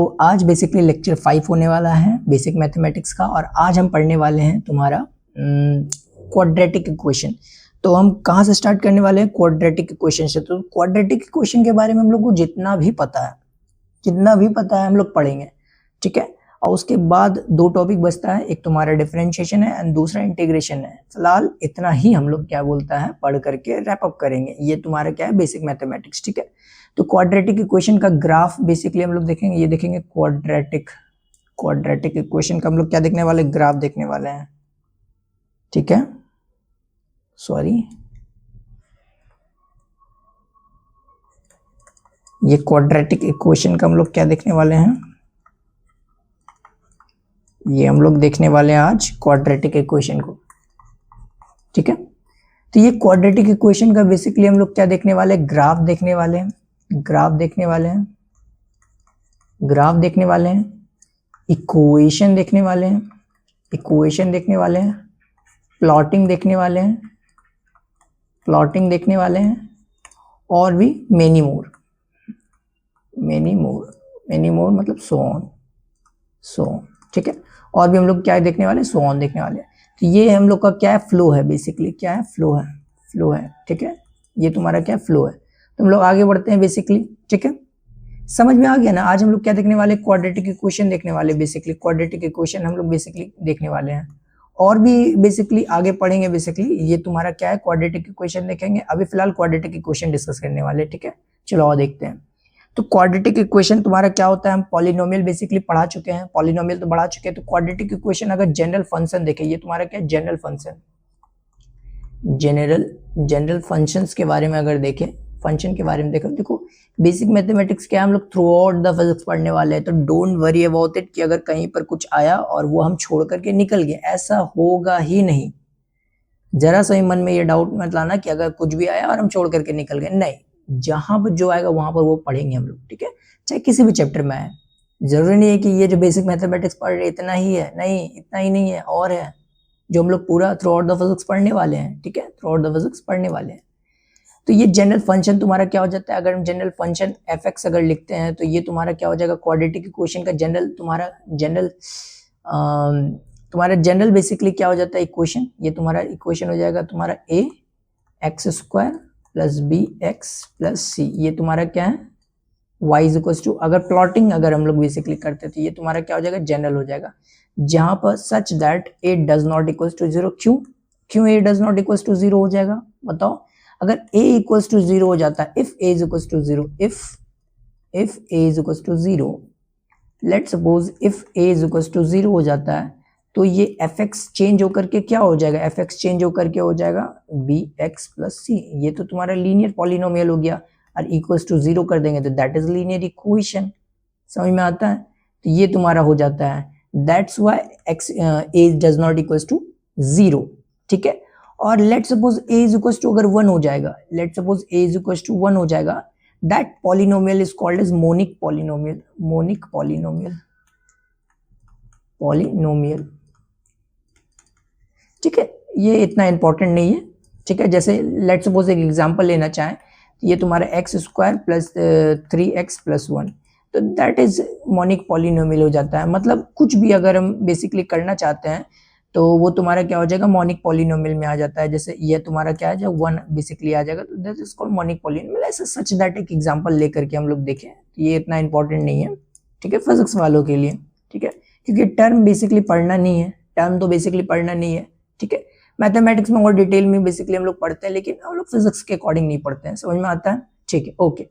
तो आज basically lecture 5 होने वाला है बेसिक मैथमेटिक्स का, और आज हम पढ़ने वाले हैं तुम्हारा क्वाड्रेटिक इक्वेशन। तो हम कहाँ से स्टार्ट करने वाले हैं? क्वाड्रेटिक इक्वेशन से। तो क्वाड्रेटिक इक्वेशन के बारे में हम लोग को जितना भी पता है हम लोग पढ़ेंगे, ठीक है। और उसके बाद दो टॉपिक बचता है, एक तुम्हारा डिफरेंशिएशन है एंड दूसरा इंटीग्रेशन है। फिलहाल इतना ही हम लोग क्या बोलता है पढ़ करके रैप अप करेंगे। ये तुम्हारा क्या है बेसिक मैथमेटिक्स, ठीक है। तो क्वाड्रेटिक इक्वेशन का ग्राफ बेसिकली हम लोग देखेंगे, ये देखेंगे क्वाड्रेटिक इक्वेशन का हम लोग क्या देखने वाले, ग्राफ देखने वाले हैं, ठीक है। सॉरी, ये क्वाड्रेटिक इक्वेशन का हम लोग क्या देखने वाले हैं, ये हम लोग देखने वाले हैं आज क्वाड्रेटिक इक्वेशन को, ठीक है। तो ये क्वाड्रेटिक इक्वेशन का बेसिकली हम लोग क्या देखने वाले, ग्राफ देखने वाले हैं, इक्वेशन देखने वाले हैं, प्लॉटिंग देखने वाले हैं, और भी मेनी मोर मतलब सो ऑन, ठीक है। और भी हम लोग क्या देखने वाले, सो ऑन देखने वाले हैं। तो ये हम लोग का क्या है, फ्लो है बेसिकली, क्या है, फ्लो है, ठीक है। ये तुम्हारा क्या फ्लो है। तो हम लोग आगे बढ़ते हैं बेसिकली, ठीक है। समझ में आ गया ना। आज हम लोग क्या देखने वाले, क्वाड्रेटिक इक्वेशन देखने वाले, बेसिकली क्वाड्रेटिक इक्वेशन हम लोग बेसिकली देखने वाले हैं, और भी बेसिकली आगे पढ़ेंगे। बेसिकली ये तुम्हारा क्या है, क्वाड्रेटिक इक्वेशन देखेंगे। अभी फिलहाल क्वाड्रेटिक इक्वेशन डिस्कस करने वाले, ठीक है। चलो और देखते हैं। तो क्वाड्रेटिक इक्वेशन तुम्हारा क्या होता है, हम पॉलिनोमियल बेसिकली पढ़ा चुके हैं, पॉलिनोमियल तो बढ़ा चुके हैं। तो क्वाड्रेटिक इक्वेशन अगर जनरल फंक्शन देखें, ये तुम्हारा क्या है, जनरल फंक्शंस के बारे में अगर देखें, फंक्शन के बारे में देखो बेसिक मैथमेटिक्स क्या हम लोग थ्रू आउट द फिजिक्स पढ़ने वाले हैं। तो डोंट वरी अबाउट इट कि अगर कहीं पर कुछ आया और वो हम छोड़ करके निकल गए, ऐसा होगा ही नहीं। जरा सा ही मन में ये डाउट मत लाना कि अगर कुछ भी आया और हम छोड़ करके निकल गए, नहीं। जहां पर जो आएगा वहां पर वो पढ़ेंगे हम लोग, ठीक है। चाहे किसी भी चैप्टर में आए, जरूरी नहीं है कि ये जो बेसिक मैथमेटिक्स पढ़ रहे इतना ही है, नहीं, इतना ही नहीं है, और है जो हम लोग पूरा थ्रू आउट द फिजिक्स पढ़ने वाले हैं, ठीक है, थ्रू आउट द फिजिक्स पढ़ने वाले हैं। तो ये जनरल फंक्शन तुम्हारा क्या हो जाता है, अगर हम जनरल फंक्शन f(x) अगर लिखते हैं तो ये तुम्हारा क्या हो जाएगा, क्वाड्रेटिक इक्वेशन का जनरल बेसिकली क्या हो जाता है इक्वेशन। ये तुम्हारा इक्वेशन हो जाएगा तुम्हारा ax² + bx + c। ये तुम्हारा क्या है, y = अगर प्लॉटिंग अगर हम लोग बेसिकली करते तो ये तुम्हारा क्या हो जाएगा, जनरल हो जाएगा। जहां पर such that a does not equals to 0, क्यों a does not equals to 0 हो जाएगा, बताओ। अगर a equals to 0 हो जाता है, if a is equals to 0, if a is equals to 0, let's suppose if a is equals to 0 हो जाता है, तो ये fx चेंज होकर के क्या हो जाएगा, fx चेंज होकर के हो जाएगा bx + c। ये तो तुम्हारा लीनियर पॉलिनोमियल हो गया, और इक्वल्स टू 0 कर देंगे तो दैट इज लीनियर इक्वेशन। समझ में आता है। तो ये तुम्हारा हो जाता है, that's why a does not equals to 0, ठीक है। और let's suppose a is equals to अगर 1 हो जाएगा, let's suppose a is equals to 1 हो जाएगा, that polynomial is called as monic polynomial, ठीक है। ये इतना इंपॉर्टेंट नहीं है, ठीक है। जैसे लेट्स सपोज एक एग्जांपल लेना चाहें, ये तुम्हारा x² + 3x + 1, तो दैट इज मोनिक पॉलिनोमियल हो जाता है। मतलब कुछ भी अगर हम बेसिकली करना चाहते हैं तो वो तुम्हारा क्या हो जाएगा, मोनिक पॉलिनोमियल में आ जाता है। जैसे ये तुम्हारा क्या है, जब 1 बेसिकली आ जाएगा तो that is called monic polynomial. ऐसे सच दैट एक एग्जांपल लेकर के हम लोग देखें, तो ये इतना इंपॉर्टेंट नहीं है, ठीक है, फिजिक्स वालों के लिए, ठीक है। क्योंकि टर्म बेसिकली पढ़ना नहीं है, ठीक है। मैथमेटिक्स में और डिटेल में बेसिकली हम लोग पढ़ते हैं, लेकिन हम लोग फिजिक्स के अकॉर्डिंग नहीं पढ़ते हैं। समझ में आता है, ठीक है, ओके।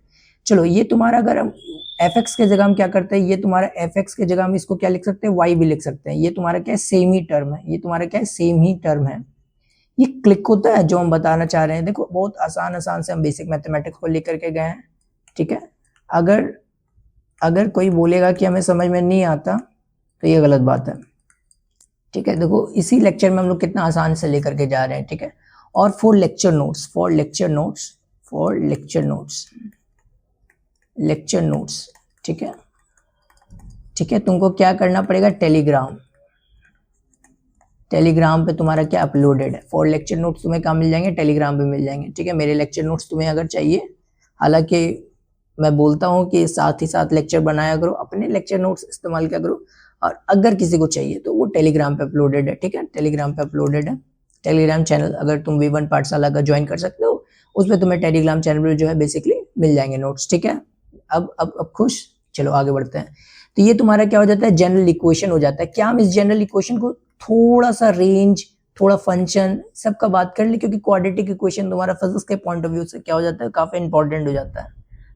चलो ये तुम्हारा अगर हम fx के जगह हम क्या करते हैं, ये तुम्हारा fx के जगह हम इसको क्या लिख सकते हैं, y भी लिख सकते हैं। ये तुम्हारा क्या है, सेम ही टर्म है, ये क्लिक होता है जो हम बताना चाह रहे हैं। देखो बहुत आसान से हम बेसिक मैथमेटिक्स को लेकर के गए हैं, ठीक है। अगर कोई बोलेगा कि हमें समझ में नहीं आता तो ये गलत बात है, ठीक है। देखो इसी लेक्चर में हम लोग कितना आसान से लेकर के जा रहे हैं, ठीक है। और फॉर लेक्चर नोट्स, ठीक है, तुमको क्या करना पड़ेगा, टेलीग्राम पे तुम्हारा क्या अपलोडेड है। फॉर लेक्चर नोट्स तुम्हें कहाँ मिल जाएंगे, टेलीग्राम पे मिल जाएंगे, ठीक है। मेरे लेक्चर नोट्स तुम्हें अगर चाहिए, हालांकि मैं बोलता हूँ कि साथ ही साथ लेक्चर बनाया करो, अपने लेक्चर नोट्स इस्तेमाल किया करो, और अगर किसी को चाहिए तो वो टेलीग्राम पे अपलोडेड है, ठीक है, टेलीग्राम पे अपलोडेड है। टेलीग्राम चैनल अगर तुम V1 पाठशाला का ज्वाइन कर सकते हो, उसमें तुम्हें टेलीग्राम चैनल पर जो है बेसिकली मिल जाएंगे नोट्स, ठीक है। अब खुश, चलो आगे बढ़ते हैं। तो ये तुम्हारा क्या हो जाता है, जनरल इक्वेशन हो जाता है। क्या हम इस जनरल इक्वेशन को थोड़ा सा रेंज, थोड़ा फंक्शन सबका बात कर ले, क्योंकि क्वाड्रेटिक इक्वेशन तुम्हारा फिजिक्स के पॉइंट ऑफ व्यू से क्या हो जाता है, काफी इंपॉर्टेंट हो जाता है।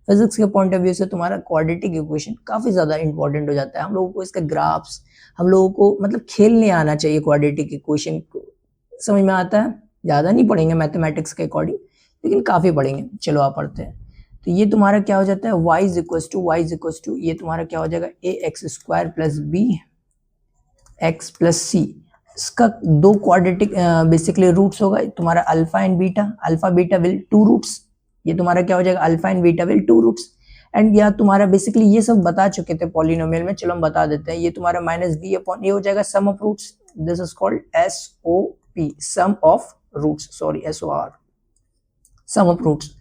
फिजिक्स के पॉइंट ऑफ व्यू से तुम्हारा क्वाड्रेटिक इक्वेशन काफी ज्यादा इंपॉर्टेंट हो जाता है। हम लोगों को इसके ग्राफ्स, हम लोगों को मतलब खेलने आना चाहिए क्वाड्रेटिक इक्वेशन को, समझ में आता है। ज्यादा नहीं पढ़ेंगे मैथमेटिक्स के अकॉर्डिंग, लेकिन काफी पढ़ेंगे। चलो आप पढ़ते हैं। तो ये तुम्हारा क्या हो जाता है, y इज इक्वल टू ये तुम्हारा क्या हो जाएगा, ax² plus B X plus C. इसका दो क्वाड्रेटिक बेसिकली रूट्स होगा तुम्हारा alpha and beta. Alpha beta will two roots, ये तुम्हारा क्या हो जाएगा, alpha and beta will two roots. And या तुम्हारा बेसिकली ये सब बता चुके थे पॉलिनोमियल में, चलो हम बता देते हैं। ये तुम्हारा माइनस बी अपॉन ए हो जाएगा sum of roots, this is called SOP, sum of roots, sorry SOR, sum of roots.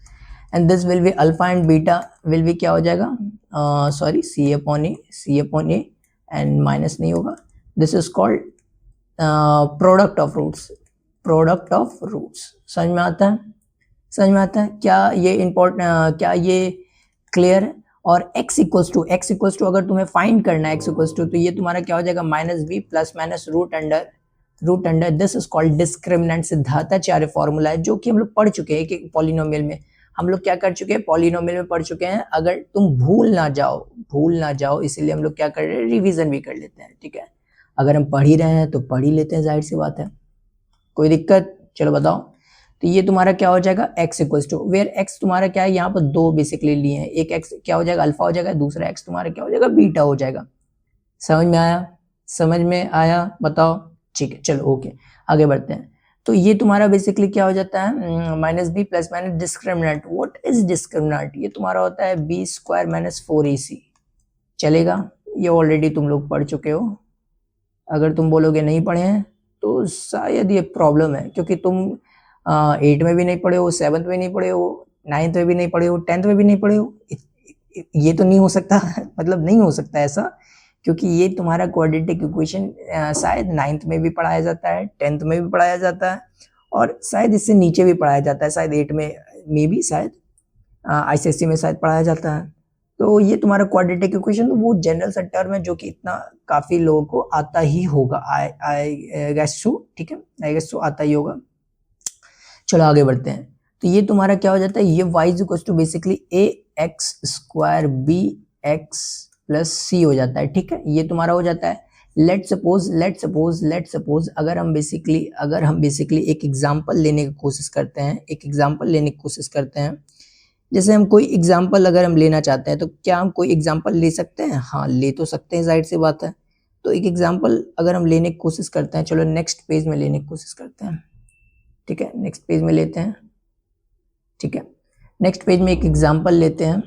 And this will be alpha and beta will be क्या हो जाएगा, sorry C upon A and minus नहीं होगा, this is called product of roots, product of roots. समझ में आता है, समझ में आता है क्या ये इम्पोर्टेंट, क्या ये क्लियर है। और x इक्वल्स टू अगर तुम्हें फाइंड करना है x इक्वल्स टू, तो ये तुम्हारा क्या हो जाएगा, minus B plus minus root under this is called discriminant. Siddhantacharya formula है जो कि हम लोग पढ़ चुके हैं कि पॉलिनोमियल में हम लोग क्या कर चुके हैं, पॉलिनोमियल में पढ़ चुके हैं। अगर तुम भूल ना जाओ इसलिए हम लोग क्या कर रहे हैं, रिवीजन भी कर लेते हैं, ठीक है। अगर हम पढ़ ही रहे हैं तो पढ़ ही लेते हैं, जाहिर सी बात है, कोई दिक्कत। चलो बताओ। तो ये तुम्हारा क्या हो जाएगा, x equals to where x तुम्हारा क्या है, यहाँ पर दो बेसिकली लिए हैं, एक x क्या हो जाएगा अल्फा हो जाएगा, दूसरा x तुम्हारा क्या हो जाएगा बीटा हो जाएगा। समझ में आया बताओ, ठीक है। चलो ओके, आगे बढ़ते हैं। तो ये तुम्हारा बेसिकली क्या हो जाता है, minus B plus minus discriminant. What is discriminant, ये तुम्हारा होता है b² माइनस 4ac। चलेगा, ये ऑलरेडी तुम लोग पढ़ चुके हो। अगर तुम बोलोगे नहीं पढ़े हैं तो शायद ये प्रॉब्लम है, क्योंकि तुम 8 में भी नहीं पढ़े हो, 7th में नहीं पढ़े हो, 9th में भी नहीं पढ़े हो, 10th में भी नहीं पढ़े हो। ये तो नहीं हो सकता मतलब नहीं हो सकता ऐसा, क्योंकि ये तुम्हारा क्वाड्रेटिक इक्वेशन शायद 9th में भी पढ़ाया जाता है, 10th में भी पढ़ाया जाता है, और शायद इससे नीचे भी पढ़ाया जाता है, शायद 8 में भी शायद ICSE में शायद पढ़ाया जाता है। तो ये तुम्हारा क्वाड्रेटिक इक्वेशन तो वो जनरल सा टर्म है जो कि इतना काफी लोगों को आता ही होगा, आई गेस सो, ठीक है, आई गेस सो आता ही होगा। चलो आगे बढ़ते हैं। तो ये तुम्हारा क्या हो जाता है, ये y equals to basically ax² bx plus c हो जाता है, ठीक है। ये तुम्हारा हो जाता है। लेट सपोज अगर हम बेसिकली एक एग्जांपल लेने की कोशिश करते हैं, जैसे हम कोई एग्जांपल अगर हम लेना चाहते हैं, तो क्या हम कोई एग्जांपल ले सकते हैं, हाँ ले तो सकते हैं, जाहिर सी बात है। तो एक एग्जांपल अगर हम लेने की कोशिश करते हैं, चलो नेक्स्ट पेज में लेने की कोशिश करते हैं, ठीक है, नेक्स्ट पेज में लेते हैं, ठीक है। नेक्स्ट पेज में एक एग्जांपल लेते हैं,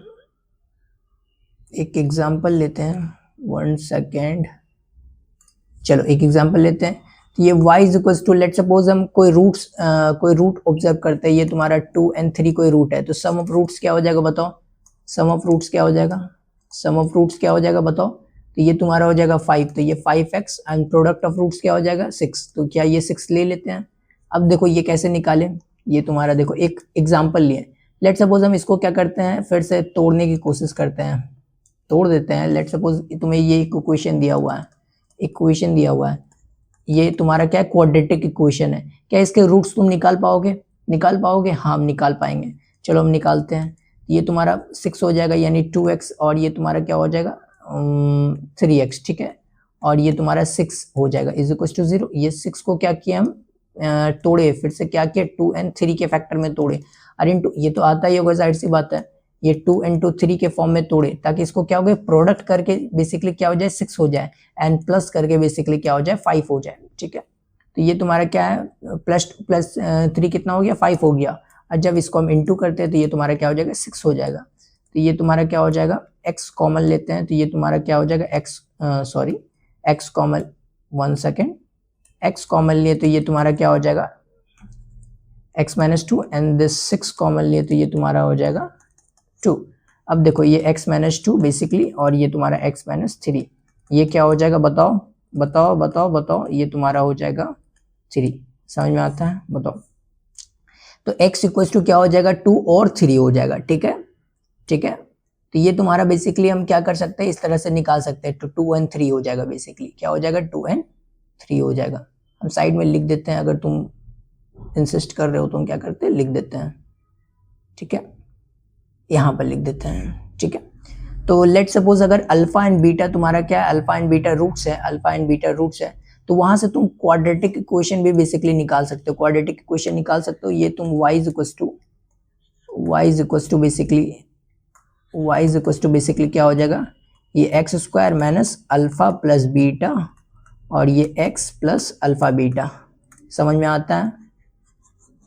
1 सेकेंड, चलो एक एग्जांपल लेते हैं। तो ये y is equal to, let suppose हम कोई रूट ऑब्जर्व करते हैं, ये तुम्हारा 2 and 3 कोई रूट है, तो सम ऑफ रूट्स क्या हो जाएगा बताओ, सम ऑफ रूट्स क्या हो जाएगा बताओ। तो ये तुम्हारा हो जाएगा 5, तो ये 5x and product of roots क्या हो जाएगा 6, तो क्या ये 6 ले लेते हैं। अब देखो ये कैसे निकाले, ये तुम्हारा देखो एक एग्जाम्पल लिए, लेट सपोज हम इसको क्या करते हैं, फिर से तोड़ने की कोशिश करते हैं, तोड़ देते हैं। लेट सपोज तुम्हें ये इक्वेशन दिया हुआ है, ये तुम्हारा क्या है, क्वाड्रेटिक इक्वेशन है। क्या इसके रूट्स तुम निकाल पाओगे, हाँ हम निकाल पाएंगे। चलो हम निकालते हैं। ये तुम्हारा 6 हो जाएगा यानी 2x, और ये तुम्हारा क्या हो जाएगा 3x, ठीक है, और ये तुम्हारा 6 हो जाएगा इज इक्वल टू 0। ये 6 को क्या किया हम, तोड़े, फिर से क्या किया 2 and 3 के फैक्टर में तोड़े, और इनटू ये तो आता ही होगा, जाहिर सी बात है, ये 2 into 3 के फॉर्म में तोड़े, ताकि इसको क्या हो गया, प्रोडक्ट करके बेसिकली क्या हो जाए 6 हो जाए, एंड प्लस करके बेसिकली क्या हो जाए 5 हो जाए, ठीक है। तो ये तुम्हारा क्या है, प्लस 3 कितना हो गया 5 हो गया, और जब इसको हम इंटू करते हैं तो ये तुम्हारा क्या हो जाएगा 6 हो जाएगा। तो ये तुम्हारा क्या हो जाएगा, x कॉमन लेते हैं, तो ये तुम्हारा क्या हो जाएगा x common, 1 second, x common लिए तो ये तुम्हारा क्या हो जाएगा x - 2 एंड दिस 6 कॉमन लिए तो ये तुम्हारा हो जाएगा 2। अब देखो ये x माइनस 2 बेसिकली, और ये तुम्हारा x माइनस 3, ये क्या हो जाएगा बताओ बताओ बताओ बताओ, ये तुम्हारा हो जाएगा 3। समझ में आता है? बताओ। तो x इक्वल टू क्या हो जाएगा, 2 और 3 हो जाएगा। ठीक है, ठीक है। तो ये तुम्हारा बेसिकली हम क्या कर सकते हैं, इस तरह से निकाल सकते हैं। तो 2 एंड 3 हो जाएगा, बेसिकली क्या हो जाएगा, 2 एंड 3 हो जाएगा। हम साइड में लिख देते हैं, अगर तुम इंसिस्ट कर रहे हो तो हम क्या करते हैं, लिख देते हैं। ठीक है, यहाँ पर लिख देते हैं। ठीक है, तो लेट सपोज अगर अल्फा एंड बीटा तुम्हारा क्या है, अल्फा एंड बीटा रूट्स है, अल्फा एंड बीटा रूट्स है, तो वहां से तुम क्वाड्रेटिक इक्वेशन भी बेसिकली निकाल सकते हो। क्वाड्रेटिक इक्वेशन निकाल सकते हो, ये तुम y is equal to basically क्या हो जाएगा, ये x square minus alpha plus beta, और ये x प्लस अल्फा बीटा। समझ में आता है?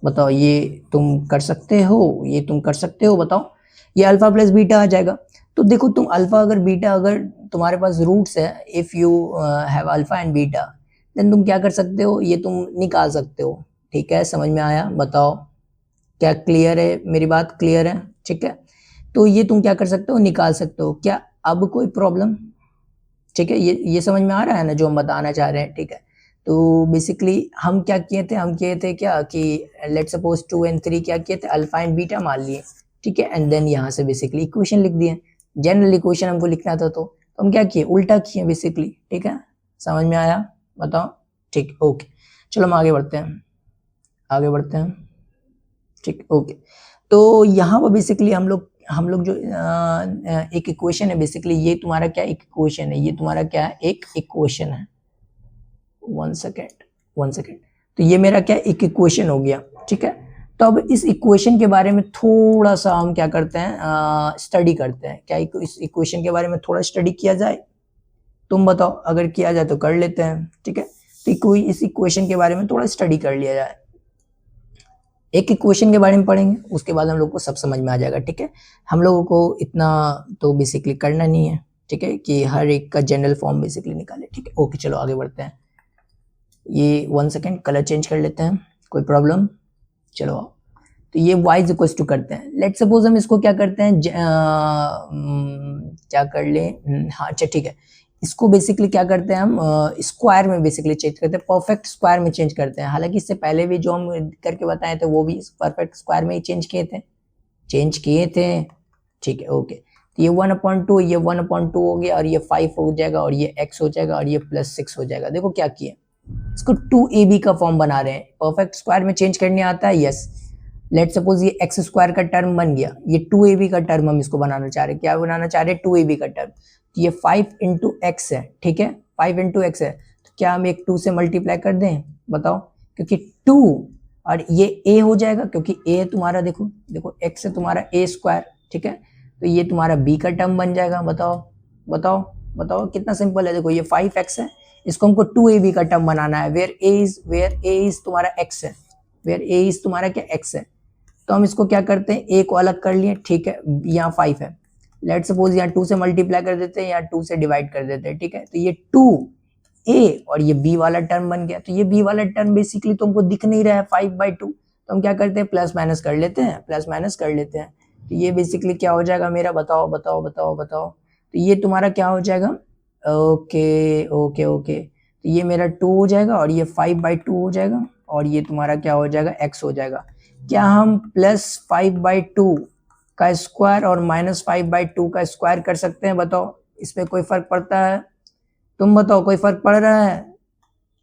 बताओ, ये तुम कर सकते हो, ये तुम कर सकते हो, बताओ। ये अल्फा प्लस बीटा आ जाएगा। तो देखो, तुम अल्फा अगर बीटा अगर तुम्हारे पास रूट्स है, if you have alpha and beta, then तुम क्या कर सकते हो, ये तुम निकाल सकते हो। ठीक है, समझ में आया? बताओ, क्या क्लियर है? मेरी बात क्लियर है? ठीक है, तो ये तुम क्या कर सकते हो, निकाल सकते हो। क्या अब कोई प्रॉब्लम? ठीक है, ये समझ में आ रहा है ना जो हम बताना चाह रहे हैं? ठीक है, तो बेसिकली हम क्या किए थे, हम किए थे क्या कि लेट सपोज 2 एंड 3 क्या किए थे, अल्फा एंड बीटा मान लिए। ठीक है, एंड देन यहाँ से बेसिकली इक्वेशन लिख दिए। जनरल इक्वेशन हमको लिखना था, तो हम क्या किए, उल्टा किए बेसिकली। ठीक है, समझ में आया? बताओ। ठीक, ओके, चलो हम आगे बढ़ते हैं, आगे बढ़ते हैं। ठीक, ओके। तो यहाँ पर बेसिकली हम लोग जो एक इक्वेशन है, बेसिकली ये तुम्हारा क्या एक इक्वेशन है, ये तुम्हारा क्या है, एक इक्वेशन है। One second. तो ये मेरा क्या एक इक्वेशन हो गया। ठीक है, तो अब इस इक्वेशन के बारे में थोड़ा सा हम क्या करते हैं, स्टडी करते हैं। क्या इस इक्वेशन के बारे में थोड़ा स्टडी किया जाए? तुम बताओ, अगर किया जाए तो कर लेते हैं। ठीक है, तो इस इक्वेशन के बारे में थोड़ा स्टडी कर लिया जाए। एक इक्वेशन के बारे में पढ़ेंगे, उसके बाद हम लोग को सब समझ में आ जाएगा। ठीक है, हम लोगों को इतना तो बेसिकली करना नहीं है। ठीक है, कि हर एक का जनरल फॉर्म बेसिकली निकाले। ठीक है, ओके, चलो आगे बढ़ते हैं। ये 1 सेकेंड, कलर चेंज कर लेते हैं, कोई प्रॉब्लम? चलो, तो ये y इज इक्वल टू करते हैं। लेट सपोज हम इसको क्या करते हैं, क्या कर ले, हाँ अच्छा ठीक है, इसको बेसिकली क्या करते हैं हम, स्क्वायर में बेसिकली चेंज करते हैं, परफेक्ट स्क्वायर में चेंज करते हैं। हालांकि इससे पहले भी जो हम करके बताए थे वो भी परफेक्ट स्क्वायर में ही चेंज किए थे। ठीक है, ओके, तो ये 1/2, ये 1/2 हो गया, और ये 5 हो जाएगा, और ये x हो जाएगा, और ये +6 हो जाएगा। देखो क्या किया, इसको 2ab का फॉर्म बना रहे हैं। परफेक्ट स्क्वायर में चेंज करने आता है, यस। लेट सपोज ये एक्स स्क्वायर का टर्म बन गया, ये 2ab का टर्म हम इसको बनाना चाह रहे हैं। क्या बनाना चाह रहे हैं, 2ab का टर्म। तो ये 5 इंटू एक्स है। ठीक है, 5 इंटू एक्स है, तो क्या हम एक 2 से मल्टीप्लाई कर दें? बताओ, क्योंकि 2 और ये a हो जाएगा, क्योंकि a तुम्हारा देखो x है तुम्हारा a स्क्वायर। ठीक है, तो ये तुम्हारा b का टर्म बन जाएगा। बताओ कितना सिंपल है। देखो ये 5x है, इसको हमको 2ab का टर्म बनाना है, वेयर a इज तुम्हारा x है, वेयर a इज तुम्हारा क्या x है। तो हम इसको क्या करते हैं, a को अलग कर लिए। ठीक है, यहाँ 5 है, लेट सपोज यहाँ 2 से मल्टीप्लाई कर देते हैं, यहाँ 2 से डिवाइड कर देते हैं। ठीक है, तो ये 2a और ये b वाला टर्म बन गया। तो ये b वाला टर्म बेसिकली तुमको दिख नहीं रहा है 5/2, तो हम क्या करते हैं, प्लस माइनस कर लेते हैं। तो ये बेसिकली क्या हो जाएगा मेरा, बताओ। तो ये तुम्हारा क्या हो जाएगा, ओके, तो ये मेरा 2 हो जाएगा, और ये 5/2 हो जाएगा, और ये तुम्हारा क्या हो जाएगा, x हो जाएगा। क्या हम +5/2 का स्क्वायर और -5/2 का स्क्वायर कर सकते हैं? बताओ, इस पे कोई फर्क पड़ता है? तुम बताओ, कोई फर्क पड़ रहा है?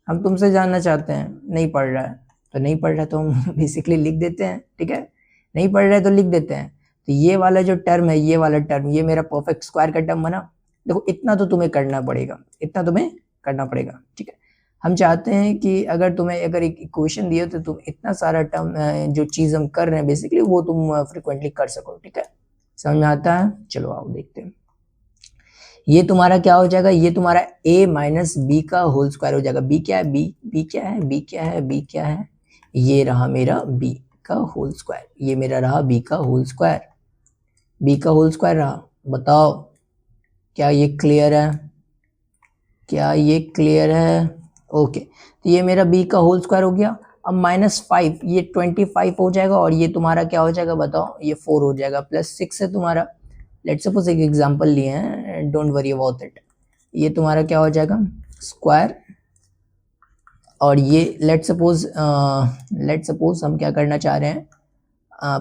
हम तुमसे जानना चाहते हैं। नहीं पड़ रहा है, तो नहीं पड़ रहा है तो हम बेसिकली लिख देते हैं। ठीक है, नहीं पड़ रहा है तो लिख देते हैं। तो ये वाला जो टर्म है, ये वाला टर्म, ये मेरा परफेक्ट स्क्वायर का टर्म बना। देखो इतना तो तुम्हें करना पड़ेगा, ठीक है। हम चाहते हैं कि अगर एक इक्वेशन दिए तो तुम इतना सारा टर्म जो चीज हम कर रहे हैं बेसिकली वो तुम फ्रिक्वेंटली कर सको। ठीक है, समझ में आता है? चलो आओ देखते हैं। ये तुम्हारा क्या हो जाएगा, ये तुम्हारा a माइनस बी का होल स्क्वायर हो जाएगा। b क्या है, b क्या है, ये रहा मेरा b का होल स्क्वायर, ये मेरा रहा b का होल स्क्वायर रहा। बताओ, क्या ये क्लियर है? ओके, तो ये मेरा b का होल स्क्वायर हो गया। अब -5 ये 25 हो जाएगा, और ये तुम्हारा क्या हो जाएगा बताओ, ये 4 हो जाएगा, +6 है तुम्हारा। लेट्स सपोज एक एग्जांपल लिए हैं, डोंट वरी अबाउट इट। ये तुम्हारा क्या हो जाएगा स्क्वायर, और ये लेट्स सपोज हम क्या करना चाह रहे हैं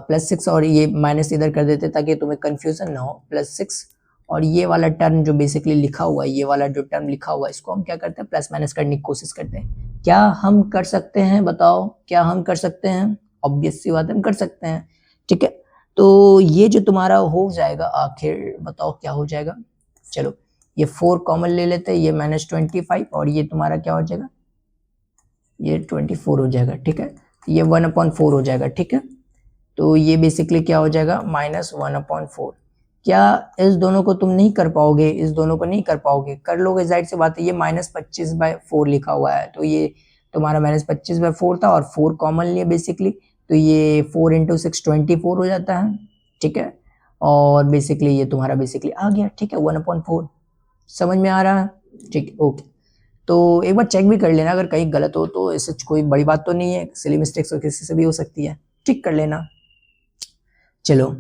+6, और ये माइनस इधर कर देते ताकि तुम्हें कंफ्यूजन ना हो। +6 और ये वाला टर्म जो बेसिकली लिखा हुआ है, ये वाला जो टर्म लिखा हुआ है, इसको हम क्या करते हैं प्लस माइनस करने की कोशिश करते हैं। क्या हम कर सकते हैं बताओ, क्या हम कर सकते हैं? ऑब्वियस सी बात है हम कर सकते हैं, ठीक है। तो ये जो तुम्हारा हो जाएगा आखिर बताओ क्या हो जाएगा। चलो ये 4 कॉमन ले लेते हैं, ये -25 और ये तुम्हारा क्या हो जाएगा, ये 24 हो जाएगा, ठीक है। ये 1/4 हो जाएगा, ठीक है। तो ये बेसिकली क्या हो जाएगा -1/4। क्या इस दोनों को तुम नहीं कर पाओगे, इस दोनों को नहीं कर पाओगे? कर लोगे, जाहिर सी बात है। ये -25/4 लिखा हुआ है, तो ये तुम्हारा -25/4 था और 4 कॉमन लिए बेसिकली, तो ये 4 × 6 24 हो जाता है, ठीक है। और बेसिकली ये तुम्हारा बेसिकली आ गया, ठीक है 1/4। समझ में आ रहा है, ठीक है, ओके। तो एक बार चेक भी कर लेना, अगर कहीं गलत हो तो इससे कोई बड़ी बात तो नहीं है, सिली मिस्टेक्स तो किसी से भी हो सकती है, ठीक कर लेना। चलो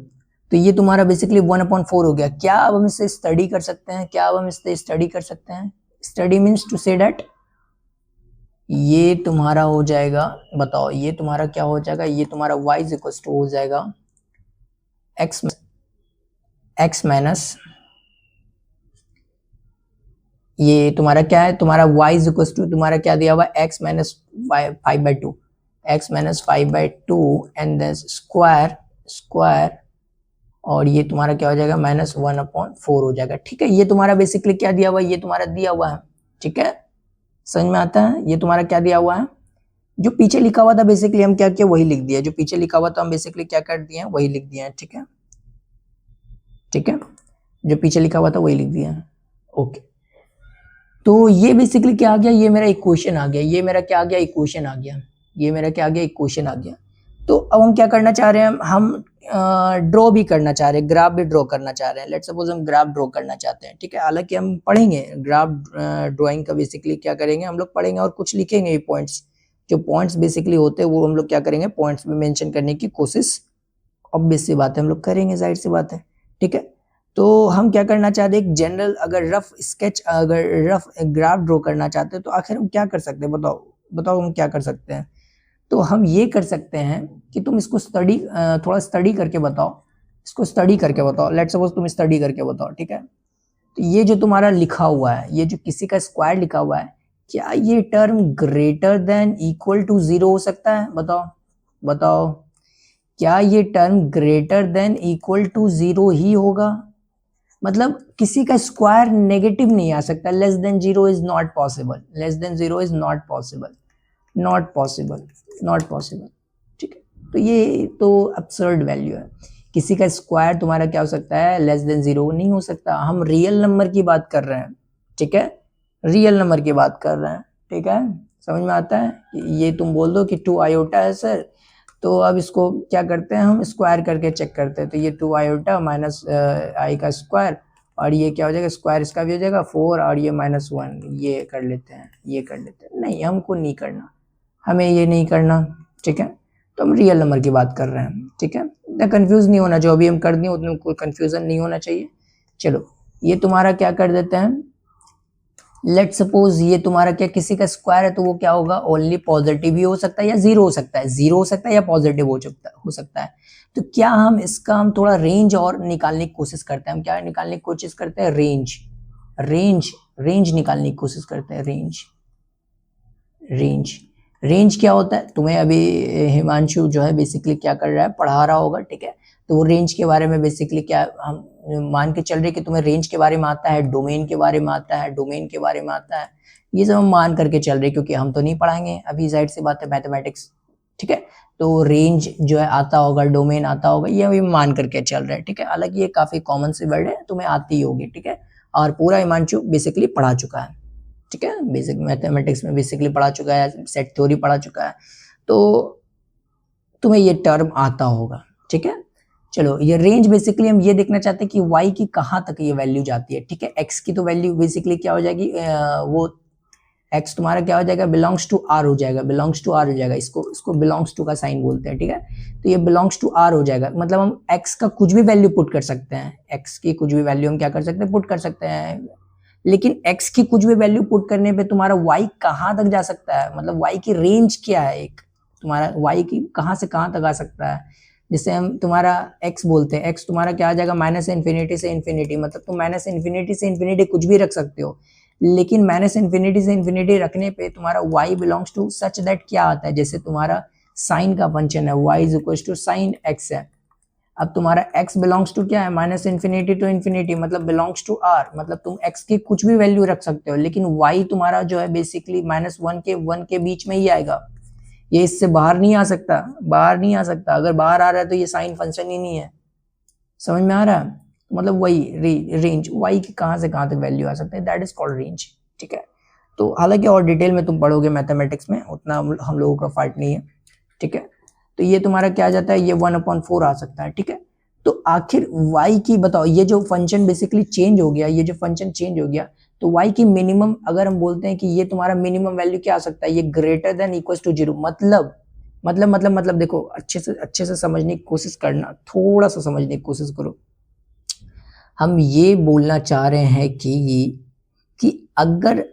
तो ये तुम्हारा बेसिकली 1/4 हो गया। क्या अब हम इसे स्टडी कर सकते हैं? क्या अब हम इसे स्टडी कर सकते हैं? Study means to say that ये तुम्हारा हो जाएगा, बताओ ये तुम्हारा क्या हो जाएगा, ये तुम्हारा y = हो जाएगा x माइनस, ये तुम्हारा क्या है, तुम्हारा y = तुम्हारा क्या दिया हुआ है x - 5/2, x - 5/2 and then square, और ये तुम्हारा क्या हो जाएगा -1/4 हो जाएगा, ठीक है। ये तुम्हारा बेसिकली क्या दिया हुआ है, ये तुम्हारा दिया हुआ है, ठीक है। समझ में आता है? ये तुम्हारा क्या दिया हुआ है, जो पीछे लिखा हुआ था बेसिकली हम क्या किया वही लिख दिया, जो पीछे लिखा हुआ था हम बेसिकली क्या कर दिए हैं वही लिख दिया है, ठीक है, ठीक है। जो पीछे लिखा हुआ था वही लिख दिया है, ओके। तो ये बेसिकली क्या आ गया, ये मेरा इक्वेशन आ गया, ये मेरा क्या आ गया इक्वेशन आ गया, ये मेरा क्या आ गया इक्वेशन आ गया। तो अब हम क्या करना चाह रहे हैं, हम ड्रॉ भी करना चाह रहे हैं, ग्राफ भी ड्रॉ करना चाह रहे हैं। लेट्स सपोज हम ग्राफ ड्रॉ करना चाहते हैं, ठीक है। हालांकि हम पढ़ेंगे ग्राफ ड्राइंग का, बेसिकली क्या करेंगे हम लोग पढ़ेंगे और कुछ लिखेंगे ये पॉइंट्स, जो पॉइंट्स बेसिकली होते हैं वो हम लोग क्या करेंगे पॉइंट्स में मेंशन करने की कोशिश, ऑब्वियस सी बात है हम लोग करेंगे, जाहिर सी बात है, ठीक है। तो हम क्या करना चाहते हैं, एक जनरल अगर रफ स्केच, अगर रफ ग्राफ ड्रॉ करना चाहते हैं तो आखिर हम क्या कर सकते हैं, बताओ हम क्या कर सकते हैं। तो हम ये कर सकते हैं कि तुम इसको थोड़ा स्टडी करके बताओ, इसको स्टडी करके बताओ। लेट्स सपोज तुम स्टडी करके बताओ, ठीक है। तो ये जो तुम्हारा लिखा हुआ है, ये जो किसी का स्क्वायर लिखा हुआ है, क्या ये term greater than equal to 0 हो सकता है? बताओ क्या ये term greater than equal to 0 ही होगा? मतलब किसी का स्क्वायर नेगेटिव नहीं आ सकता, less than 0 is not possible, less than 0 is not possible, not possible, ठीक है। तो ये तो अब्सर्ड वैल्यू है, किसी का स्क्वायर तुम्हारा क्या हो सकता है लेस देन 0 नहीं हो सकता। हम रियल नंबर की बात कर रहे हैं, ठीक है, रियल नंबर की बात कर रहे हैं, ठीक है। समझ में आता है? ये तुम बोल दो कि 2 आयोटा है सर, तो अब इसको क्या करते हैं हम स्क्वायर करके चेक करते हैं। तो ये 2 आयोटा माइनस आई का स्क्वायर, और ये क्या हो जाएगा स्क्वायर इसका भी हो जाएगा 4, और ये -1, ये कर लेते हैं, ये कर लेते हैं। नहीं, हमको नहीं करना, हमें ये नहीं करना, ठीक है। तो हम रियल नंबर की बात कर रहे हैं, ठीक है। इतना कंफ्यूज नहीं होना, जो अभी हम कर दिए उतने कोई कंफ्यूजन नहीं होना चाहिए। चलो ये तुम्हारा क्या कर देते हैं, लेट्स सपोज ये तुम्हारा क्या किसी का स्क्वायर है, तो वो क्या होगा ओनली पॉजिटिव ही हो सकता है या 0 हो सकता है, 0 हो सकता है या पॉजिटिव हो सकता है। तो क्या हम इसका हम थोड़ा रेंज और निकालने की कोशिश करते हैं, हम क्या निकालने की कोशिश करते हैं रेंज निकालने की कोशिश करते हैं, रेंज क्या होता है तुम्हें अभी हिमांशु जो है बेसिकली क्या कर रहा है पढ़ा रहा होगा, ठीक है। तो वो रेंज के बारे में बेसिकली क्या हम मान के चल रहे कि तुम्हें रेंज के बारे में आता है, डोमेन के बारे में आता है, ये सब हम मान करके चल रहे क्योंकि हम तो नहीं पढ़ाएंगे अभी, जाहिर सी बात है मैथमेटिक्स, ठीक है। तो रेंज जो है आता होगा, डोमेन आता होगा, ये अभी मान करके चल रहे हैं, ठीक है। हालांकि ये काफी कॉमन सी वर्ड है, तुम्हें आती ही होगी, ठीक है। और पूरा हिमांशु बेसिकली पढ़ा चुका है, ठीक है, बेसिक मैथमेटिक्स में बेसिकली पढ़ा चुका है, सेट थ्योरी पढ़ा चुका है, तो तुम्हें ये टर्म आता होगा, ठीक है। चलो ये रेंज बेसिकली हम ये देखना चाहते हैं कि y की कहाँ तक ये वैल्यू जाती है, ठीक है। x की तो वैल्यू बेसिकली क्या हो जाएगी, वो एक्स तुम्हारा क्या हो जाएगा, बिलोंग्स टू आर हो जाएगा, बिलोंग्स टू आर हो जाएगा, इसको बिलोंग्स टू का साइन बोलते हैं, ठीक है। तो ये बिलोंग्स टू आर हो जाएगा, मतलब हम एक्स का कुछ भी वैल्यू पुट कर सकते हैं, एक्स की कुछ भी वैल्यू हम क्या कर सकते हैं, पुट कर सकते हैं। लेकिन एक्स की कुछ भी वैल्यू पुट करने पे तुम्हारा वाई कहाँ तक जा सकता है, मतलब वाई की रेंज क्या है, एक तुम्हारा वाई की कहाँ से कहाँ तक आ सकता है। जिससे हम तुम्हारा एक्स बोलते हैं, एक्स तुम्हारा क्या आ जाएगा, माइनस इन्फिनिटी से इन्फिनिटी, मतलब तुम माइनस इन्फिनिटी से इन्फिनिटी कुछ भी रख सकते हो। लेकिन माइनस इन्फिनिटी से इन्फिनिटी रखने पे तुम्हारा y belongs to such that क्या आता है, जैसे तुम्हारा साइन का फंक्शन है y is equal to sine x है। अब तुम्हारा x बिलोंग्स टू क्या है, माइनस इन्फिनिटी टू इन्फिनिटी, मतलब बिलोंग्स टू r, मतलब तुम x की कुछ भी वैल्यू रख सकते हो, लेकिन y तुम्हारा जो है बेसिकली माइनस 1 के बीच में ही आएगा, ये इससे बाहर नहीं आ सकता, बाहर नहीं आ सकता। अगर बाहर आ रहा है तो ये साइन फंक्शन ही नहीं है, समझ में आ रहा है। मतलब वही रेंज y की कहाँ से कहाँ तक वैल्यू आ सकते हैं, दैट इज कॉल्ड रेंज, ठीक है। तो हालांकि और डिटेल में तुम पढ़ोगे मैथमेटिक्स में, उतना हम लोगों का पार्ट नहीं है, ठीक है। तो ये तुम्हारा क्या आ जाता है, ये 1/4 आ सकता है, ठीक है। तो आखिर y की बताओ, ये जो फंक्शन बेसिकली चेंज हो गया, ये जो फंक्शन चेंज हो गया, तो y की मिनिमम अगर हम बोलते हैं कि ये तुम्हारा मिनिमम वैल्यू क्या आ सकता है, ये ग्रेटर देन इक्वल टू 0, मतलब देखो अच्छे से समझने की कोशिश करना, थोड़ा सा समझने की कोशिश करो। हम ये बोलना चाह रहे हैं कि अगर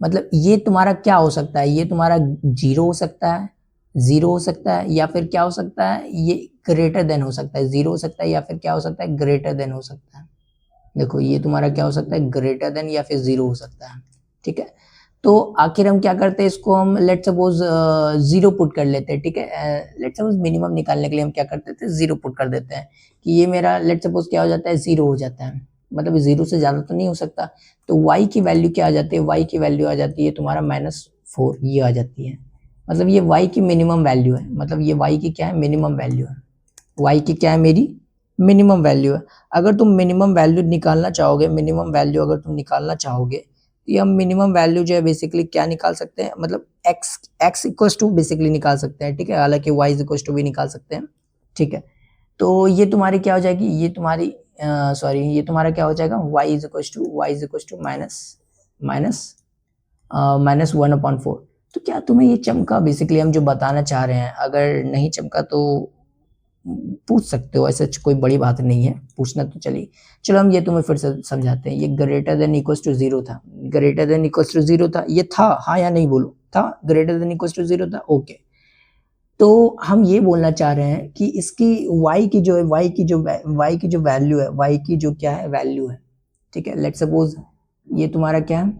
मतलब ये तुम्हारा क्या हो सकता है, ये तुम्हारा 0 हो सकता है, 0 हो सकता है, या फिर क्या हो सकता है, ये ग्रेटर देन हो सकता है, 0 हो सकता है, या फिर क्या हो सकता है, ग्रेटर देन हो सकता है। देखो ये तुम्हारा क्या हो सकता है, ग्रेटर देन या फिर 0 हो सकता है, ठीक है। तो आखिर हम क्या करते हैं, इसको हम लेट सपोज 0 पुट कर लेते हैं, ठीक है। लेट सपोज मिनिमम निकालने के लिए हम क्या करते थे, 0 पुट कर देते हैं कि ये मेरा लेट सपोज क्या हो जाता है, 0 हो जाता है, मतलब 0 से ज्यादा तो नहीं हो सकता। तो y की वैल्यू क्या आ जाती है, y की वैल्यू आ जाती है तुम्हारा -4, ये आ जाती है, मतलब ये y की मिनिमम वैल्यू है, मतलब ये y की क्या है, मिनिमम वैल्यू है, y की क्या है, मेरी मिनिमम वैल्यू है। अगर तुम मिनिमम वैल्यू निकालना चाहोगे, मिनिमम वैल्यू अगर तुम निकालना चाहोगे, तो ये हम मिनिमम वैल्यू जो है बेसिकली क्या निकाल सकते हैं, मतलब x इक्वल्स टू बेसिकली निकाल सकते हैं, ठीक है। हालांकि y इक्वल्स टू भी निकाल सकते हैं, ठीक है। तो ये तुम्हारी क्या हो जाएगी, ये तुम्हारी ये तुम्हारा क्या हो जाएगा, y is equals to minus 1/4। तो क्या तुम्हें ये चमका, बेसिकली हम जो बताना चाह रहे हैं, अगर नहीं चमका तो पूछ सकते हो, ऐसा कोई बड़ी बात नहीं है, पूछना तो चलिए। चलो हम ये तुम्हें फिर से समझाते हैं। ये ग्रेटर देन इक्वल्स टू 0 था, ग्रेटर देन इक्वल्स टू 0 था, ये था, हाँ या नहीं बोलो, था, ग्रेटर देन इक्वल्स टू 0 था, ओके। तो हम ये बोलना चाह रहे हैं कि इसकी y की जो वैल्यू है, y की जो क्या है, वैल्यू है, ठीक है। लेट्स सपोज ये तुम्हारा क्या है,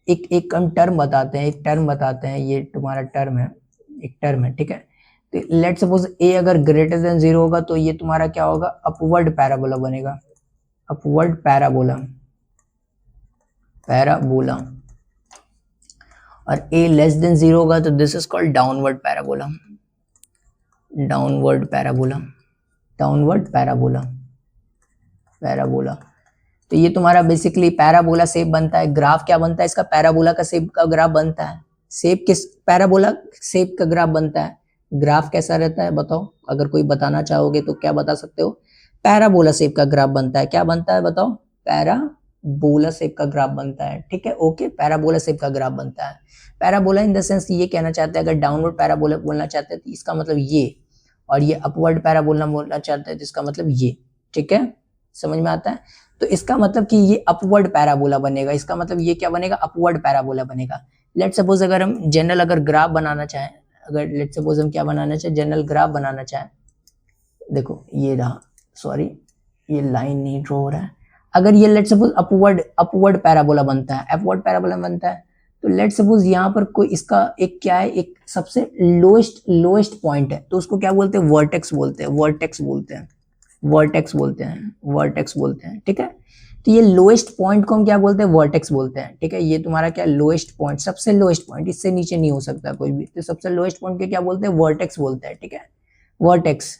एक हम टर्म बताते हैं, ये तुम्हारा टर्म है, एक टर्म है, ठीक है। तो लेट्स सपोज a अगर ग्रेटर देन 0 होगा तो ये तुम्हारा क्या होगा, अपवर्ड पैराबोला बनेगा, अपवर्ड पैराबोला, और a लेस देन 0 होगा तो this is called downward parabola, तो ये तुम्हारा बेसिकली पैराबोला शेप बनता है। ग्राफ क्या बनता है इसका, पैराबोला का शेप का ग्राफ बनता है। शेप किस, पैराबोला शेप का ग्राफ बनता है। ग्राफ कैसा रहता है बताओ, अगर कोई बताना चाहोगे तो क्या बता सकते हो, पैराबोला शेप का ग्राफ बनता है। क्या बनता है बताओ, पैराबोला शेप का ग्राफ बनता है, ठीक है, ओके। पैराबोला शेप का ग्राफ बनता है। पैराबोला इन द सेंस ये कहना चाहते हैं, अगर डाउनवर्ड पैराबोला बोलना चाहते हैं तो इसका मतलब ये, और ये अपवर्ड पैराबोला बोलना चाहते हैं तो इसका मतलब ये, ठीक है, समझ में आता है। तो इसका मतलब कि ये अपवर्ड पैराबोला बनेगा, इसका मतलब ये क्या बनेगा, अपवर्ड पैराबोला बनेगा। लेट सपोज अगर हम जनरल अगर ग्राफ बनाना चाहें, अगर लेट सपोज हम क्या बनाना चाहें, जनरल ग्राफ बनाना चाहें, देखो ये रहा, सॉरी ये लाइन नहीं ड्रॉ हो रहा है। अगर ये लेट सपोज अपवर्ड पैराबोला बनता है, तो लेट सपोज यहाँ पर कोई इसका एक क्या है, एक सबसे लोएस्ट पॉइंट है, तो उसको क्या बोलते हैं, वर्टेक्स बोलते हैं, ठीक है। तो ये लोएस्ट पॉइंट को हम क्या बोलते हैं, वर्टेक्स बोलते हैं, ठीक है। ये तुम्हारा क्या, लोएस्ट पॉइंट, सबसे लोएस्ट पॉइंट, इससे नीचे नहीं हो सकता कोई भी, तो सबसे लोएस्ट पॉइंट के क्या बोलते हैं, वर्टेक्स बोलते हैं, ठीक है। वर्टेक्स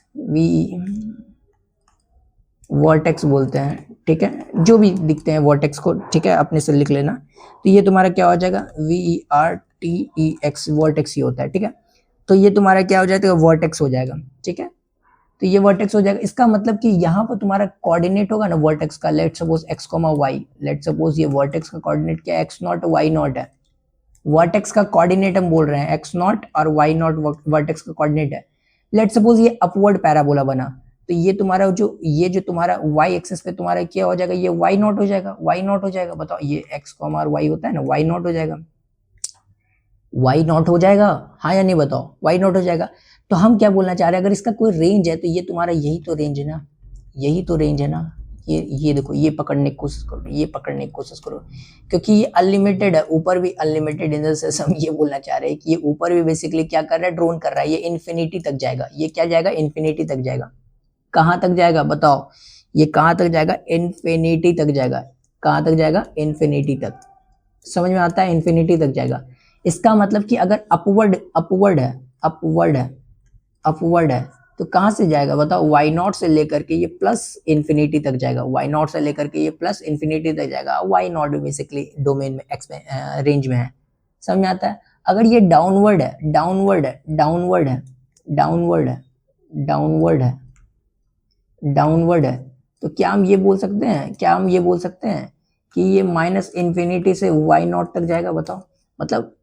बोलते हैं, ठीक है, जो भी दिखते हैं वर्टेक्स को, ठीक है, अपने से लिख लेना। तो ये तुम्हारा क्या हो जाएगा, VERTEX, वर्टेक्स ही होता है, ठीक है। तो ये तुम्हारा क्या हो जाएगा, वर्टेक्स हो जाएगा, ठीक है। तो ये वर्टेक्स हो जाएगा। इसका मतलब कि यहाँ पर तुम्हारा कोऑर्डिनेट होगा ना वर्टेक्स का, late suppose x, y, late suppose ये वर्टेक्स का कोऑर्डिनेट क्या है, x0 y0 है। वर्टेक्स का कोऑर्डिनेट हम बोल रहे हैं x0 और y0 वर्टेक्स का कोऑर्डिनेट है। लेट सपोज ये अपवर्ड पैराबोला बना, तो ये तुम्हारा जो तुम्हारा y एक्सिस पे तुम्हारा क्या हो जाएगा, ये y0 हो जाएगा, y0 हो जाएगा। बताओ ये x, और y होता है ना, y0 हो जाएगा, y0 हो जाएगा, हाँ या नहीं बताओ, y0 हो जाएगा। तो हम क्या बोलना चाह रहे हैं, अगर इसका कोई रेंज है तो ये तुम्हारा यही तो रेंज है ना, यही तो रेंज है ना। ये देखो, ये पकड़ने की कोशिश करो, ये पकड़ने की कोशिश करो, क्योंकि ये अनलिमिटेड है, ऊपर भी अनलिमिटेड इन द सेंस हम ये बोलना चाह रहे हैं कि ये ऊपर भी बेसिकली क्या कर रहा है, ड्रोन कर रहा है, ये इन्फिनिटी तक जाएगा। ये क्या जाएगा, इन्फिनिटी तक जाएगा। कहाँ तक जाएगा बताओ, ये कहाँ तक जाएगा, इन्फिनिटी तक जाएगा। कहाँ तक जाएगा, इन्फिनिटी तक। समझ में आता है, इन्फिनिटी तक जाएगा। इसका मतलब कि अगर अपवर्ड है तो कहाँ से जाएगा बताओ, y0 से लेकर के ये प्लस इन्फिनिटी तक जाएगा, y0 से लेकर के ये प्लस इन्फिनिटी तक जाएगा। y0 बेसिकली डोमेन में एक्स में रेंज में है। समझ में आता है। अगर ये डाउनवर्ड है तो क्या हम ये बोल सकते हैं, कि ये माइनस इन्फिनिटी से y0 तक जाएगा। बताओ, मतलब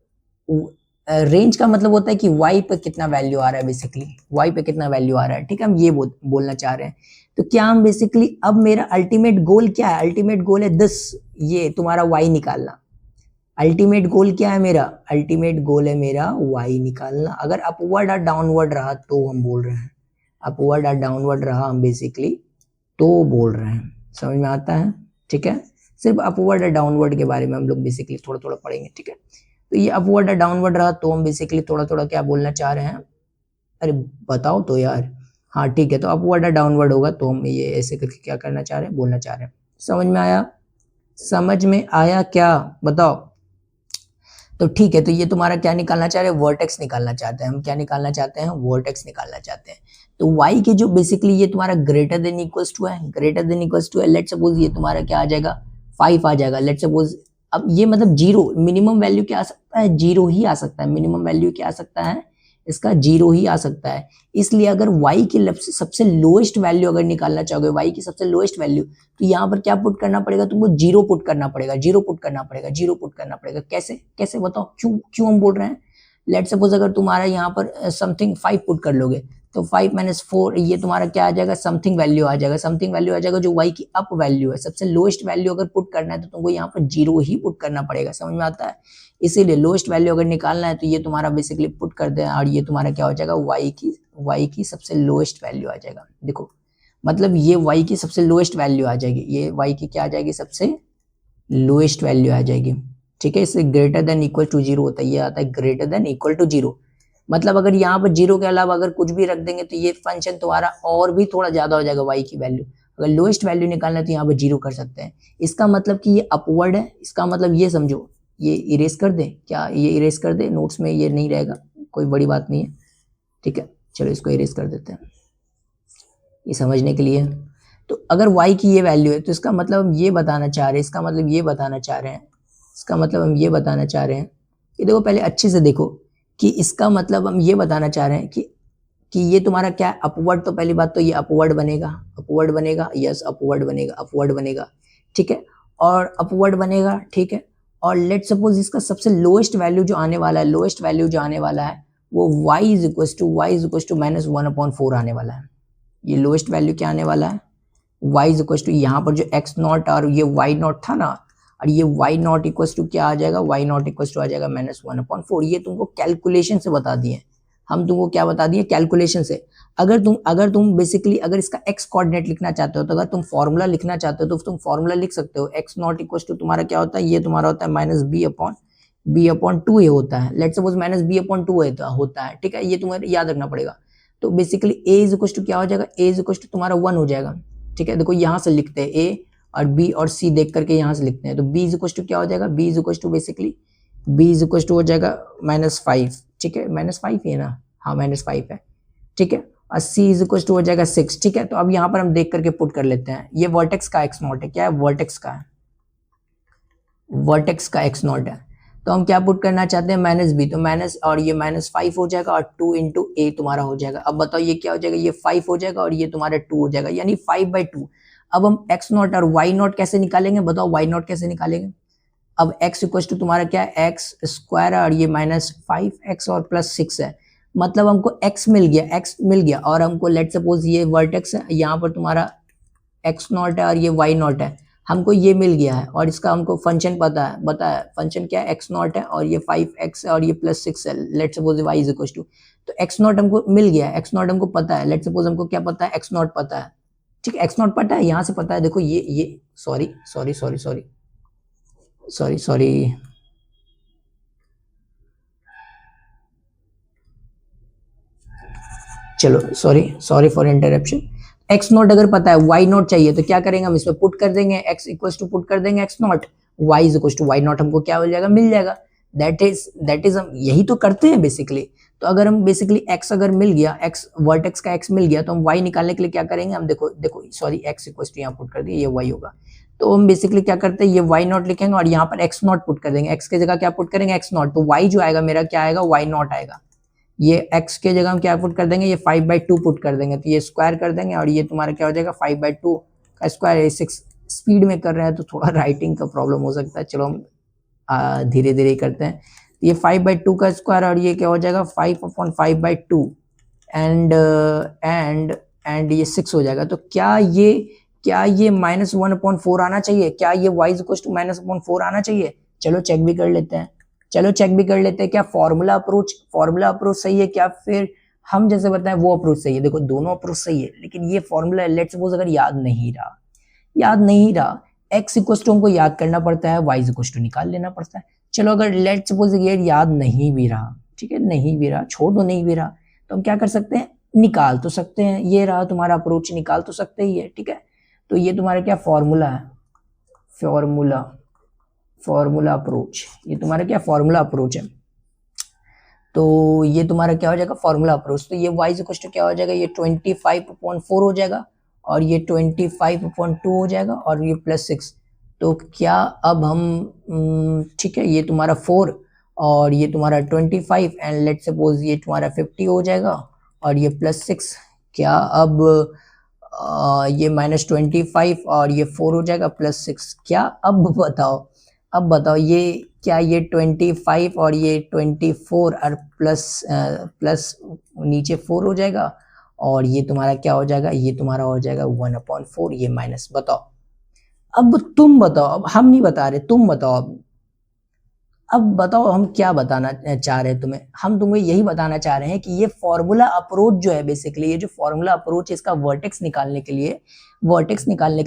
रेंज का मतलब होता है कि y पे कितना वैल्यू आ रहा है, बेसिकली y पे कितना वैल्यू आ रहा है। ठीक है, हम ये बोलना चाह रहे हैं। तो क्या हम बेसिकली, अब मेरा अल्टीमेट गोल क्या है, अल्टीमेट गोल है दिस, ये तुम्हारा y निकालना। अल्टीमेट गोल क्या है मेरा, अल्टीमेट गोल है मेरा y निकालना। अगर अपवर्ड और डाउनवर्ड रहा तो हम बोल रहे हैं, अपवर्ड और डाउनवर्ड रहा हम बेसिकली तो बोल रहे हैं। समझ में आता है। ठीक है, सिर्फ अपवर्ड और डाउनवर्ड के बारे में हम लोग बेसिकली थोड़ा थोड़ा पढ़ेंगे। ठीक है, तो ये अपवर्ड और डाउनवर्ड रहा तो हम बेसिकली थोड़ा थोड़ा क्या बोलना चाह रहे हैं, अरे बताओ तो यार। हाँ ठीक है, तो अपवर्ड और डाउनवर्ड होगा तो हम ये ऐसे करके क्या करना चाह रहे हैं, बोलना चाह रहे हैं। समझ में आया क्या, बताओ। तो ठीक है, तो ये तुम्हारा क्या निकालना चाह रहे हैं, वर्टेक्स निकालना चाहते हैं हम। क्या निकालना चाहते हैं, वर्टेक्स निकालना चाहते हैं। तो y के जो बेसिकली ये तुम्हारा ग्रेटर देन इक्वल्स टू है, लेट सपोज ये तुम्हारा क्या आ जाएगा, 5 आ जाएगा। लेट सपोज अब ये मतलब जीरो, मिनिमम वैल्यू क्या आ सकता है, जीरो ही आ सकता है। मिनिमम वैल्यू क्या आ सकता है, इसका जीरो ही आ सकता है। इसलिए अगर y की सबसे लोएस्ट वैल्यू अगर निकालना चाहोगे, y की सबसे लोएस्ट वैल्यू, तो यहाँ पर क्या पुट करना पड़ेगा तुमको, जीरो पुट करना पड़ेगा। कैसे बताओ, क्यों हम बोल रहे हैं। लेट सपोज अगर तुम्हारा यहाँ पर समथिंग 5 पुट कर लोगे तो 5 - 4 ये तुम्हारा क्या आ जाएगा, समथिंग वैल्यू आ जाएगा जो y की अप वैल्यू है। सबसे लोएस्ट वैल्यू अगर पुट करना है तो तुमको यहाँ पर जीरो ही पुट करना पड़ेगा। समझ में आता है। इसीलिए लोएस्ट वैल्यू अगर निकालना है तो ये तुम्हारा बेसिकली पुट कर दे, और ये तुम्हारा क्या हो जाएगा, y की सबसे लोएस्ट वैल्यू आ जाएगा। देखो, मतलब ये y की सबसे लोएस्ट वैल्यू आ जाएगी, ये y की क्या आ जाएगी, सबसे लोएस्ट वैल्यू आ जाएगी। ठीक है, इससे greater than equal to zero होता है, ये आता है greater than equal to zero. मतलब अगर यहाँ पर जीरो के अलावा अगर कुछ भी रख देंगे तो ये फंक्शन तुम्हारा और भी थोड़ा ज्यादा हो जाएगा y की वैल्यू। अगर लोएस्ट वैल्यू निकालना है तो यहाँ पर जीरो कर सकते हैं। इसका मतलब कि ये अपवर्ड है, इसका मतलब ये समझो, ये इरेज कर दे क्या, ये इरेज कर दे, नोट्स में ये नहीं रहेगा, कोई बड़ी बात नहीं है। ठीक है, चलो इसको इरेज कर देते हैं ये समझने के लिए। तो अगर y की ये वैल्यू है तो इसका मतलब हम ये बताना चाह रहे हैं, कि देखो पहले अच्छे से देखो कि इसका मतलब हम ये बताना चाह रहे हैं कि ये तुम्हारा क्या है, अपवर्ड। तो पहली बात तो ये अपवर्ड बनेगा, यस अपवर्ड बनेगा। ठीक है, और अपवर्ड बनेगा। ठीक है, और लेट सपोज इसका सबसे लोएस्ट वैल्यू जो आने वाला है, वो y इज इक्वल टू -1/4 आने वाला है। ये लोएस्ट वैल्यू क्या आने वाला है, y इज इक्वल टू, यहाँ पर जो x0 और ये y0 था ना, और ये y0 इक्वल टू क्या आ जाएगा, y0 इक्वल टू आ जाएगा -1/4। ये तुमको कैलकुलेशन से बता दिए हम, तुमको क्या बता दिए, कैलकुलेशन से। अगर तुम बेसिकली अगर इसका x कोऑर्डिनेट लिखना चाहते हो, तो अगर तुम फॉर्मूला लिखना चाहते हो तो तुम फॉर्मूला लिख सकते हो। x0 इक्वल टू तुम्हारा क्या होता है, ये तुम्हारा होता है -b/2 ये होता है। लेट्स सपोज -b/2 होता है। ठीक है, ये तुम्हें याद रखना पड़ेगा। तो basically a is equal to क्या हो जाएगा, a इज इक्वल टू तुम्हारा 1 हो जाएगा। ठीक है, देखो यहाँ से लिखते हैं a और b और c देख करके यहाँ से लिखते हैं। तो b इज इक्वल टू क्या हो जाएगा, b is equal to basically b is equal to हो जाएगा -5। ठीक है, -5 है ना, हाँ -5 है। ठीक है, और c इज इक्वल टू हो जाएगा 6। ठीक है, तो अब यहाँ पर हम देख करके पुट कर लेते हैं। ये वर्टेक्स का x0 है, क्या है, वर्टेक्स का x0 है। तो हम क्या पुट करना चाहते हैं, माइनस बी, तो माइनस और ये -5 हो जाएगा और 2 इंटू ए तुम्हारा हो जाएगा। अब बताओ ये क्या हो जाएगा, ये 5 हो जाएगा और ये तुम्हारा 2 हो जाएगा, यानी 5/2। अब हम x नॉट और y नॉट कैसे निकालेंगे, बताओ y नॉट कैसे निकालेंगे। अब x इक्वल टू तुम्हारा क्या है, एक्स स्क्वायर और ये -5x और +6 है, मतलब हमको x मिल गया और हमको लेट सपोज ये वर्टेक्स है, यहाँ पर तुम्हारा x नॉट है और ये y नॉट है, हमको ये मिल गया है और इसका हमको फंक्शन पता है फंक्शन क्या है, x नॉट है और ये 5x है और ये +6 है, let suppose y is equal to, तो x नॉट हमको मिल गया है, x नॉट हमको पता है, लेट सपोज हमको क्या पता है, x नॉट पता है, ठीक है, x नॉट पता है, यहाँ से पता है, देखो ये सॉरी चलो sorry for interruption. X not अगर पता है, वाई नॉट चाहिए, तो क्या करेंगे, हम इसमें पुट कर देंगे, एक्स इक्वल टू पुट कर देंगे x not, y is equal to y not, हमको क्या मिल जाएगा। दैट इज हम यही तो करते हैं बेसिकली। तो अगर हम बेसिकली एक्स अगर मिल गया, एक्स वर्टेक्स का एक्स मिल गया, तो हम वाई निकालने के लिए क्या करेंगे, हम देखो सॉरी एक्स इक्वल टू यहाँ पुट कर दिया, ये वाई होगा, तो हम बेसिकली क्या करते हैं, ये वाई नॉट लिखेंगे और यहाँ पर एक्स नॉट पुट कर देंगे, एक्स की जगह क्या पुट करेंगे, एक्स नॉट, तो वाई जो आएगा मेरा क्या आएगा, वाई नॉट आएगा। ये x के जगह हम क्या पुट कर देंगे, ये 5/2 पुट कर देंगे, तो ये स्क्वायर कर देंगे और ये तुम्हारा क्या हो जाएगा, 5/2 का स्क्वायर। 6 स्पीड में कर रहे हैं तो थोड़ा राइटिंग का प्रॉब्लम हो सकता है, चलो हम धीरे धीरे करते हैं। ये 5/2 का स्क्वायर और ये क्या हो जाएगा, 5/5/2 एंड ये 6 हो जाएगा। तो क्या ये -1/4 आना चाहिए, क्या ये y इक्वल टू -1/4 आना चाहिए। चलो चेक भी कर लेते हैं, क्या फॉर्मूला अप्रोच सही है, क्या फिर हम जैसे बताएं वो अप्रोच सही है। देखो दोनों अप्रोच सही है, लेकिन ये फॉर्मूला लेट्स सपोज अगर याद नहीं रहा, x इक्वल टू हमको याद करना पड़ता है, y इक्वल टू निकाल लेना पड़ता है। चलो अगर लेट्स सपोज ये याद नहीं भी रहा, ठीक है, नहीं भी रहा, तो हम क्या कर सकते हैं, निकाल तो सकते हैं, ये रहा तुम्हारा अप्रोच, निकाल तो सकते ही है, ठीक है। तो ये तुम्हारा क्या फॉर्मूला है, फॉर्मूला अप्रोच, ये तुम्हारा क्या फॉर्मूला अप्रोच है। तो ये तुम्हारा क्या हो जाएगा, फॉर्मूला अप्रोच। तो ये y इक्वल टू क्या हो जाएगा, ये 25/4 हो जाएगा और ये 25/2 हो जाएगा और ये +6। तो क्या अब हम ठीक है, ये तुम्हारा 4 और ये तुम्हारा 25 एंड लेट सपोज ये तुम्हारा 50 हो जाएगा और ये +6। क्या अब ये -25 और ये 4 हो जाएगा +6। क्या अब बताओ ये क्या, ये 25 और ये 24 और प्लस नीचे 4 हो जाएगा और ये तुम्हारा क्या हो जाएगा, ये तुम्हारा हो जाएगा 1/4, ये माइनस। बताओ अब तुम बताओ, अब हम नहीं बता रहे, तुम बताओ अब बताओ हम क्या बताना चाह रहे हैं तुम्हें। हम तुम्हें यही बताना चाह रहे हैं कि ये फॉर्मूला अप्रोच जो है, बेसिकली ये जो फॉर्मूला अप्रोच है, इसका वर्टेक्स निकालने के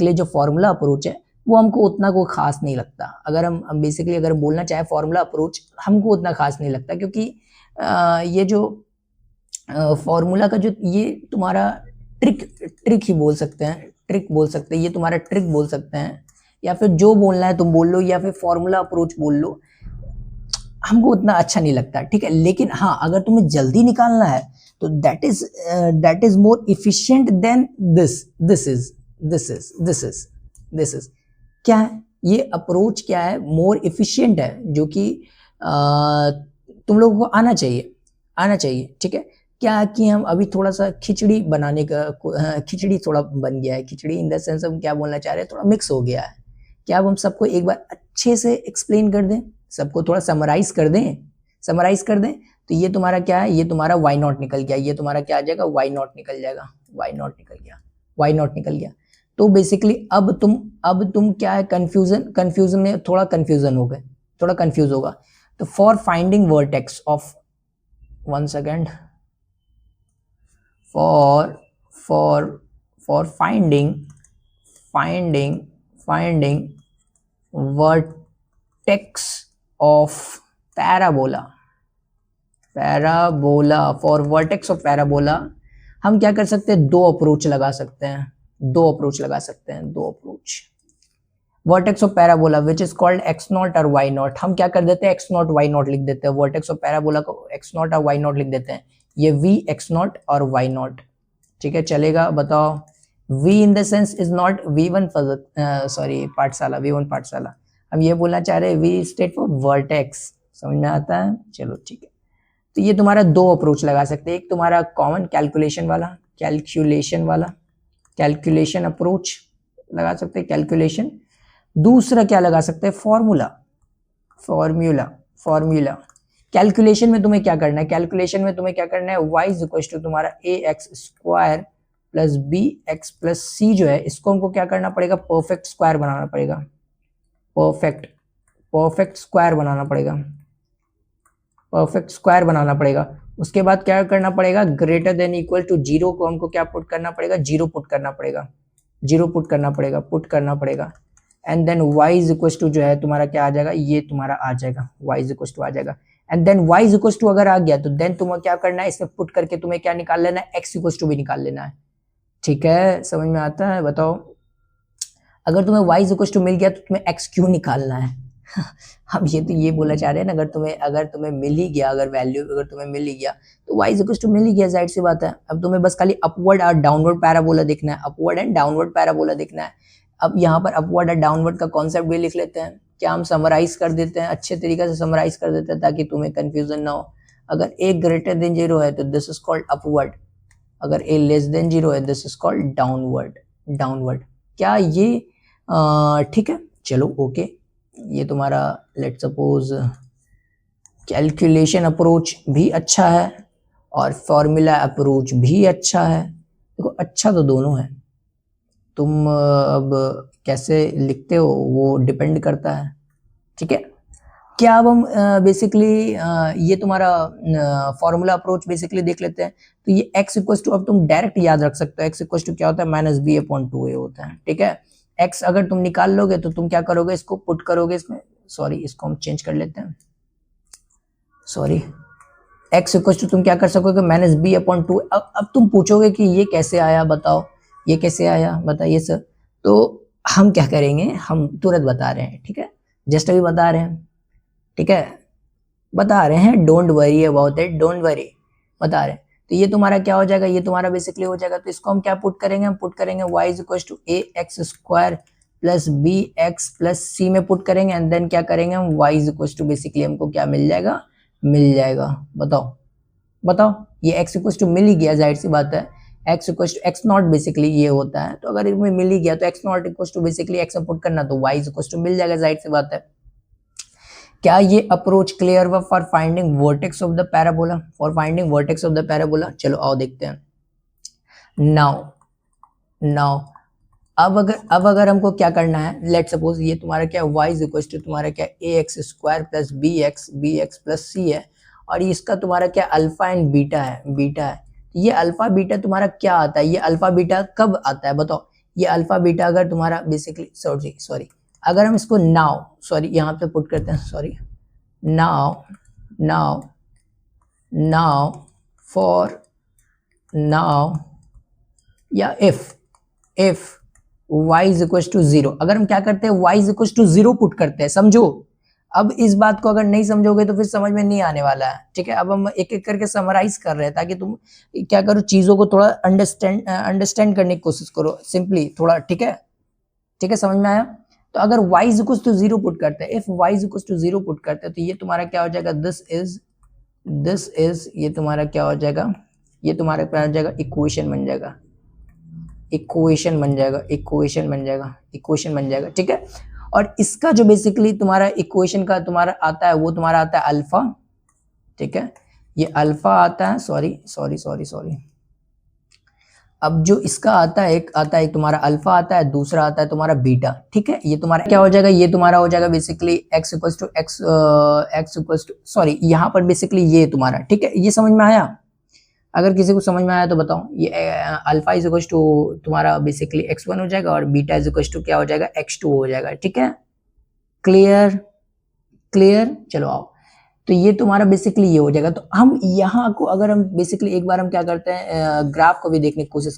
लिए जो फॉर्मूला अप्रोच है वो हमको उतना कोई खास नहीं लगता। अगर हम बेसिकली अगर बोलना चाहे फॉर्मूला अप्रोच हमको उतना खास नहीं लगता, क्योंकि ये जो फॉर्मूला का जो ये तुम्हारा ट्रिक ही बोल सकते हैं, ये तुम्हारा ट्रिक बोल सकते हैं, या फिर जो बोलना है तुम बोल लो, या फिर फॉर्मूला अप्रोच बोल लो, हमको उतना अच्छा नहीं लगता, ठीक है। लेकिन हाँ, अगर तुम्हें जल्दी निकालना है तो that is more efficient than this is क्या है, ये अप्रोच क्या है, मोर इफिशिएंट है, जो कि तुम लोगों को आना चाहिए, ठीक है। क्या कि हम अभी थोड़ा सा खिचड़ी बनाने का खिचड़ी थोड़ा बन गया है, खिचड़ी इन द सेंस हम क्या बोलना चाह रहे हैं, थोड़ा मिक्स हो गया है। क्या अब हम सबको एक बार अच्छे से एक्सप्लेन कर दें, सबको थोड़ा समराइज कर दें। तो ये तुम्हारा क्या है, ये तुम्हारा y नॉट निकल गया, ये तुम्हारा क्या आ जाएगा, y नॉट निकल गया। तो बेसिकली अब तुम क्या है, कंफ्यूजन में थोड़ा कंफ्यूज होगा। तो for finding vertex of, one second, for finding vertex of parabola, for vertex of parabola हम क्या कर सकते हैं, दो अप्रोच लगा सकते हैं। Vertex of parabola which is called x not और y नॉट, हम क्या कर देते हैं, x नॉट y नॉट लिख देते हैं। वर्टेक्स ऑफ पैराबोला को x नॉट और y नॉट लिख देते हैं, ये v x नॉट और y नॉट, ठीक है, चलेगा। बताओ v in the sense is not v1 पाठशाला, हम ये बोलना चाह रहे हैं v स्टेट फॉर वर्टेक्स, समझ में आता है? चलो ठीक है। तो ये तुम्हारा दो अप्रोच लगा सकते हैं, एक तुम्हारा कॉमन कैलकुलेशन अप्रोच लगा सकते हैं, कैलकुलेशन। दूसरा क्या लगा सकते हैं, फॉर्मूला। कैलकुलेशन में तुम्हें क्या करना है, y इज इक्वल टू तुम्हारा ax square plus bx plus c जो है, इसको हमको क्या करना पड़ेगा, परफेक्ट स्क्वायर बनाना पड़ेगा, परफेक्ट स्क्वायर बनाना पड़ेगा। उसके बाद क्या करना पड़ेगा, ग्रेटर देन इक्वल टू 0 को हमको क्या पुट करना पड़ेगा, पुट करना पड़ेगा। And then y is equal to जो है तुम्हारा क्या आ जाएगा, ये तुम्हारा आ जाएगा, y इज इक्वल टू आ जाएगा। And then y is equal to अगर आ गया तो देन तुम्हें क्या करना है, इसमें पुट करके तुम्हें क्या निकाल लेना है, x इक्वल टू भी निकाल लेना है। ठीक है, समझ में आता है? बताओ, अगर तुम्हें y इज इक्वल टू मिल गया तो तुम्हें x क्यों निकालना है? हम ये तो ये बोला चाह रहे हैं ना, अगर तुम्हें मिल ही गया, अगर तुम्हें मिल ही गया तो y इज इक्वल टू मिल ही गया, जाहिर सी बात है। अब तुम्हें बस खाली अपवर्ड और डाउनवर्ड पैराबोला देखना है, अब यहाँ पर अपवर्ड और डाउनवर्ड का कॉन्सेप्ट भी लिख लेते हैं। क्या हम समराइज कर देते हैं, अच्छे तरीके से समराइज कर देते हैं ताकि तुम्हें कंफ्यूजन ना हो। अगर a ग्रेटर देन 0 है तो दिस इज कॉल्ड अपवर्ड, अगर a लेस देन 0 है दिस इज कॉल्ड डाउनवर्ड। क्या ये ठीक है? चलो ओके, ये तुम्हारा लेट सपोज कैलकुलेशन अप्रोच भी अच्छा है और फॉर्मूला अप्रोच भी अच्छा है। देखो अच्छा तो दोनों है, तुम अब कैसे लिखते हो वो डिपेंड करता है। ठीक है, क्या अब हम बेसिकली ये तुम्हारा फॉर्मूला अप्रोच बेसिकली देख लेते हैं। तो ये x इक्वल टू, अब तुम डायरेक्ट याद रख सकते हो, x इक्वल टू क्या होता है, -b/2a होता है। ठीक है, x अगर तुम निकाल लोगे तो तुम क्या करोगे, इसको पुट करोगे इसमें, सॉरी इसको हम चेंज कर लेते हैं, सॉरी x इक्वल टू तुम क्या कर सकोगे, -b/2। अब तुम पूछोगे कि ये कैसे आया, बताओ ये कैसे आया, बताइए सर। तो हम क्या करेंगे, हम तुरंत बता रहे हैं, ठीक है, जस्ट अभी बता रहे हैं, ठीक है, बता रहे हैं, don't worry about it, don't worry, बता रहे हैं। तो ये तुम्हारा क्या हो जाएगा, ये तुम्हारा बेसिकली हो जाएगा। तो इसको हम क्या पुट करेंगे, हम पुट करेंगे y is equal to ax square plus bx plus c में पुट करेंगे। एंड देन क्या करेंगे हम, y is equal to basically हमको क्या मिल जाएगा, बताओ ये x इक्वल टू मिल ही गया, जाहिर सी बात है, x equal to x not basically ये होता है। तो अगर इसमें मिल ही गया तो x not equal to basically x में पुट करना, तो y इज इक्वल टू मिल जाएगा, जाहिर सी बात है। क्या ये अप्रोच क्लियर हुआ for finding vertex of the parabola, चलो आओ देखते हैं। नाउ अब अगर हमको क्या करना है, लेट सपोज ये तुम्हारा क्या y इज इक्वल टू तुम्हारा क्या ax square plus bx plus c है, और इसका तुम्हारा क्या अल्फा एंड बीटा है। ये अल्फा बीटा तुम्हारा क्या आता है, ये अल्फा बीटा कब आता है, बताओ। ये अल्फा बीटा अगर तुम्हारा बेसिकली सॉरी अगर हम इसको यहाँ पे पुट करते हैं, सॉरी नाउ फॉर या if y is equal to 0, अगर हम क्या करते हैं, y is equal to 0 put करते हैं, समझो। अब इस बात को अगर नहीं समझोगे तो फिर समझ में नहीं आने वाला है, ठीक है। अब हम एक एक करके समराइज कर रहे हैं ताकि तुम क्या करो, चीजों को थोड़ा अंडरस्टैंड करने की कोशिश करो, सिंपली थोड़ा, ठीक है, समझ में आया। तो अगर y is equal to 0 put करते हैं, if y is equal to 0 put करते हैं, तो ये तुम्हारा क्या हो जाएगा, दिस इज ये तुम्हारा क्या हो जाएगा, ये तुम्हारा क्या हो जाएगा, इक्वेशन बन जाएगा, ठीक है। और इसका जो बेसिकली तुम्हारा इक्वेशन का तुम्हारा आता है, वो तुम्हारा आता है अल्फा, ठीक है, ये अल्फा आता है, सॉरी अब जो इसका आता है, एक तुम्हारा अल्फा आता है, दूसरा आता है तुम्हारा बीटा, ठीक है। ये तुम्हारा क्या हो जाएगा, ये तुम्हारा हो जाएगा basically x equal to sorry यहाँ पर बेसिकली ये तुम्हारा, ठीक है। ये समझ में आया? अगर किसी को समझ में आया तो बताओ। ये अल्फा इज इक्वल टू तुम्हारा बेसिकली x1 हो जाएगा और बीटा इज इक्वल टू क्या हो जाएगा, x2 हो जाएगा, ठीक है। क्लियर, चलो आओ। तो ये तुम्हारा बेसिकली ये हो जाएगा। तो हम यहाँ को अगर हम बेसिकली एक बार हम क्या करते हैं, ग्राफ को भी देखने की कोशिश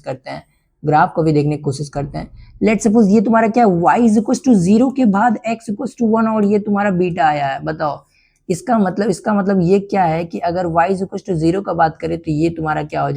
करते हैं, लेट सपोज ये तुम्हारा क्या है, y इज इक्वल टू 0 के बाद x इक्वल टू 1 और ये तुम्हारा बीटा आया है, बताओ। इसका मतलब ये क्या है कि अगर y इज इक्वल टू 0 का बात करें तो ये तुम्हारा क्या हो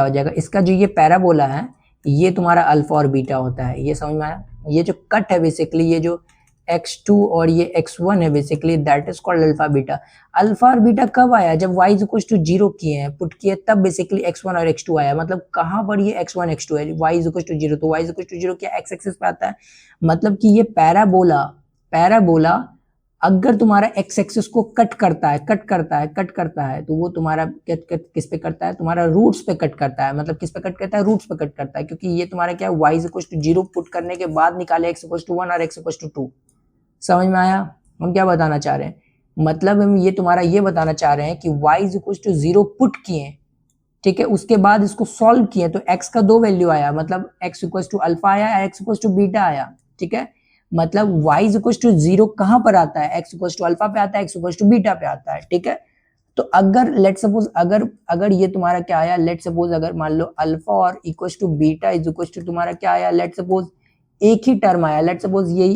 जाएगा, इसका जो ये पैराबोला है ये तुम्हारा अल्फा और बीटा होता है। ये समझ में आया? ये जो कट है बेसिकली, ये जो x2 और ये x1 है basically, that is called alpha beta. Alpha और बीटा कब आया? जब y इज इक्वल टू 0 किए हैं, पुट किए, तब बेसिकली x1 और x2 आया। मतलब कहाँ पर ये x1 x2 है? y इज इक्वल टू 0, तो y इज इक्वल टू 0 क्या x एक्सिस पे आता है? मतलब कि ये पैराबोला अगर तुम्हारा x एक्सिस को कट करता है तो वो तुम्हारा किस पे करता है? तुम्हारा रूट्स पे कट करता है। मतलब किस पे कट करता है? रूट्स पे कट करता है, क्योंकि ये तुम्हारा क्या है, y is equal to 0 put करने के बाद निकाले x इक्वल टू 1 और x इक्वल टू 2। समझ में आया हम क्या बताना चाह रहे हैं? मतलब हम ये तुम्हारा ये बताना चाह रहे हैं कि y is equal to 0 put किए, ठीक है, उसके बाद इसको सॉल्व किए तो x का 2 वैल्यू आया, मतलब x इक्वल टू अल्फा आया, x इक्वल टू बीटा आया, ठीक है। मतलब y इज इक्वल टू 0 कहां पर आता है? x इक्वल टू अल्फा पे आता है, x इक्वल टू बीटा पे आता है, ठीक है। तो अगर लेट सपोज अगर ये तुम्हारा क्या आया, लेट सपोज अगर मान लो अल्फा और equal to beta is equal to तुम्हारा क्या आया, लेट सपोज एक ही टर्म आया, लेट सपोज ये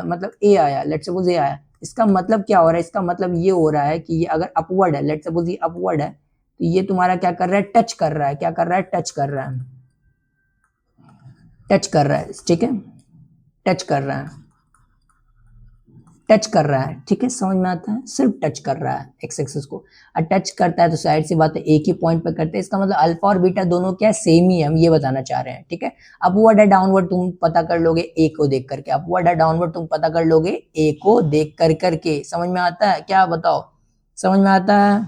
मतलब a आया, लेट सपोज a आया, इसका मतलब क्या हो रहा है? इसका मतलब ये हो रहा है कि ये अगर अपवर्ड है, लेट सपोज ये अपवर्ड है, तो ये तुम्हारा क्या कर रहा है? टच कर रहा है। क्या कर रहा है? टच कर रहा है, टच कर रहा है, ठीक है, टच कर रहा है, टच कर रहा है, ठीक है, समझ में आता है? सिर्फ टच कर रहा है एक्स एक्सिस को, और टच करता है तो साइड से बात है एक ही पॉइंट पे करते हैं। इसका मतलब अल्फा और बीटा दोनों क्या सेम ही है, हम ये बताना चाह रहे हैं, ठीक है। अपवर्ड है डाउनवर्ड तुम पता कर लोगे ए को देख करके, अपवर्ड है डाउनवर्ड तुम पता कर लोगे ए को देख कर करके। समझ में आता है क्या? बताओ, समझ में आता है?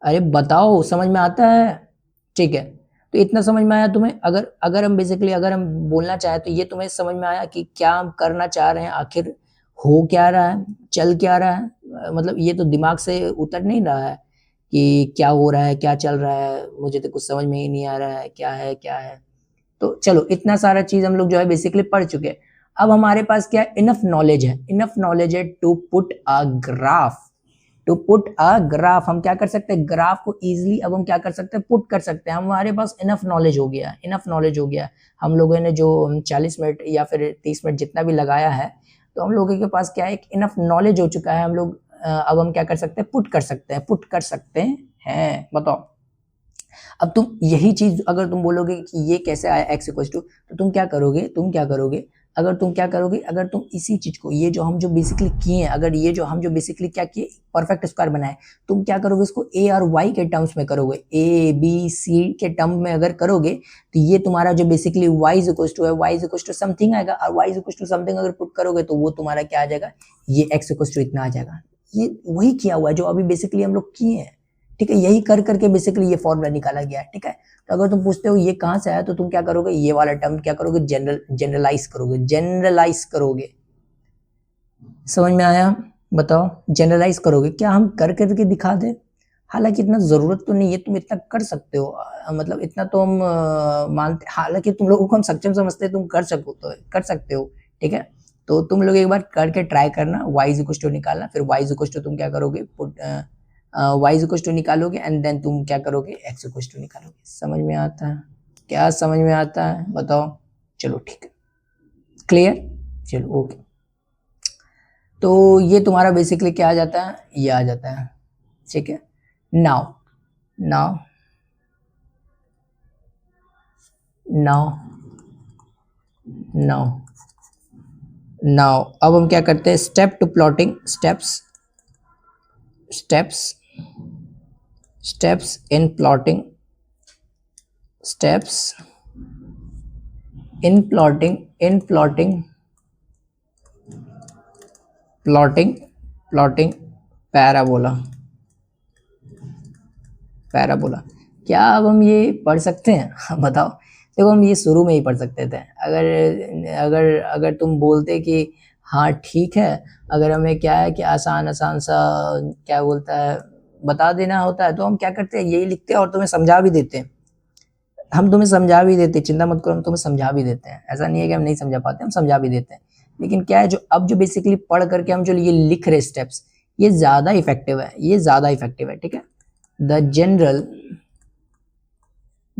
अरे बताओ, समझ में आता है? ठीक है, तो इतना समझ में आया तुम्हें? अगर हम बेसिकली अगर हम बोलना चाहे तो ये तुम्हें समझ में आया कि क्या हम करना चाह रहे हैं, आखिर हो क्या रहा है, चल क्या रहा है। मतलब ये तो दिमाग से उतर नहीं रहा है कि क्या हो रहा है, क्या चल रहा है, मुझे तो कुछ समझ में ही नहीं आ रहा है क्या है क्या है। तो चलो इतना सारा चीज हम लोग जो है बेसिकली पढ़ चुके हैं। अब हमारे पास क्या है? इनफ नॉलेज है to put a graph, to put a graph. हम क्या कर सकते हैं? ग्राफ को इजीली अब हम क्या कर सकते हैं? पुट कर सकते हैं। हमारे पास इनफ नॉलेज हो गया, हम लोगों ने जो 40 मिनट या फिर 30 मिनट जितना भी लगाया है, तो हम लोगों के पास क्या है? एक इनफ नॉलेज हो चुका है। हम लोग अब हम क्या कर सकते हैं? पुट कर सकते हैं। बताओ, अब तुम यही चीज अगर तुम बोलोगे कि ये कैसे आया x इक्वल टू, तो तुम क्या करोगे? अगर तुम इसी चीज को, ये जो हम जो बेसिकली किए हैं, अगर ये जो हम जो बेसिकली क्या किए, परफेक्ट स्क्वायर बनाए, तुम क्या करोगे? इसको a और y के टर्म्स में करोगे, a b c के टर्म में अगर करोगे, तो ये तुम्हारा जो basically y is equal to है, y is equal to something आएगा, और y is equal to something अगर पुट करोगे तो वो तुम्हारा क्या आ जाएगा? ये x इक्वल टू इतना आ जाएगा। ये वही किया हुआ है जो अभी बेसिकली हम लोग किए हैं, ठीक है। यही कर करके बेसिकली ये फॉर्मूला निकाला गया है, ठीक है। तो अगर तुम पूछते हो ये कहां से आया, तो तुम क्या करोगे? ये वाला टर्म क्या करोगे? जनरलाइज करोगे। समझ में आया? बताओ, जनरलाइज करोगे। क्या हम कर करके दिखा दे? हालांकि इतना जरूरत तो नहीं है, तुम इतना कर सकते हो, मतलब इतना तो हम मानते, हालांकि तुम लोगों को हम सक्षम समझते हैं, तुम कर सकते हो, ठीक है। तो तुम लोग एक बार करके ट्राई करना, y इज इक्वल टू निकालना, फिर y इज इक्वल टू तुम क्या करोगे? y इज इक्वल टू निकालोगे, एंड देन तुम क्या करोगे? x इक्वल टू निकालोगे। समझ में आता है? क्या समझ में आता है? बताओ। चलो ठीक है, क्लियर, चलो ओके। तो ये तुम्हारा बेसिकली क्या आ जाता है? ये आ जाता है, ठीक है। नाउ अब हम क्या करते हैं? Step to plotting, steps in plotting, plotting parabola. क्या अब हम ये पढ़ सकते हैं? बताओ। देखो, हम ये शुरू में ही पढ़ सकते थे, अगर तुम बोलते कि हाँ ठीक है, अगर हमें क्या है कि आसान सा क्या बोलता है बता देना होता है, तो हम क्या करते हैं? यही लिखते हैं और तुम्हें समझा भी देते हैं। चिंता मत करो, हम तुम्हें समझा भी देते हैं। ऐसा नहीं है कि हम नहीं समझा पाते, हम समझा भी देते हैं। लेकिन क्या है, जो अब जो बेसिकली पढ़ करके हम जो ये लिख रहे स्टेप्स, ये ज्यादा इफेक्टिव है, ठीक है। द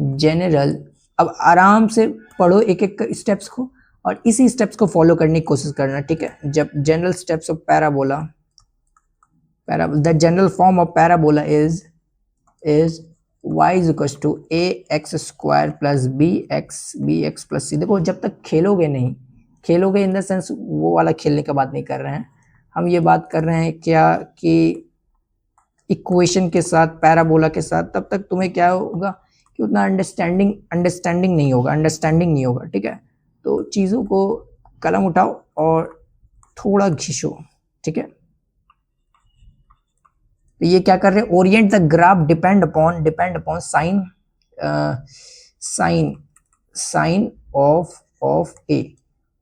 जनरल अब आराम से पढ़ो एक एक स्टेप्स को, और इसी स्टेप्स को फॉलो करने की कोशिश करना, ठीक है। जब general steps of parabola, the general form of parabola is y is equal to a x square plus b x plus c। देखो, जब तक खेलोगे नहीं, खेलोगे इन द सेंस वो वाला खेलने का बात नहीं कर रहे हैं, हम ये बात कर रहे हैं क्या कि इक्वेशन के साथ, पैराबोला के साथ, तब तक तुम्हें क्या होगा कि उतना अंडरस्टैंडिंग नहीं होगा, ठीक है। तो चीज़ों को कलम उठाओ और थोड़ा घिसो, ठीक है। तो ये क्या कर रहे हैं, Orient the graph depend upon sine of A.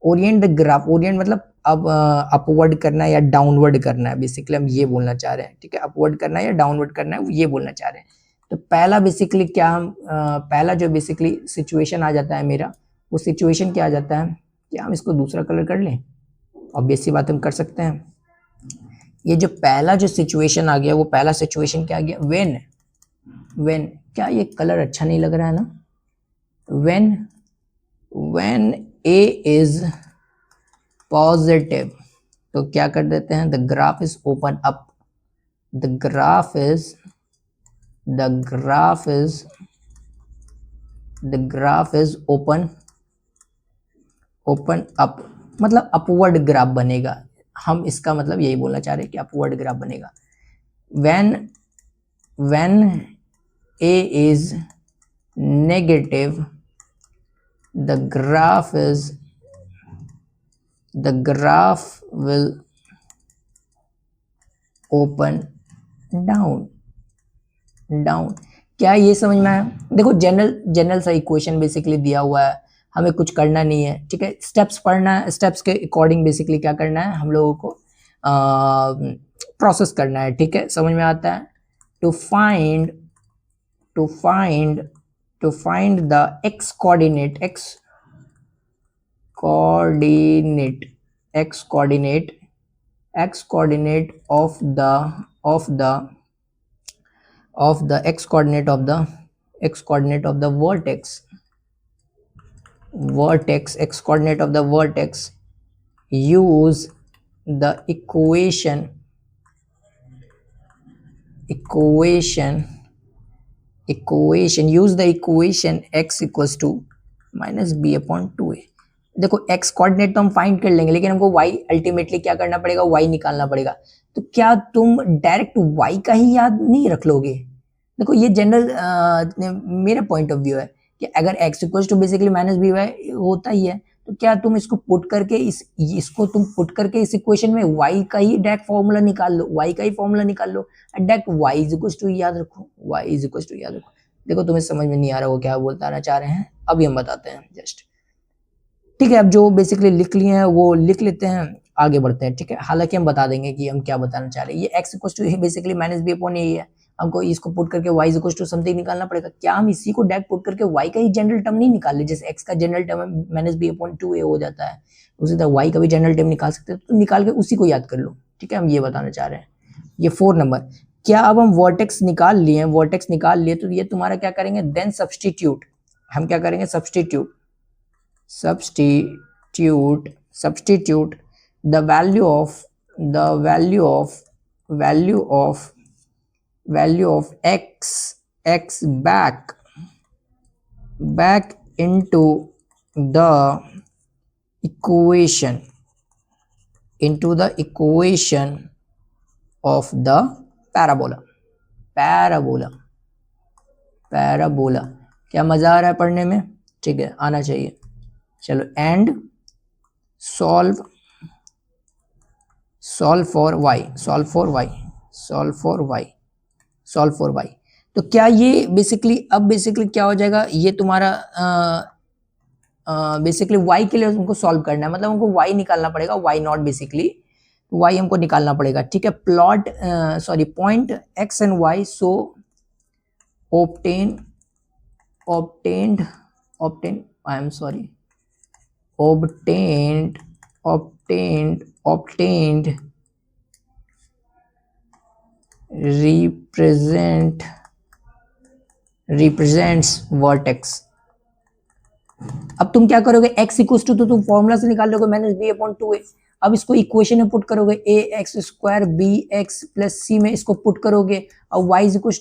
Orient the graph, Orient मतलब अब अपवर्ड करना है या डाउनवर्ड करना है, बेसिकली हम ये बोलना चाह रहे हैं, ठीक है। अपवर्ड करना है या डाउनवर्ड करना है, ये बोलना चाह रहे हैं। तो पहला बेसिकली क्या हम पहला जो बेसिकली सिचुएशन आ जाता है मेरा, वो सिचुएशन क्या आ जाता है कि हम इसको दूसरा कलर कर लें, ऑब्वियस सी बात हम कर सकते हैं। ये जो पहला जो सिचुएशन आ गया, वो पहला सिचुएशन क्या आ गया, व्हेन क्या ये कलर अच्छा नहीं लग रहा है ना, व्हेन ए इज पॉजिटिव, तो क्या कर देते हैं, the graph is open up, the graph is open up, मतलब अपवर्ड ग्राफ बनेगा। हम इसका मतलब यही बोलना चाह रहे हैं कि अपवर्ड ग्राफ बनेगा। When A is negative, the graph will open down। क्या ये समझ में आया? देखो जनरल सा इक्वेशन बेसिकली दिया हुआ है, हमें कुछ करना नहीं है, ठीक है। स्टेप्स पढ़ना है, स्टेप्स के अकॉर्डिंग बेसिकली क्या करना है, हम लोगों को प्रोसेस करना है, ठीक है। समझ में आता है। To find the x coordinate of the x coordinate of the vertex, x coordinate of the vertex, use the equation x equals to minus b upon 2a। देखो x कोऑर्डिनेट तो हम फाइंड कर लेंगे, लेकिन हमको y अल्टीमेटली क्या करना पड़ेगा, y निकालना पड़ेगा। तो क्या तुम डायरेक्ट y का ही याद नहीं रख लोगे? देखो ये जनरल मेरा पॉइंट ऑफ व्यू है कि अगर x equals to basically minus B Y होता ही है, तो क्या तुम इसको पुट करके इस इक्वेशन में y का ही डायरेक्ट फॉर्मूला निकाल लो, direct y is equals to याद रखो, देखो तुम्हें समझ में नहीं आ रहा वो क्या बोलना चाह रहे हैं, अभी हम बताते हैं जस्ट, ठीक है। अब जो बेसिकली लिख लिए हैं वो लिख लेते हैं, आगे बढ़ते हैं, ठीक है। हालांकि हम बता देंगे कि हम क्या बताना चाह रहे हैं। ये x equals to basically minus B upon A है, हमको इसको पुट करके y इक्वल्स टू समथिंग निकालना पड़ेगा। क्या हम इसी को डायरेक्ट पुट करके y का ही जनरल टर्म नहीं निकाल ले, जैसे x का general term minus B upon 2a हो जाता है, उसी तरह y का भी जनरल टर्म निकाल सकते हैं, तो निकाल के उसी को याद कर लो, ठीक है। हम ये बताना चाह रहे हैं। ये 4 नंबर, क्या अब हम वर्टेक्स निकाल लिए तो ये तुम्हारा क्या करेंगे, देन सब्स्टिट्यूट, हम क्या करेंगे, substitute the value of x back into the equation of the parabola। क्या मजा आ रहा है पढ़ने में? ठीक है, आना चाहिए। चलो, एंड सॉल्व फॉर y। तो क्या ये बेसिकली क्या हो जाएगा, ये तुम्हारा बेसिकली y के लिए हमको सॉल्व करना है, मतलब हमको y निकालना पड़ेगा, y नॉट बेसिकली y हमको निकालना पड़ेगा, ठीक है। Point x and y, so obtained represents vertex। अब तुम क्या करोगे, x इक्वल टू, तो तुम फॉर्मूला से निकाल लोगे माइनस बी अपॉन 2a। अब इसको इक्वेशन में पुट करोगे, ax square bx plus c में इसको पुट करोगे, और y इक्वल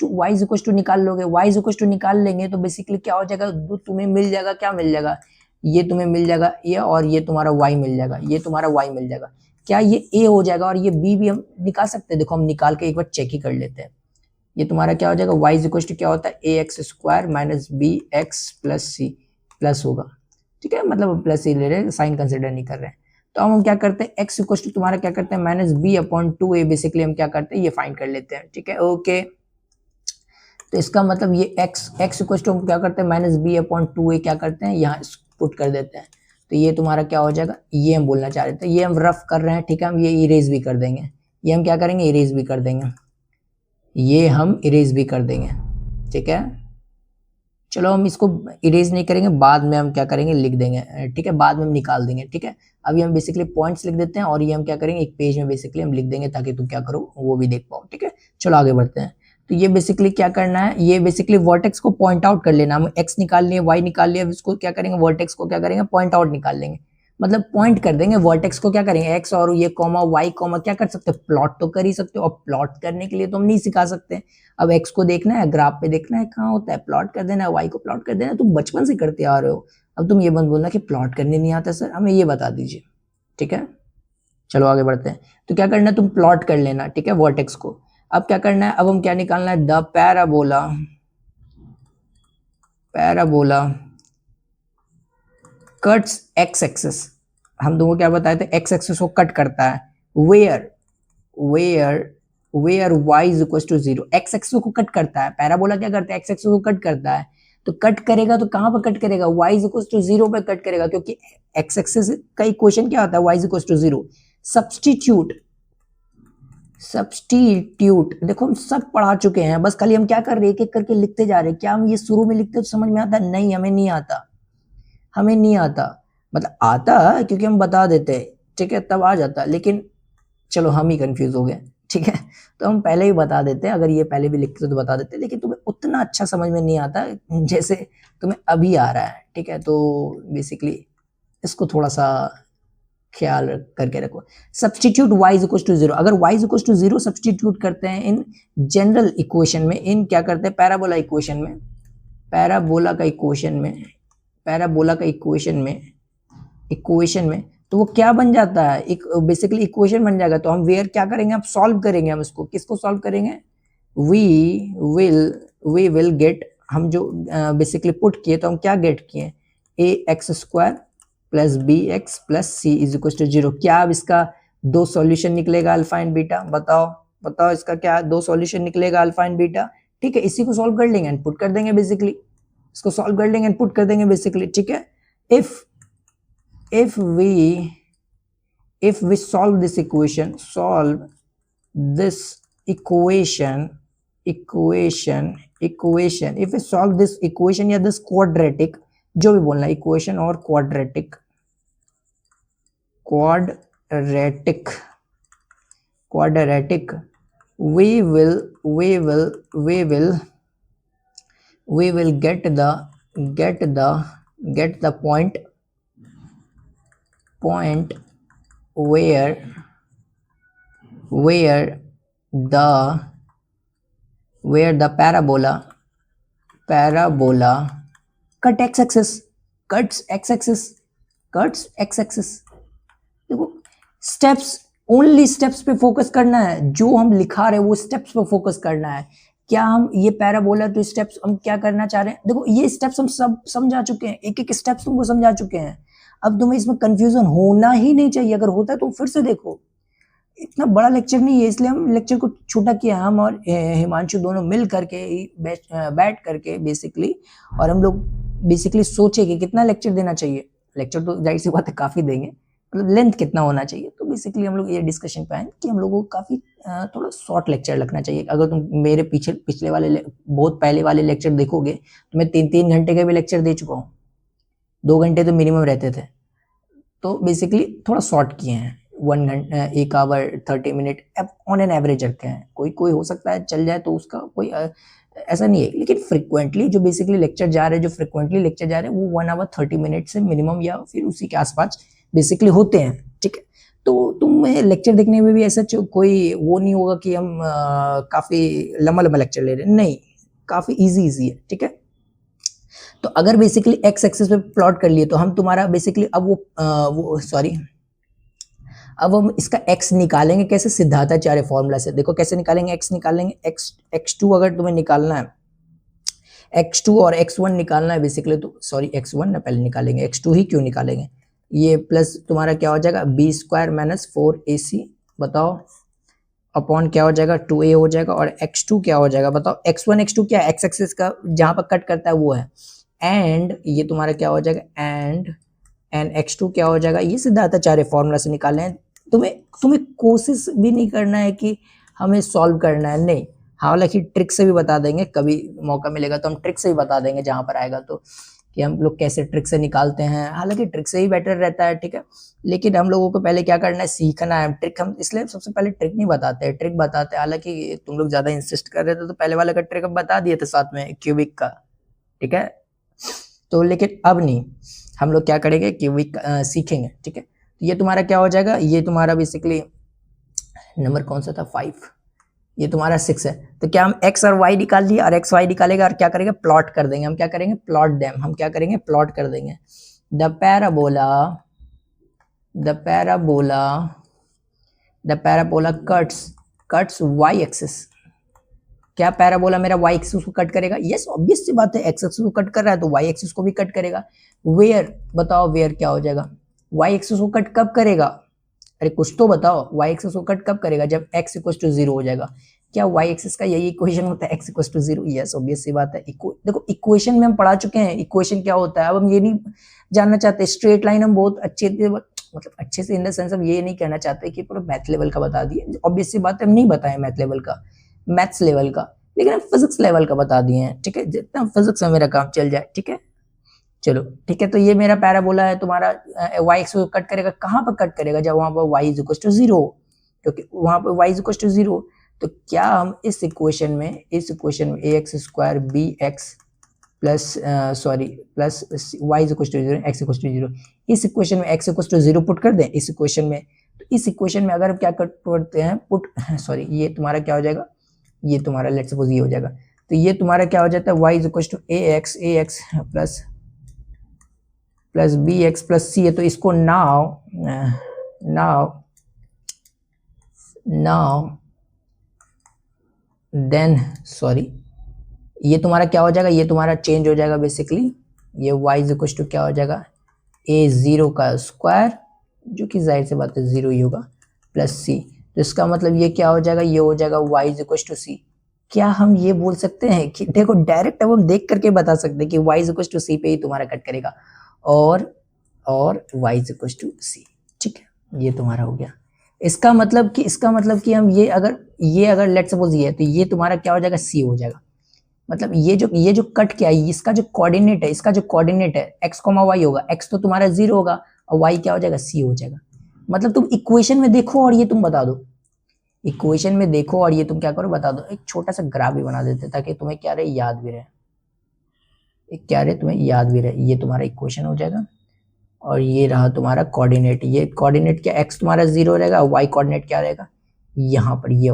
टू निकाल लोगे, y इक्वल टू निकाल लेंगे तो बेसिकली क्या हो जाएगा, तुम्हें मिल जाएगा, क्या मिल जाएगा, ये तुम्हें मिल जाएगा ए और ये तुम्हारा वाई मिल जाएगा, ये तुम्हारा वाई मिल जाएगा। क्या ये ए हो जाएगा और ये बी भी हम निकाल सकते हैं? देखो हम निकाल के एक बार चेक ही कर लेते हैं। ये तुम्हारा क्या हो जाएगा, y इज इक्वल टू क्या होता है, A X square minus B X plus C plus होगा, ठीक है, मतलब प्लस ही ले रहे हैं, साइन कंसिडर नहीं कर रहे हैं। तो हम क्या करते हैं, x इक्वल टू तुम्हारा क्या करते हैं minus B upon 2a, basically हम क्या करते हैं ये फाइंड कर लेते हैं, ठीक है, ओके। तो इसका मतलब ये x इक्वल टू हम क्या करते हैं माइनस बी अपॉन 2a क्या करते हैं यहाँ पुट कर देते हैं। तो ये तुम्हारा क्या हो जाएगा, ये हम बोलना चाह रहे थे, ये हम रफ कर रहे हैं, ठीक है, हम ये इरेज भी कर देंगे, ये हम क्या करेंगे इरेज भी कर देंगे, ये हम इरेज भी कर देंगे, ठीक है। चलो हम इसको इरेज नहीं करेंगे, बाद में हम क्या करेंगे लिख देंगे, ठीक है, बाद में हम निकाल देंगे, ठीक है। अभी हम बेसिकली पॉइंट्स लिख देते हैं और ये हम क्या करेंगे एक पेज में बेसिकली हम लिख देंगे ताकि तुम क्या करो वो भी देख पाओ, ठीक है। चलो आगे बढ़ते हैं। तो ये बेसिकली क्या करना है, ये बेसिकली वर्टेक्स को पॉइंट आउट कर लेना, हम एक्स निकाल लिए वाई निकाल लिया, इसको क्या करेंगे वर्टेक्स को क्या करेंगे पॉइंट आउट निकाल लेंगे, मतलब पॉइंट कर देंगे वर्टेक्स को, क्या करेंगे एक्स और ये कॉमा वाई कॉमा क्या कर सकते हो प्लॉट तो कर ही सकते हो, और प्लॉट करने के लिए तो हम नहीं सिखा सकते। अब एक्स को देखना है ग्राफ पे देखना है कहाँ होता है, प्लॉट कर देना है, वाई को प्लॉट कर देना है, तुम बचपन से करते आ रहे हो। अब तुम ये मत बोलना कि प्लॉट करने नहीं आता सर, हमें ये बता दीजिए, ठीक है। चलो आगे बढ़ते हैं। तो क्या करना है तुम प्लॉट कर लेना, ठीक है, वर्टेक्स को। अब क्या करना है, अब हम क्या निकालना है, the parabola, parabola cuts x axis, हम तुमको क्या बताए थे एक्स एक्सिस को कट करता है, where where where Y is equal to 0, x axis को कट करता है, पैराबोला क्या करता है एक्स एक्सिस को कट करता है, तो कट करेगा तो कहां पर कट करेगा, y इज इक्वल टू 0 पे कट करेगा, क्योंकि एक्स एक्सिस का इक्वेशन क्या होता है y is equal to 0। Substitute, substitute देखो हम सब पढ़ा चुके हैं, बस खाली हम क्या कर रहे हैं एक एक करके लिखते जा रहे हैं। क्या हम ये शुरू में लिखते तो समझ में आता? नहीं, हमें नहीं आता, हमें नहीं आता, मतलब आता क्योंकि हम बता देते हैं, ठीक है, तब आ जाता, लेकिन चलो हम ही कंफ्यूज हो गए, ठीक है, तो हम पहले ही बता देते हैं, अगर ये पहले भी लिखते तो बता देते, लेकिन तुम्हें उतना अच्छा समझ में नहीं आता जैसे तुम्हें अभी आ रहा है, ठीक है। तो बेसिकली इसको थोड़ा सा ख्याल करके रखो। Substitute y is equal to 0, अगर y is equal to 0 substitute करते हैं इन जनरल इक्वेशन में, इन क्या करते हैं पैराबोला इक्वेशन में, पैराबोला का इक्वेशन में, पैराबोला का इक्वेशन में तो वो क्या बन जाता है, एक बेसिकली इक्वेशन बन जाएगा। तो हम वेयर क्या करेंगे, अब सॉल्व करेंगे, हम इसको किसको सॉल्व करेंगे, वी विल गेट, हम जो बेसिकली पुट किए तो हम क्या गेट किए, A X square plus B X plus C is equal to 0। क्या अब इसका दो सॉल्यूशन निकलेगा अल्फा एंड बीटा, बताओ बताओ इसका क्या दो सॉल्यूशन निकलेगा अल्फा एंड बीटा, ठीक है। इसी को सॉल्व कर लेंगे एंड पुट कर देंगे, बेसिकली इसको सॉल्व कर लेंगे एंड पुट कर देंगे बेसिकली, ठीक है। if we solve this equation if we solve this equation या this quadratic, जो भी बोलना इक्वेशन और quadratic we will get the point where the parabola cuts x axis। देखो स्टेप्स, ओनली स्टेप्स पे फोकस करना है, जो हम लिखा रहे हैं वो स्टेप्स पे फोकस करना है। क्या हम ये पैराबोला तो स्टेप्स हम क्या करना चाह रहे हैं, देखो ये स्टेप्स हम सब समझा चुके हैं, एक एक स्टेप्स तुमको समझा चुके हैं। अब तुम्हें इसमें कंफ्यूजन होना ही नहीं चाहिए, अगर होता है तो फिर से देखो, इतना बड़ा लेक्चर नहीं है इसलिए हम लेक्चर को छोटा किया, हम और हिमांशु दोनों मिल करके बैठ करके बेसिकली, और हम लोग बेसिकली सोचे कि कितना लेक्चर देना चाहिए। लेक्चर तो जाहिर सी बात है काफ़ी देंगे, मतलब लेंथ कितना होना चाहिए, तो बेसिकली हम लोग ये डिस्कशन पे आए कि हम लोगों को काफ़ी थोड़ा शॉर्ट लेक्चर रखना चाहिए। अगर तुम मेरे पिछले वाले बहुत पहले वाले लेक्चर देखोगे तो मैं 3-3 घंटे का भी लेक्चर दे चुका हूँ, 2 घंटे तो मिनिमम रहते थे, तो बेसिकली थोड़ा शॉर्ट किए हैं, 1 घंटा 1 hour 30 minute on an average रखे हैं। कोई हो सकता है चल जाए तो उसका कोई ऐसा नहीं है, लेकिन फ्रिक्वेंटली जो बेसिकली लेक्चर जा रहे हैं, जो फ्रिक्वेंटली लेक्चर जा रहे हैं वो 1 आवर 30 मिनट से मिनिमम या फिर उसी के आसपास बेसिकली होते हैं, ठीक है। तो तुम्हें लेक्चर देखने में भी ऐसा कोई वो नहीं होगा कि हम काफ़ी लंबा लेक्चर ले रहे हैं, नहीं, काफ़ी इजी है, ठीक है। तो अगर बेसिकली एक्स एक्सिस पे प्लॉट कर लिए तो हम तुम्हारा बेसिकली अब अब हम इसका x निकालेंगे कैसे, सिद्धांताचार्य फॉर्मूला से। देखो कैसे निकालेंगे, x निकालेंगे, x2 अगर तुम्हें निकालना है, x2 और x1 निकालना है बेसिकली, तो सॉरी x1 ना पहले निकालेंगे, x2 ही क्यों निकालेंगे, ये प्लस तुम्हारा क्या हो जाएगा b स्क्वायर माइनस 4ac, बताओ अपॉन क्या हो जाएगा 2a हो जाएगा, और x2 क्या हो जाएगा बताओ, x1 x2 क्या है, x एक्सिस का जहां पर कट करता है वो है, एंड ये तुम्हारा क्या हो जाएगा एंड x2 क्या हो जाएगा, ये सिद्धांताचार्य फॉर्मूला से निकालना है। तुम्हें कोशिश भी नहीं करना है कि हमें सॉल्व करना है, नहीं, हालांकि ट्रिक से भी बता देंगे, कभी मौका मिलेगा तो हम ट्रिक से भी बता देंगे जहां पर आएगा तो, कि हम लोग कैसे ट्रिक से निकालते हैं, हालांकि ट्रिक से ही बेटर रहता है, ठीक है, लेकिन हम लोगों को पहले क्या करना है, सीखना है ट्रिक, हम इसलिए सबसे पहले ट्रिक नहीं बताते हैं, ट्रिक बताते हैं, हालांकि तुम लोग ज्यादा इंसिस्ट कर रहे थे तो पहले वाला का ट्रिक अब बता दिए थे साथ में क्यूबिक का, ठीक है, तो लेकिन अब नहीं, हम लोग क्या करेंगे क्यूबिक सीखेंगे, ठीक है। तो ये तुम्हारा क्या हो जाएगा, ये तुम्हारा बेसिकली नंबर कौन सा था 5, ये तुम्हारा 6 है, तो क्या हम x और y निकाल लिए, और x y निकालेगा और क्या करेंगे प्लॉट कर देंगे, हम क्या करेंगे प्लॉट देम, हम क्या करेंगे प्लॉट कर देंगे the parabola cuts y axis, क्या पैराबोला मेरा y एक्सिस को कट करेगा, यस ऑब्वियस सी बात है, x एक्सिस को कट कर रहा है तो y एक्सिस को भी कट करेगा, वेयर बताओ वेयर क्या हो जाएगा, y एक्सिस को कट कब करेगा, अरे कुछ तो बताओ, y एक्सिस को कट कब करेगा, जब x इक्वल टू 0 हो जाएगा, क्या y एक्सिस का यही इक्वेशन होता है x equal to 0, yes obvious सी बात है, देखो इक्वेशन में हम पढ़ा चुके हैं इक्वेशन क्या होता है, अब हम ये नहीं जानना चाहते, स्ट्रेट लाइन हम बहुत अच्छे से इन द सेंस हम ये नहीं कहना चाहते कि पूरा मैथ लेवल का बता दिए, ऑब्वियस सी बात है हम नहीं बताए मैथ लेवल का, मैथ्स लेवल का, लेकिन हम फिजिक्स लेवल का बता दिए हैं, ठीक है, जितना फिजिक्स में मेरा काम चल जाए, ठीक है, चलो ठीक है। तो ये मेरा पैराबोला है तुम्हारा, y एक्सिस को कट करेगा, कहाँ पर कट करेगा, जब वहां पर y इज इक्वल टू 0, क्योंकि वहां पर y इज इक्वल टू 0, तो क्या हम इस इक्वेशन में ax square bx plus y is equal to 0 x equal to 0, इस इक्वेशन में x इक्वल टू 0 पुट कर दें इस इक्वेशन में, तो इस इक्वेशन में अगर हम क्या करते हैं ये तुम्हारा क्या हो जाएगा, ये तुम्हारा लेट्स सपोज ये हो जाएगा, तो ये तुम्हारा क्या हो जाता है y is equal to ax plus bx plus c है, तो इसको ये तुम्हारा क्या हो जाएगा, ये तुम्हारा चेंज हो जाएगा बेसिकली, ये y इज इक्वल टू क्या हो जाएगा a0 का स्क्वायर, जो कि जाहिर सी बात है 0 ही होगा, प्लस c, तो इसका मतलब ये क्या हो जाएगा, ये हो जाएगा y is equal to c। क्या हम ये बोल सकते हैं कि देखो डायरेक्ट अब हम देख करके बता सकते हैं कि y is equal to c पे ही तुम्हारा कट करेगा, और y is equal to c, ठीक है, ये तुम्हारा हो गया। इसका मतलब कि हम ये अगर लेट्स सपोज ये है, तो ये तुम्हारा क्या हो जाएगा c हो जाएगा, मतलब ये जो कट किया है, इसका जो कोऑर्डिनेट है x, y होगा, x तो तुम्हारा 0 होगा और y क्या हो जाएगा c हो जाएगा, मतलब तुम इक्वेशन में देखो और ये तुम बता दो, इक्वेशन में देखो और ये तुम क्या करो बता दो, एक छोटा सा ग्राफ भी बना देते ताकि तुम्हें क्या रहे याद भी रहे, ये तुम्हारा इक्वेशन हो जाएगा, और ये रहा तुम्हारा कोऑर्डिनेट, ये कोऑर्डिनेट क्या x तुम्हारा 0 रहेगा, y कोऑर्डिनेट क्या रहेगा, यहाँ पर ये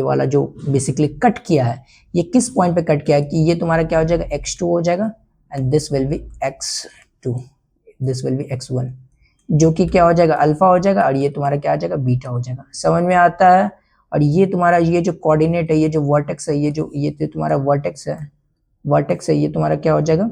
वाला जो बेसिकली कट किया है, ये किस पॉइंट पे कट किया है, कि ये तुम्हारा क्या हो जाएगा x2 हो जाएगा, and this will B x2, this will B x1, जो कि क्या हो जाएगा अल्फा हो जाएगा, और ये तुम्हारा क्या हो जाएगा बीटा हो जाएगा, समझ में आता है। और ये तुम्हारा ये जो कोऑर्डिनेट है, ये जो वर्टेक्स है, ये तुम्हारा वर्टेक्स है, ये तुम्हारा क्या हो जाएगा,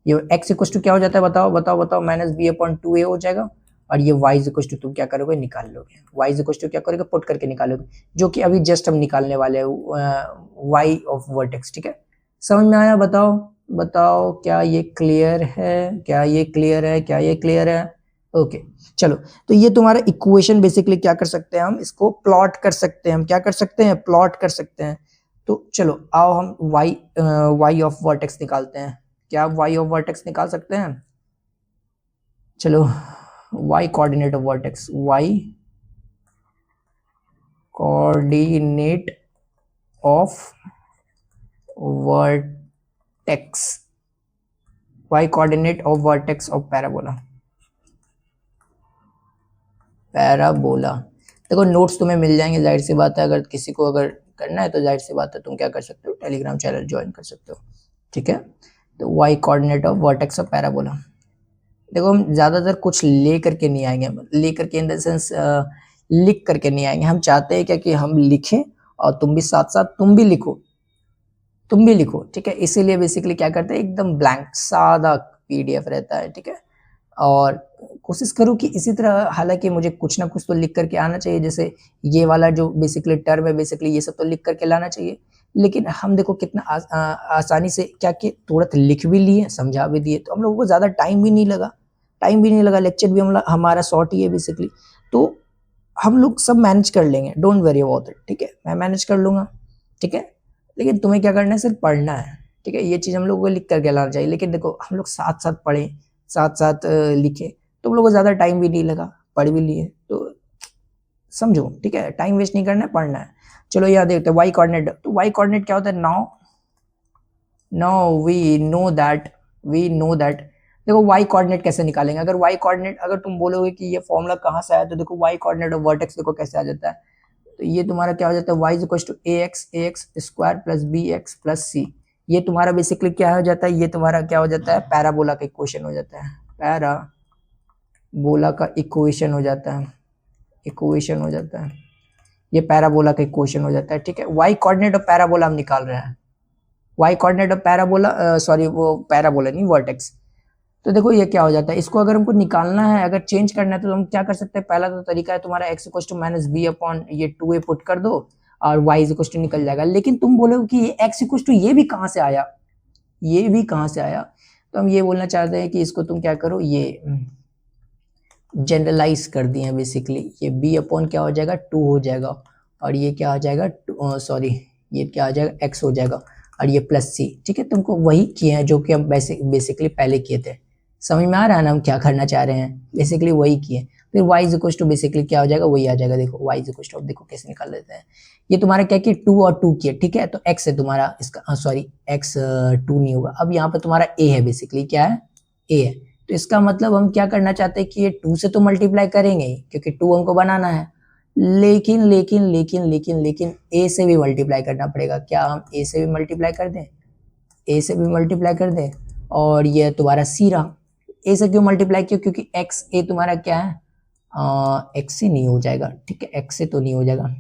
ये x इक्वल टू क्या हो जाता है बताओ माइनस बी अपॉन 2a हो जाएगा, और ये y इक्वल टू तुम क्या करोगे निकाल लोगे, y इक्वल टू क्या करोगे पुट करके निकालोगे, जो कि अभी जस्ट हम निकालने वाले हैं y ऑफ वर्टेक्स, ठीक है, समझ में आया, बताओ क्या ये क्लियर है, ओके चलो, तो ये तुम्हारा इक्वेशन बेसिकली क्या कर सकते हैं हम इसको प्लॉट कर सकते हैं, प्लॉट कर सकते हैं, तो चलो आओ हम y ऑफ वर्टेक्स निकालते हैं, क्या आप y ऑफ वर्टेक्स निकाल सकते हैं, चलो y coordinate of vertex, y coordinate of vertex of parabola, देखो नोट्स तुम्हें मिल जाएंगे, जाहिर सी बात है, अगर किसी को अगर करना है तो जाहिर सी बात है तुम क्या कर सकते हो टेलीग्राम चैनल ज्वाइन कर सकते हो, ठीक है, तो y coordinate of vertex of parabola. देखो हम ज़्यादातर कुछ ले करके नहीं आएंगे, ले करके इन द सेंस लिख करके नहीं आएंगे। हम चाहते हैं क्या कि हम लिखें और तुम भी साथ साथ तुम भी लिखो, ठीक है। इसीलिए बेसिकली क्या करते हैं, एकदम ब्लैंक सादा PDF रहता है, ठीक है। और कोशिश करो कि इसी तरह, हालांकि मुझे कुछ ना कुछ तो लिख करके आना चाहिए, जैसे ये वाला जो बेसिकली टर्म है, बेसिकली ये सब तो लिख करके लाना चाहिए। लेकिन हम देखो कितना आसानी से क्या कि तुरंत लिख भी लिए, समझा भी दिए, तो हम लोगों को ज़्यादा टाइम भी नहीं लगा, लेक्चर भी हमारा शॉर्ट ही है बेसिकली। तो हम लोग सब मैनेज कर लेंगे, डोंट वरी अबाउट इट, ठीक है। मैं मैनेज कर लूँगा, ठीक है। लेकिन तुम्हें क्या करना है, सिर्फ पढ़ना है, ठीक है। ये चीज़ हम लोग को लिख करके लाना चाहिए। लेकिन देखो हम लोग साथ साथ पढ़ें, साथ साथ लिखे, तो हम लोग को ज़्यादा टाइम भी नहीं लगा, पढ़ भी लिए, तो समझो, ठीक है। टाइम वेस्ट नहीं करना है, पढ़ना है। चलो यहाँ देखते हैं वाई कोऑर्डिनेट। तो वाई कोऑर्डिनेट क्या होता है, नाउ वी नो दैट देखो वाई कोऑर्डिनेट कैसे निकालेंगे। अगर वाई कोऑर्डिनेट, अगर तुम बोलोगे कि ये फॉर्मूला कहाँ से आया, तो देखो वाई कोऑर्डिनेट ऑफ वर्टेक्स देखो कैसे आ जाता है। तो ये तुम्हारा क्या हो जाता है, y equal to ax square plus bx plus c। ये तुम्हारा बेसिकली क्या हो जाता है, ये तुम्हारा क्या हो जाता है, पैराबोला का इक्वेशन हो जाता है, पैराबोला का इक्वेशन हो जाता है, ये पैराबोला का इक्वेशन हो जाता है, ठीक है। y कोऑर्डिनेट ऑफ पैराबोला हम निकाल रहे हैं, y coordinate of parabola, sorry वो पैराबोला नहीं, वर्टेक्स। तो देखो ये क्या हो जाता है, इसको अगर हमको निकालना है, अगर चेंज करना है, तो हम क्या कर सकते हैं, पहला तो तरीका है तुम्हारा x equal to minus B upon ये 2a पुट कर दो और y इक्वल टू निकल जाएगा। लेकिन तुम बोलोगे कि ये x इक्वल टू ये भी कहाँ से आया, तो हम ये बोलना चाहते हैं कि इसको तुम क्या करो, ये जनरलाइज कर दिए बेसिकली। ये b अपॉन क्या हो जाएगा, 2 हो जाएगा, और ये क्या हो जाएगा, सॉरी ये क्या हो जाएगा, x हो जाएगा, और ये प्लस c, ठीक है। तुमको वही किए हैं जो कि हम बेसिकली पहले किए थे। समझ में आ रहा है ना हम क्या करना चाह रहे हैं, बेसिकली वही किए। फिर y is equal to basically क्या हो जाएगा, वही आ जाएगा। देखो y इज इक्वल टू, देखो कैसे निकाल लेते हैं। ये तुम्हारा क्या कि 2 और 2 किए, ठीक है। तो x है तुम्हारा इसका, सॉरी x 2 नहीं होगा। अब यहाँ पर तुम्हारा a है, बेसिकली क्या है, a है। तो इसका मतलब हम क्या करना चाहते हैं कि ये 2 से तो मल्टीप्लाई करेंगे ही, क्योंकि 2 हमको बनाना है। लेकिन a से भी मल्टीप्लाई करना पड़ेगा। क्या हम a से भी मल्टीप्लाई कर दें, और ये तुम्हारा c रहा। a से क्यों मल्टीप्लाई किया, क्योंकि x a तुम्हारा क्या है, x से नहीं हो जाएगा, ठीक है, x से तो नहीं हो जाएगा।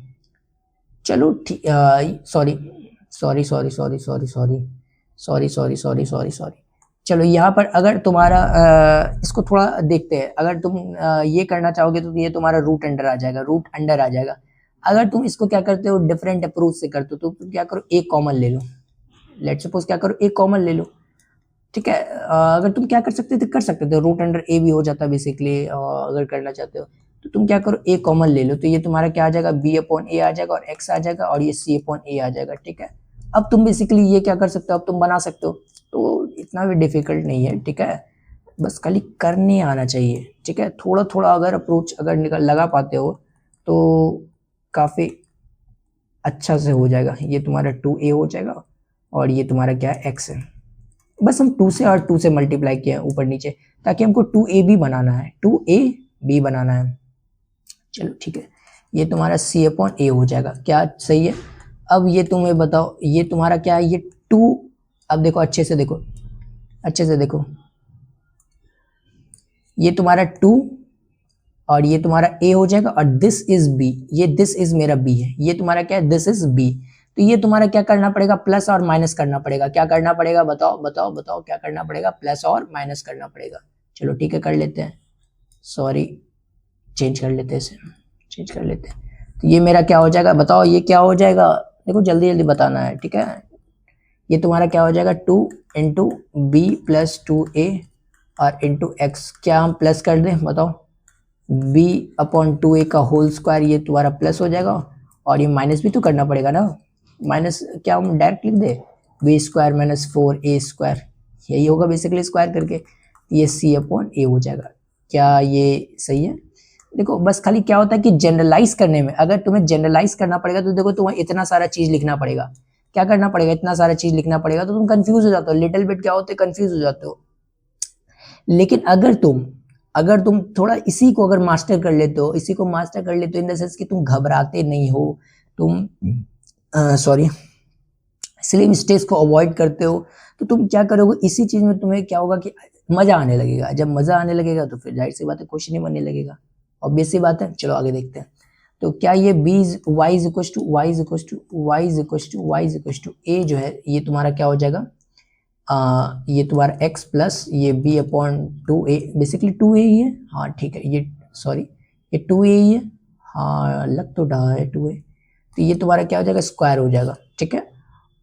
चलो ठीक, सॉरी। चलो यहाँ पर अगर तुम्हारा इसको थोड़ा देखते हैं। अगर तुम ये करना चाहोगे तो ये तुम्हारा रूट अंडर आ जाएगा। अगर तुम इसको क्या करते हो, डिफरेंट अप्रोच से करते हो, तो तुम क्या करो, एक कॉमन ले लो। लेट्स सपोज क्या करो, एक कॉमन ले लो, ठीक है। अगर तुम क्या कर सकते थे, रूट अंडर ए भी हो जाता है बेसिकली। अगर करना चाहते हो तो तुम क्या करो, ए कॉमन ले लो। तो ये तुम्हारा क्या आ जाएगा, बी अपॉन ए आ जाएगा, और एक्स आ जाएगा, और ये सी अपॉन ए आ जाएगा, ठीक है। अब तुम बेसिकली ये क्या कर सकते हो, अब तुम बना सकते हो। तो इतना भी डिफिकल्ट नहीं है, ठीक है। बस खाली करने आना चाहिए, ठीक है। थोड़ा थोड़ा अगर अप्रोच अगर लगा पाते हो तो काफ़ी अच्छा से हो जाएगा। ये तुम्हारा 2a हो जाएगा, और ये तुम्हारा क्या है, x है। बस हम 2 से और 2 से मल्टीप्लाई किया ऊपर नीचे, ताकि हमको 2ab बनाना है, 2ab बनाना है। चलो ठीक है, ये तुम्हारा c अपॉन a हो जाएगा, क्या सही है। अब ये तुम्हें बताओ, ये तुम्हारा क्या है, ये 2। अब देखो अच्छे से देखो, ये तुम्हारा 2 और ये तुम्हारा a हो जाएगा, और दिस इज b, ये दिस इज मेरा b है, ये तुम्हारा क्या है, दिस इज b। तो ये तुम्हारा क्या करना पड़ेगा, प्लस और माइनस करना पड़ेगा। क्या करना पड़ेगा, बताओ क्या करना पड़ेगा, प्लस और माइनस करना पड़ेगा। चलो ठीक है, कर लेते हैं, सॉरी चेंज कर लेते हैं। तो ये मेरा क्या हो जाएगा, बताओ ये क्या हो जाएगा, देखो जल्दी जल्दी बताना है, ठीक है। ये तुम्हारा क्या हो जाएगा, 2 इंटू बी प्लस 2a और इंटू एक्स। क्या हम प्लस कर दें, बताओ, b अपॉन 2a का होल स्क्वायर, ये तुम्हारा प्लस हो जाएगा, और ये माइनस भी तो करना पड़ेगा ना। माइनस क्या हम डायरेक्ट लिख दे, b square minus 4a square, यही होगा बेसिकली स्क्वायर करके। ये c अपॉन a हो जाएगा। क्या ये सही है। देखो बस खाली क्या होता है कि जनरलाइज करने में, अगर तुम्हें जनरलाइज करना पड़ेगा तो देखो तुम्हें इतना सारा चीज लिखना पड़ेगा। क्या करना पड़ेगा, इतना सारा चीज लिखना पड़ेगा, तो तुम कंफ्यूज हो जाते हो, लिटिल बिट क्या होते, कंफ्यूज हो जाते हो। लेकिन अगर तुम थोड़ा इसी को अगर मास्टर कर लेते हो, इन द सेंस कि तुम घबराते नहीं हो, तुम इसलिए मिस्टेक्स को अवॉइड करते हो तो तुम क्या करोगे, इसी चीज में तुम्हें क्या होगा कि मजा आने लगेगा। जब मजा आने लगेगा तो फिर जाहिर सी बात है क्वेश्चन ही बनने लगेगा, ऑब्वियस सी बात है। चलो आगे देखते हैं। तो क्या ये b y is equal to y is equal to y is equal to y is equal to a जो है ये तुम्हारा क्या हो जाएगा, ये तुम्हारा x प्लस ये b upon 2a, basically 2a ही है। हाँ ठीक है, ये सॉरी ये 2a ही है, हाँ लग तो रहा है 2a। तो ये तुम्हारा क्या हो जाएगा, स्क्वायर हो जाएगा, ठीक है।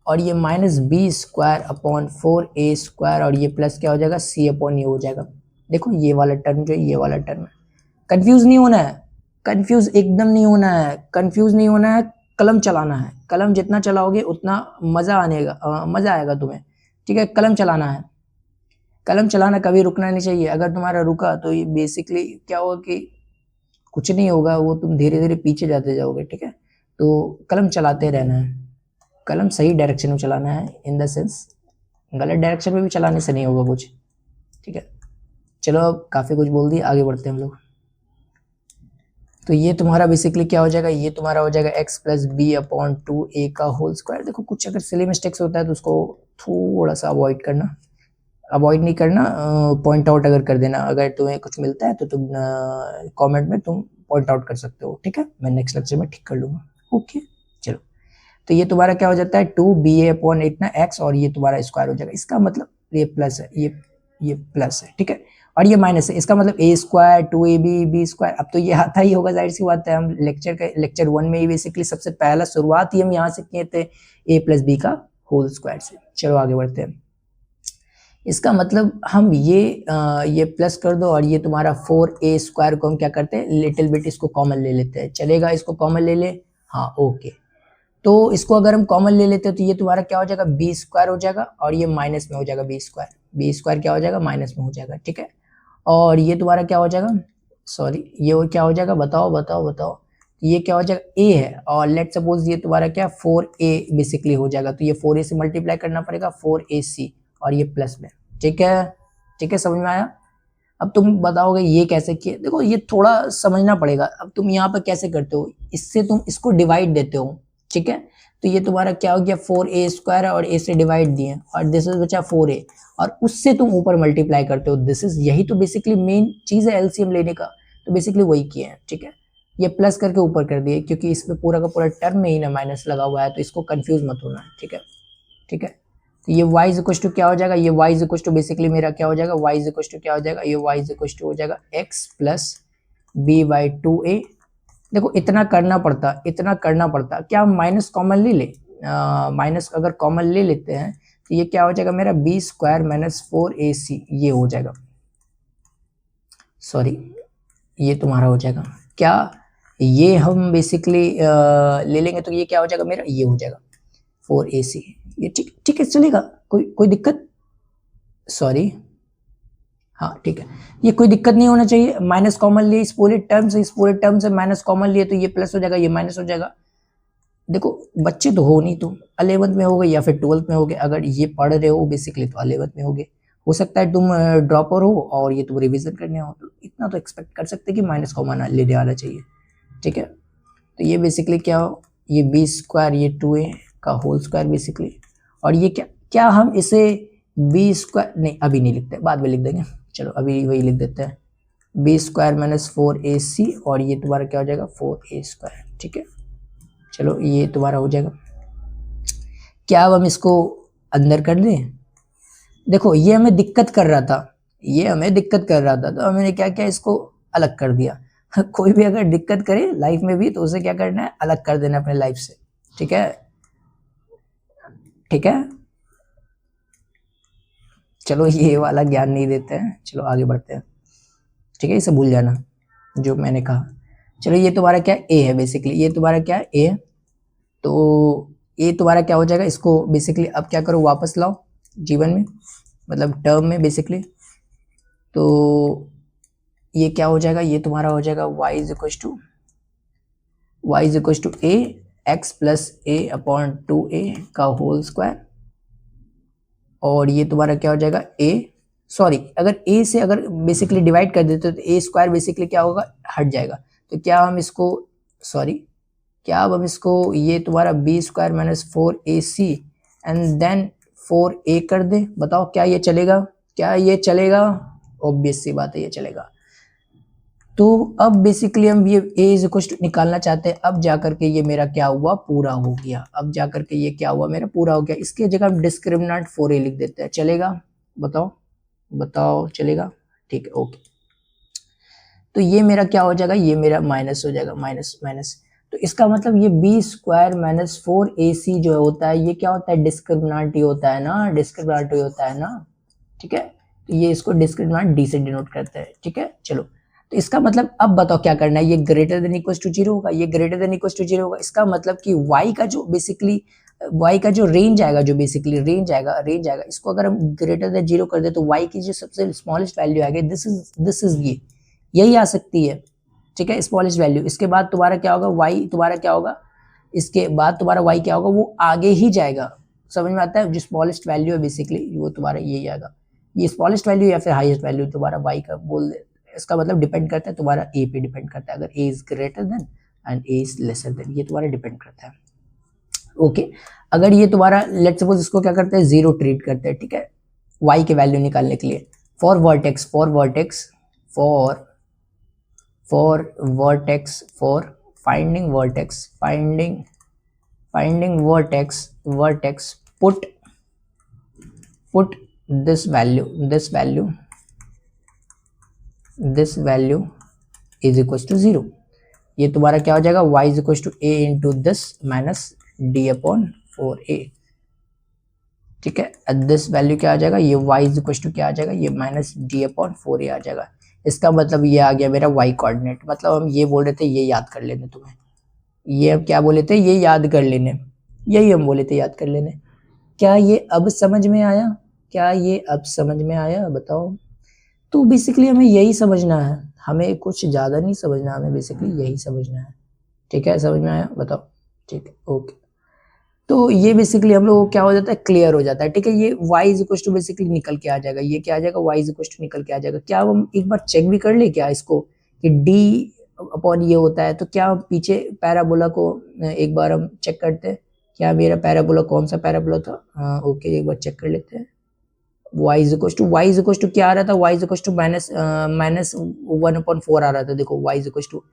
और ये minus B square upon 4a square और ये प्लस क्या हो जाएगा, c अपॉन ये हो जाएगा। देखो ये वाला टर्म जो है ये वाला टर्म है, कंफ्यूज नहीं होना है, कंफ्यूज एकदम नहीं होना है, कंफ्यूज नहीं होना है, कलम चलाना है। कलम जितना चलाओगे उतना मजा आएगा तुम्हें, ठीक है। कलम चलाना है, कलम चलाना कभी रुकना नहीं चाहिए। अगर तुम्हारा रुका तो ये बेसिकली क्या होगा कि कुछ नहीं होगा, वो तुम धीरे धीरे पीछे जाते जाओगे, ठीक है। तो कलम चलाते रहना है, कलम सही डायरेक्शन में चलाना है, इन द सेंस गलत डायरेक्शन में भी चलाने से नहीं होगा कुछ, ठीक है। चलो अब काफ़ी कुछ बोल दिया, आगे बढ़ते हैं हम लोग। तो ये तुम्हारा बेसिकली क्या हो जाएगा, ये तुम्हारा हो जाएगा x plus B upon 2a का होल स्क्वायर। देखो कुछ अगर सिली मिस्टेक्स होता है तो उसको थोड़ा सा अवॉइड करना, अवॉइड नहीं करना, पॉइंट आउट अगर कर देना। अगर तुम्हें कुछ मिलता है तो तुम कमेंट में तुम पॉइंट आउट कर सकते हो, ठीक है। मैं नेक्स्ट लेक्चर में ठीक कर लूँगा, ओके। चलो तो ये तुम्हारा क्या हो जाता है 2ba अपॉन इतना x और ये तुम्हारा स्क्वायर हो जाएगा। इसका मतलब ये प्लस है, ये प्लस है, ठीक है। और ये माइनस है, इसका मतलब a square 2ab b square. अब तो ये आता ही होगा, जाहिर सी बात है। हम लेक्चर 1 में ही बेसिकली सबसे पहला शुरुआत ही हम यहाँ से किए थे a प्लस बी का होल स्क्वायर से। चलो आगे बढ़ते हैं। इसका मतलब हम ये प्लस कर दो और ये तुम्हारा 4a स्क्वायर को हम क्या करते हैं, लिटिल बिट इसको कॉमन ले लेते हैं। चलेगा, इसको कॉमन ले ले, हाँ ओके। तो इसको अगर हम कॉमन ले लेते हैं तो ये तुम्हारा क्या हो जाएगा, बी स्क्वायर हो जाएगा और ये माइनस में हो जाएगा बी स्क्वायर क्या हो जाएगा, माइनस में हो जाएगा, ठीक है। और ये तुम्हारा क्या हो जाएगा, सॉरी ये क्या हो जाएगा, बताओ। ये क्या हो जाएगा, a है और लेट सपोज ये तुम्हारा क्या 4a बेसिकली हो जाएगा। तो ये 4a से मल्टीप्लाई करना पड़ेगा 4ac और ये प्लस में, ठीक है, समझ में आया। अब तुम बताओगे ये कैसे किए, देखो ये थोड़ा समझना पड़ेगा। अब तुम यहाँ पर कैसे करते हो, इससे तुम इसको डिवाइड देते हो, ठीक है। तो ये तुम्हारा क्या हो गया 4a स्क्वायर और a से डिवाइड दिए और दिस इज बचा 4a और उससे तुम ऊपर मल्टीप्लाई करते हो, दिस इज, यही तो बेसिकली मेन चीज है एलसीएम लेने का। तो बेसिकली वही किए हैं, ठीक है। ये प्लस करके ऊपर कर दिए क्योंकि इसमें पूरा का पूरा टर्म में ही ना माइनस लगा हुआ है, तो इसको कंफ्यूज मत होना, ठीक है। तो ये y इज इक्वल टू क्या हो जाएगा, ये y is equal to basically मेरा क्या हो जाएगा, y इज इक्वल टू क्या हो जाएगा, ये y इज इक्वल टू हो जाएगा x plus b by 2a। देखो इतना करना पड़ता, क्या हम माइनस कॉमन ले ले, माइनस अगर कॉमन ले लेते हैं तो ये क्या हो जाएगा मेरा बी स्क्वायर माइनस 4ac ये हो जाएगा, सॉरी ये तुम्हारा हो जाएगा क्या, ये हम बेसिकली ले लेंगे तो ये क्या हो जाएगा मेरा, ये हो जाएगा 4ac। ये ठीक है चलेगा, कोई दिक्कत, सॉरी हाँ ठीक है, ये कोई दिक्कत नहीं होना चाहिए। माइनस कॉमन लिए इस पूरे टर्म से माइनस कॉमन लिए तो ये प्लस हो जाएगा, ये माइनस हो जाएगा। देखो बच्चे तो हो नहीं, तुम 11th में होगे या फिर 12th में होगे, अगर ये पढ़ रहे हो बेसिकली तो 11th में होगे। हो सकता है तुम ड्रॉपर हो और ये तुम रिविजन करने हो, तो इतना तो एक्सपेक्ट कर सकते कि माइनस कॉमन लेने आना चाहिए, ठीक है। तो ये बेसिकली क्या हो, ये बी स्क्वायर ये 2a का होल स्क्वायर बेसिकली, और ये क्या हम इसे बी स्क्वायर नहीं अभी नहीं लिखते, बाद में लिख देंगे। चलो अभी वही लिख देते हैं, बी स्क्वायर माइनस 4ac और ये तुम्हारा क्या हो जाएगा 4a स्क्वायर, ठीक है। चलो ये तुम्हारा हो जाएगा। क्या अब हम इसको अंदर कर दें, देखो ये हमें दिक्कत कर रहा था, तो हमने क्या किया, इसको अलग कर दिया। कोई भी अगर दिक्कत करे लाइफ में भी तो उसे क्या करना है, अलग कर देना अपने लाइफ से, ठीक है। चलो ये वाला ज्ञान नहीं देते हैं, चलो आगे बढ़ते हैं, ठीक है, इसे भूल जाना जो मैंने कहा। चलो ये तुम्हारा क्या a है बेसिकली, ये तुम्हारा क्या है a है, तो ये तुम्हारा क्या हो जाएगा, इसको बेसिकली अब क्या करो वापस लाओ जीवन में, मतलब टर्म में बेसिकली। तो ये क्या हो जाएगा, ये तुम्हारा हो जाएगा y is equal to a x plus a upon 2a का होल स्क्वायर, और ये तुम्हारा क्या हो जाएगा सॉरी अगर a से अगर बेसिकली डिवाइड कर देते तो a स्क्वायर बेसिकली क्या होगा, हट जाएगा। तो क्या हम इसको अब हम इसको ये तुम्हारा b square minus 4ac and then 4a कर दे। बताओ क्या ये चलेगा, क्या ये चलेगा? ऑब्वियस सी बात है ये चलेगा। तो अब बेसिकली हम ये a इज इक्वल टू निकालना चाहते हैं। अब जाकर के ये मेरा क्या हुआ, पूरा हो गया। अब जाकर के ये क्या हुआ, मेरा पूरा हो गया। इसके जगह हम डिस्क्रिमिनेंट 4a लिख देते हैं, चलेगा? बताओ बताओ, चलेगा? ठीक है, ओके। तो ये मेरा क्या हो जाएगा, ये मेरा माइनस हो जाएगा, माइनस माइनस। तो इसका मतलब ये बी स्क्वायर माइनस 4ac जो होता है, ये क्या होता है, डिस्क्रिमिनेंट ही होता है ना, डिस्क्रिमिनेंट ही होता है ना। ठीक है, तो ये इसको डिस्क्रिमिनेंट डी से डिनोट करते हैं। ठीक है, चलो। तो इसका मतलब अब बताओ क्या करना है, ये ग्रेटर देन इक्वल टू 0 होगा, ये ग्रेटर देन इक्वल टू 0 होगा। इसका मतलब कि y का जो बेसिकली y का जो रेंज आएगा, जो बेसिकली रेंज आएगा इसको अगर हम ग्रेटर देन 0 कर दे तो y की जो सबसे स्मॉलेस्ट वैल्यू आएगी, दिस इज ये, यही आ सकती है। ठीक है, स्मॉलेस्ट वैल्यू। इसके बाद तुम्हारा क्या होगा, y तुम्हारा क्या होगा, इसके बाद तुम्हारा y क्या होगा, वो आगे ही जाएगा। समझ में आता है? जो स्मॉलेस्ट वैल्यू है बेसिकली वो तुम्हारा यही आएगा, ये स्मॉलेस्ट वैल्यू या फिर हाईएस्ट वैल्यू तुम्हारा y का बोल दे। इसका मतलब डिपेंड करता है तुम्हारा a पे डिपेंड करता है। अगर a is greater than and a is lesser than, ये तुम्हारा डिपेंड करता है। ओके, अगर ये तुम्हारा लेट्स सपोज इसको क्या करते हैं, 0 ट्रीट करते हैं। ठीक है, y की वैल्यू निकालने के लिए for vertex for finding vertex put this value is equals to 0। ये तुम्हारा क्या हो जाएगा, y is equals to a into this minus d upon 4a। ठीक है, दिस वैल्यू क्या आ जाएगा, ये y is equals to क्या आ जाएगा, ये माइनस d upon 4a आ जाएगा। इसका मतलब ये आ गया मेरा y कोऑर्डिनेट। मतलब हम ये बोल रहे थे, ये याद कर लेने तुम्हें, ये हम क्या बोले थे, ये याद कर लेने, यही हम बोले थे याद कर लेने। क्या ये अब समझ में आया, क्या ये अब समझ में आया, बताओ? तो बेसिकली हमें यही समझना है, हमें कुछ ज़्यादा नहीं समझना, हमें बेसिकली यही समझना है। ठीक है, समझ में आया, बताओ? ठीक है, ओके। तो ये बेसिकली हम लोग क्या हो जाता है, क्लियर हो जाता है। ठीक है, ये y is equal to basically निकल के आ जाएगा, ये क्या आ जाएगा, y इज इक्वल टू निकल के आ जाएगा। क्या हम एक बार चेक भी कर ले क्या इसको, कि d अपॉन ये होता है, तो क्या हम पीछे पैराबोला को एक बार हम चेक करते हैं, क्या मेरा पैराबोला कौन सा पैराबोला था? हाँ ओके, एक बार चेक कर लेते हैं। y इज इक्वल टू क्या आ रहा था, y is equal to minus 1/4 आ रहा था। देखो y इज इक्वल टू,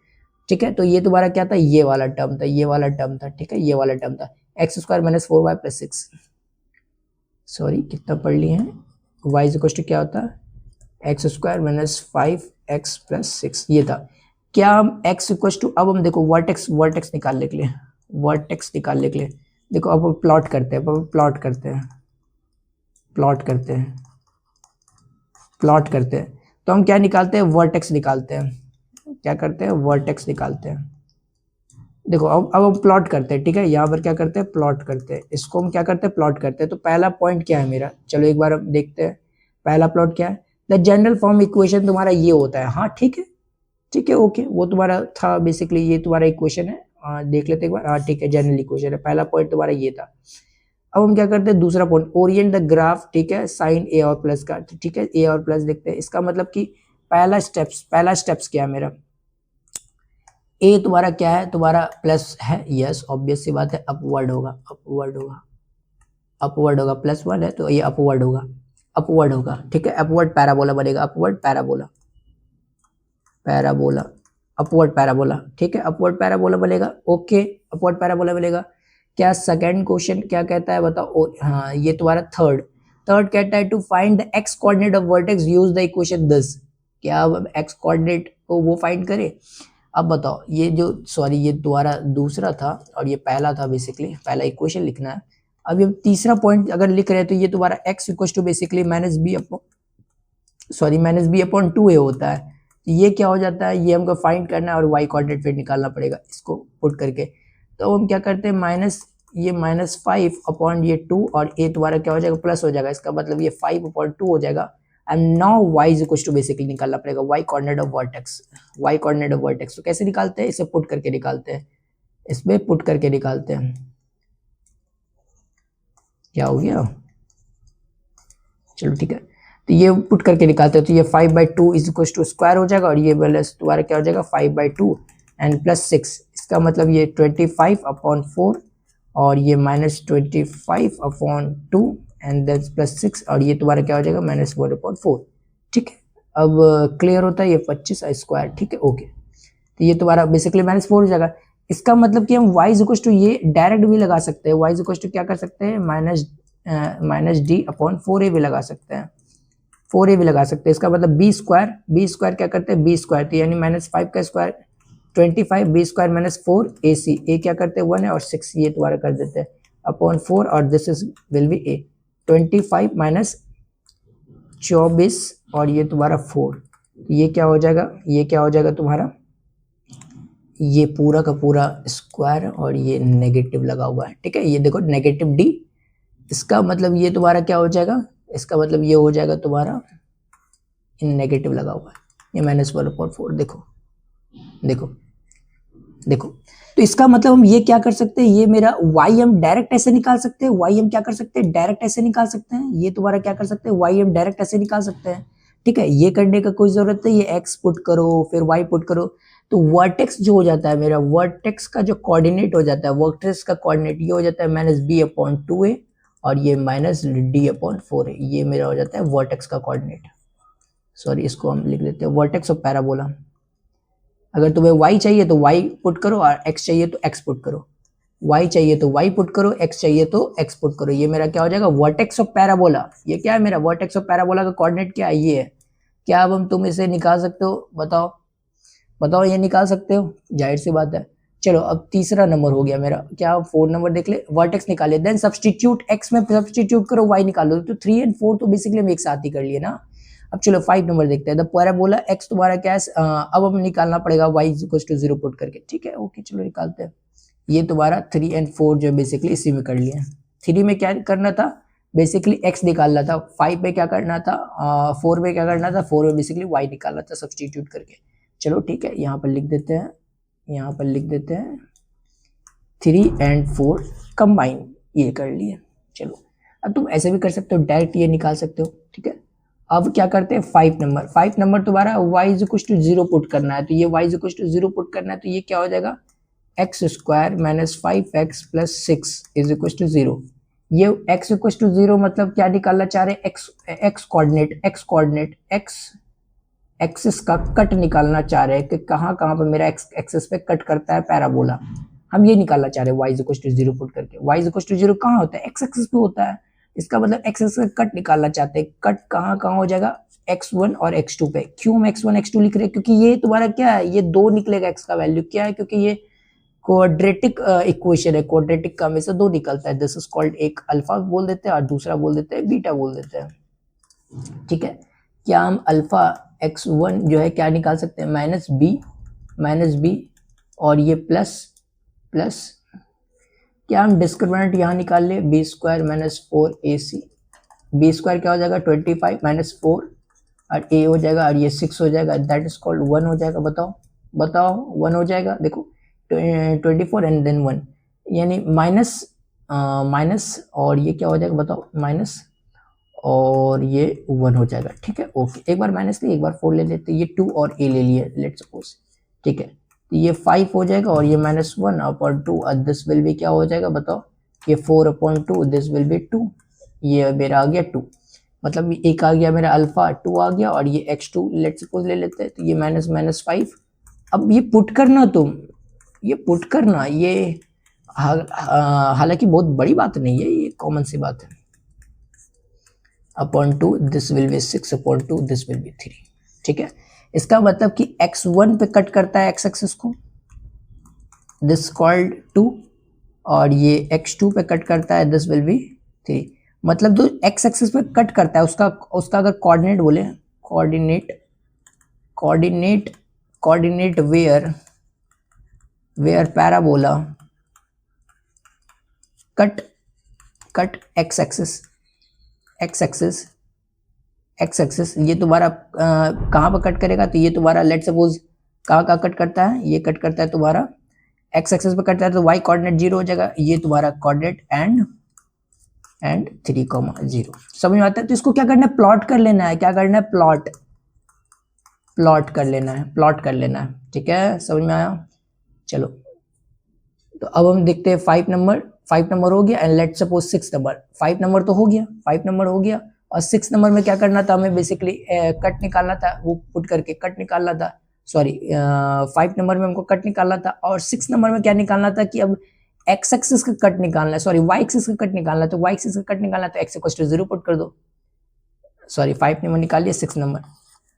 ठीक है, तो ये तुम्हारा क्या था, ये वाला टर्म था, ये वाला टर्म था। ठीक है, ये वाला टर्म था, x square minus 4y plus 6। Sorry, कितना पढ़ लिए हैं, y इज इक्वल टू क्या होता है, x square minus 5x plus 6, ये था। क्या हम x इक्वल टू, अब हम देखो वर्टेक्स निकालने के लिए, देखो अब प्लॉट करते हैं, प्लॉट करते हैं। तो हम क्या निकालते हैं, वर्टेक्स निकालते हैं। क्या करते हैं, वर्टेक्स निकालते हैं। देखो अब हम प्लॉट करते हैं। ठीक है, यहाँ पर क्या करते हैं, प्लॉट करते हैं। इसको हम क्या करते हैं, प्लॉट करते हैं। तो पहला पॉइंट क्या है मेरा, चलो एक बार हम देखते हैं। पहला प्लॉट क्या है, द जनरल फॉर्म इक्वेशन तुम्हारा ये होता है। हाँ ठीक है, ओके, वो तुम्हारा था बेसिकली, ये तुम्हारा इक्वेशन है। देख लेते एक बार। हाँ ठीक है, जनरल इक्वेशन है। पहला पॉइंट तुम्हारा ये था। अब हम क्या करते हैं, दूसरा पॉइंट, ओरिएंट द ग्राफ। ठीक है, साइन ए और प्लस का। ठीक है, ए और प्लस देखते हैं। इसका मतलब कि पहला स्टेप्स क्या है मेरा, ए तुम्हारा क्या है, तुम्हारा प्लस है। यस, ऑब्वियस सी बात है, अपवर्ड होगा। प्लस 1 है तो ये अपवर्ड होगा। ठीक है, अपवर्ड पैराबोला बनेगा, अपवर्ड पैराबोला। ठीक है, अपवर्ड पैराबोला बनेगा। ओके, अपवर्ड पैराबोला बनेगा। क्या सेकंड क्वेश्चन क्या कहता है, बताओ? हाँ, ये तुम्हारा थर्ड कहता है, to find the x coordinate of vertex use the equation this. क्या अब एक्स कोऑर्डिनेट को वो फाइंड करे। अब बताओ, ये तुम्हारा दूसरा था और ये पहला था। बेसिकली पहला इक्वेशन लिखना है। अब ये तीसरा पॉइंट अगर लिख रहे हैं तो ये तुम्हारा x equal to basically minus B upon 2a होता है। तो ये क्या हो जाता है, ये हमको फाइंड करना है और y कोऑर्डिनेट फिर निकालना पड़ेगा इसको पुट करके। तो हम क्या करते हैं, -5 अपॉन ये 2 और a तुम्हारा क्या हो जाएगा, प्लस हो जाएगा। इसका मतलब ये 5/2 हो जाएगा। And now y is equal to basically निकालना पड़ेगा y कोऑर्डिनेट ऑफ वर्टेक्स। तो कैसे निकालते हैं, इसे पुट करके निकालते हैं, इसमें पुट करके निकालते हैं। क्या हो गया, चलो ठीक है, तो ये पुट करके निकालते हैं। तो ये 5/2 इज इक्वल टू स्क्वायर हो जाएगा और ये प्लस तुम्हारा क्या हो जाएगा 5/2 एंड प्लस 6। इसका मतलब ये 25/4 और ये -25/2 एंड देन +6 और ये तुम्हारा क्या हो जाएगा -4/4। ठीक है, अब क्लियर होता है ये 25 ठीक है ओके। तो ये तुम्हारा बेसिकली -4 हो जाएगा। इसका मतलब कि हम y इक्वल टू ये डायरेक्ट भी लगा सकते हैं, y इक्वल टू क्या कर सकते हैं -d/4a भी लगा सकते हैं, 4a भी लगा सकते हैं। इसका मतलब b स्क्वायर क्या करते हैं b स्क्वायर, तो यानी -5 का square 25, b square -4ac, a क्या करते हैं 1 है और 6 ये तुम्हारा कर देते हैं अपॉन 4 और this is will be a 25 -24 और ये तुम्हारा 4, ये क्या हो जाएगा, ये क्या हो जाएगा तुम्हारा, ये पूरा का पूरा स्क्वायर और ये नेगेटिव लगा हुआ है। ठीक है, ये देखो -d, इसका मतलब ये तुम्हारा क्या हो जाएगा, इसका मतलब ये हो जाएगा तुम्हारा इन नेगेटिव लगा हुआ है, ये -1/4। देखो देखो देखो, तो इसका मतलब हम ये क्या कर सकते हैं, ये मेरा y हम डायरेक्ट ऐसे निकाल सकते हैं, y हम क्या कर सकते हैं डायरेक्ट ऐसे निकाल सकते हैं, ये तुम्हारा क्या कर सकते हैं y हम डायरेक्ट ऐसे निकाल सकते हैं। ठीक है, ये करने का कोई जरूरत नहीं, ये x पुट करो फिर y पुट करो, तो वर्टेक्स जो हो जाता है मेरा, वर्टेक्स का जो कोऑर्डिनेट हो जाता है, वर्टेक्स का कोऑर्डिनेट ये हो जाता है -b/2a और ये -d/4a, ये मेरा हो जाता है वर्टेक्स का कोऑर्डिनेट। सॉरी, इसको हम लिख देते हैं वर्टेक्स ऑफ पैराबोला। अगर तुम्हें y चाहिए तो y पुट करो और x चाहिए तो x पुट करो, y चाहिए तो y पुट करो, x चाहिए तो x पुट करो, ये मेरा क्या हो जाएगा वर्टेक्स ऑफ पैराबोला। ये क्या है मेरा वर्टेक्स ऑफ पैराबोला का कोऑर्डिनेट क्या है, ये है। क्या अब हम तुम इसे निकाल सकते हो, बताओ बताओ, ये निकाल सकते हो, जाहिर सी बात है। चलो अब तीसरा नंबर हो गया मेरा, क्या 4 नंबर देख ले, वर्टेक्स निकाले, देन सब्स्टिट्यूट x में सब्स्टिट्यूट करो, y निकालो, तो 3 और 4 तो बेसिकली हम एक साथ ही कर लिए ना। अब चलो 5 नंबर देखते हैं, द पैराबोला x तुम्हारा क्या है, अब हम निकालना पड़ेगा y इक्वल टू 0 पुट करके। ठीक है ओके, चलो निकालते हैं। ये तुम्हारा 3 और 4 जो बेसिकली इसी में कर लिए। 3 में क्या करना था, बेसिकली x निकालना था, 5 में क्या करना था, 4 में क्या करना था, 4 में बेसिकली y निकालना था सब्स्टिट्यूट करके। चलो ठीक है, यहाँ पर लिख देते हैं, यहाँ पर लिख देते हैं 3 और 4 कंबाइन, ये कर लिए। चलो अब तुम ऐसे भी कर सकते हो, डायरेक्ट ये निकाल सकते हो। ठीक है, अब क्या करते हैं 5 नंबर तुम्हारा y is equal to 0 put करना है, तो ये y is equal to 0 put करना है, तो ये क्या हो जाएगा x square -5x + 6 is equal to 0। ये x इक्वल टू 0 मतलब क्या निकालना चाह रहे हैं, x कोऑर्डिनेट एक्सिस का कट निकालना चाह रहे हैं कि कहाँ कहाँ पर मेरा एक्सिस पे कट करता है पैराबोला, हम ये निकालना चाह रहे हैं y is equal to 0 put करके। y इज इक्वल टू 0 कहाँ होता है, x एक्सिस पे होता है, इसका मतलब x एक्सिस का कट निकालना चाहते हैं। कट कहाँ कहाँ हो जाएगा, x1 और x2 पे। क्यों हम x1 x2 लिख रहे हैं, क्योंकि ये तुम्हारा क्या है, ये 2 निकलेगा x का वैल्यू, क्या है क्योंकि ये क्वाड्रेटिक इक्वेशन है, क्वाड्रेटिक का हमेशा 2 निकलता है। दिस इज कॉल्ड, एक अल्फा बोल देते हैं और दूसरा बोल देते हैं बीटा बोल देते हैं। ठीक है, क्या हम अल्फा x1 जो है क्या निकाल सकते हैं, -b और ये प्लस क्या हम डिस्क्रिमिनेंट यहाँ निकाल ले, b square -4ac, b square क्या हो जाएगा 25 - 4 और a हो जाएगा और ये 6 हो जाएगा, दैट इज कॉल्ड 1 हो जाएगा। बताओ 1 हो जाएगा, देखो 24 एंड देन 1, यानी माइनस और ये क्या हो जाएगा बताओ, माइनस और ये 1 हो जाएगा। ठीक है ओके, एक बार माइनस लिए एक बार 4 ले लेते, ये 2 और a ले लिए लेट सपोज। ठीक है, तो ये 5 हो जाएगा और ये -1/2 और दिस विल भी क्या हो जाएगा बताओ, ये 4/2, दिस विल बी 2, ये मेरा आ गया 2, मतलब एक आ गया मेरा अल्फा, 2 आ गया और ये x2 लेट सपोज ले लेते हैं, तो ये -5। अब ये पुट करना, तुम ये पुट करना, ये हालांकि बहुत बड़ी बात नहीं है, ये कॉमन सी बात है, upon 2 this will B 6/2, this will B 3। ठीक है, इसका मतलब कि x1 पे कट करता है x एक्सिस को, दिस कॉल्ड 2, और ये x2 पे कट करता है, दिस विल बी 3। मतलब जो x एक्सिस पे कट करता है उसका अगर कोऑर्डिनेट बोले, coordinate where parabola cut x axis, ये तुम्हारा कहाँ पर कट करेगा, तो ये तुम्हारा लेट सपोज कहाँ कट करता है, ये कट करता है तुम्हारा x एक्सिस पे करता है, तो y कोऑर्डिनेट 0 हो जाएगा, ये तुम्हारा कोऑर्डिनेट एंड 3,0। समझ में आता है। तो इसको क्या करना है, प्लॉट कर लेना है, क्या करना है, प्लॉट कर लेना है। ठीक है, समझ में आया। चलो तो अब हम देखते हैं 5 5 नंबर हो गया, and let suppose 6 number, 5 number तो हो गया, 5 नंबर हो गया, और 6 नंबर में क्या करना था हमें, बेसिकली कट निकालना था, वो पुट करके कट निकालना था, सॉरी 5 नंबर में हमको कट निकालना था, और 6 नंबर में क्या निकालना था कि अब एक्स एक्सिस का कट निकालना है, सॉरी वाई एक्सिस का कट निकालना है, तो वाई एक्सिस का कट निकालना है तो एक्स इक्वल टू 0 पुट कर दो, सॉरी 5 नंबर निकाल लिया, 6 नंबर,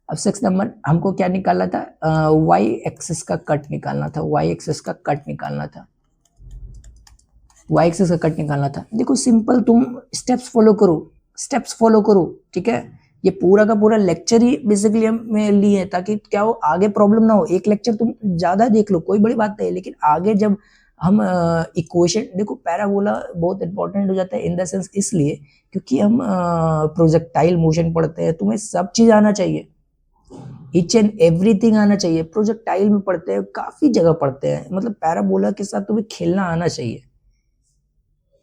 अब 6 नंबर हमको क्या निकालना था, वाई एक्सिस का कट निकालना था, वाई एक्सिस का कट निकालना था, वाई एक्सिस का कट निकालना था। देखो सिंपल, तुम स्टेप्स फॉलो करो, स्टेप्स फॉलो करो, ठीक है। ये पूरा का पूरा लेक्चर ही बेसिकली हम लिए है ताकि क्या हो, आगे प्रॉब्लम ना हो। एक लेक्चर तुम ज्यादा देख लो, कोई बड़ी बात नहीं, लेकिन आगे जब हम इक्वेशन, देखो पैराबोला बहुत इंपॉर्टेंट हो जाता है इन द सेंस इसलिए क्योंकि हम प्रोजेक्टाइल मोशन पढ़ते हैं, तुम्हें सब चीज आना चाहिए, ईच एंड एवरीथिंग आना चाहिए। प्रोजेक्टाइल में पढ़ते हैं, काफी जगह पढ़ते हैं, मतलब पैराबोला के साथ तुम्हें खेलना आना चाहिए,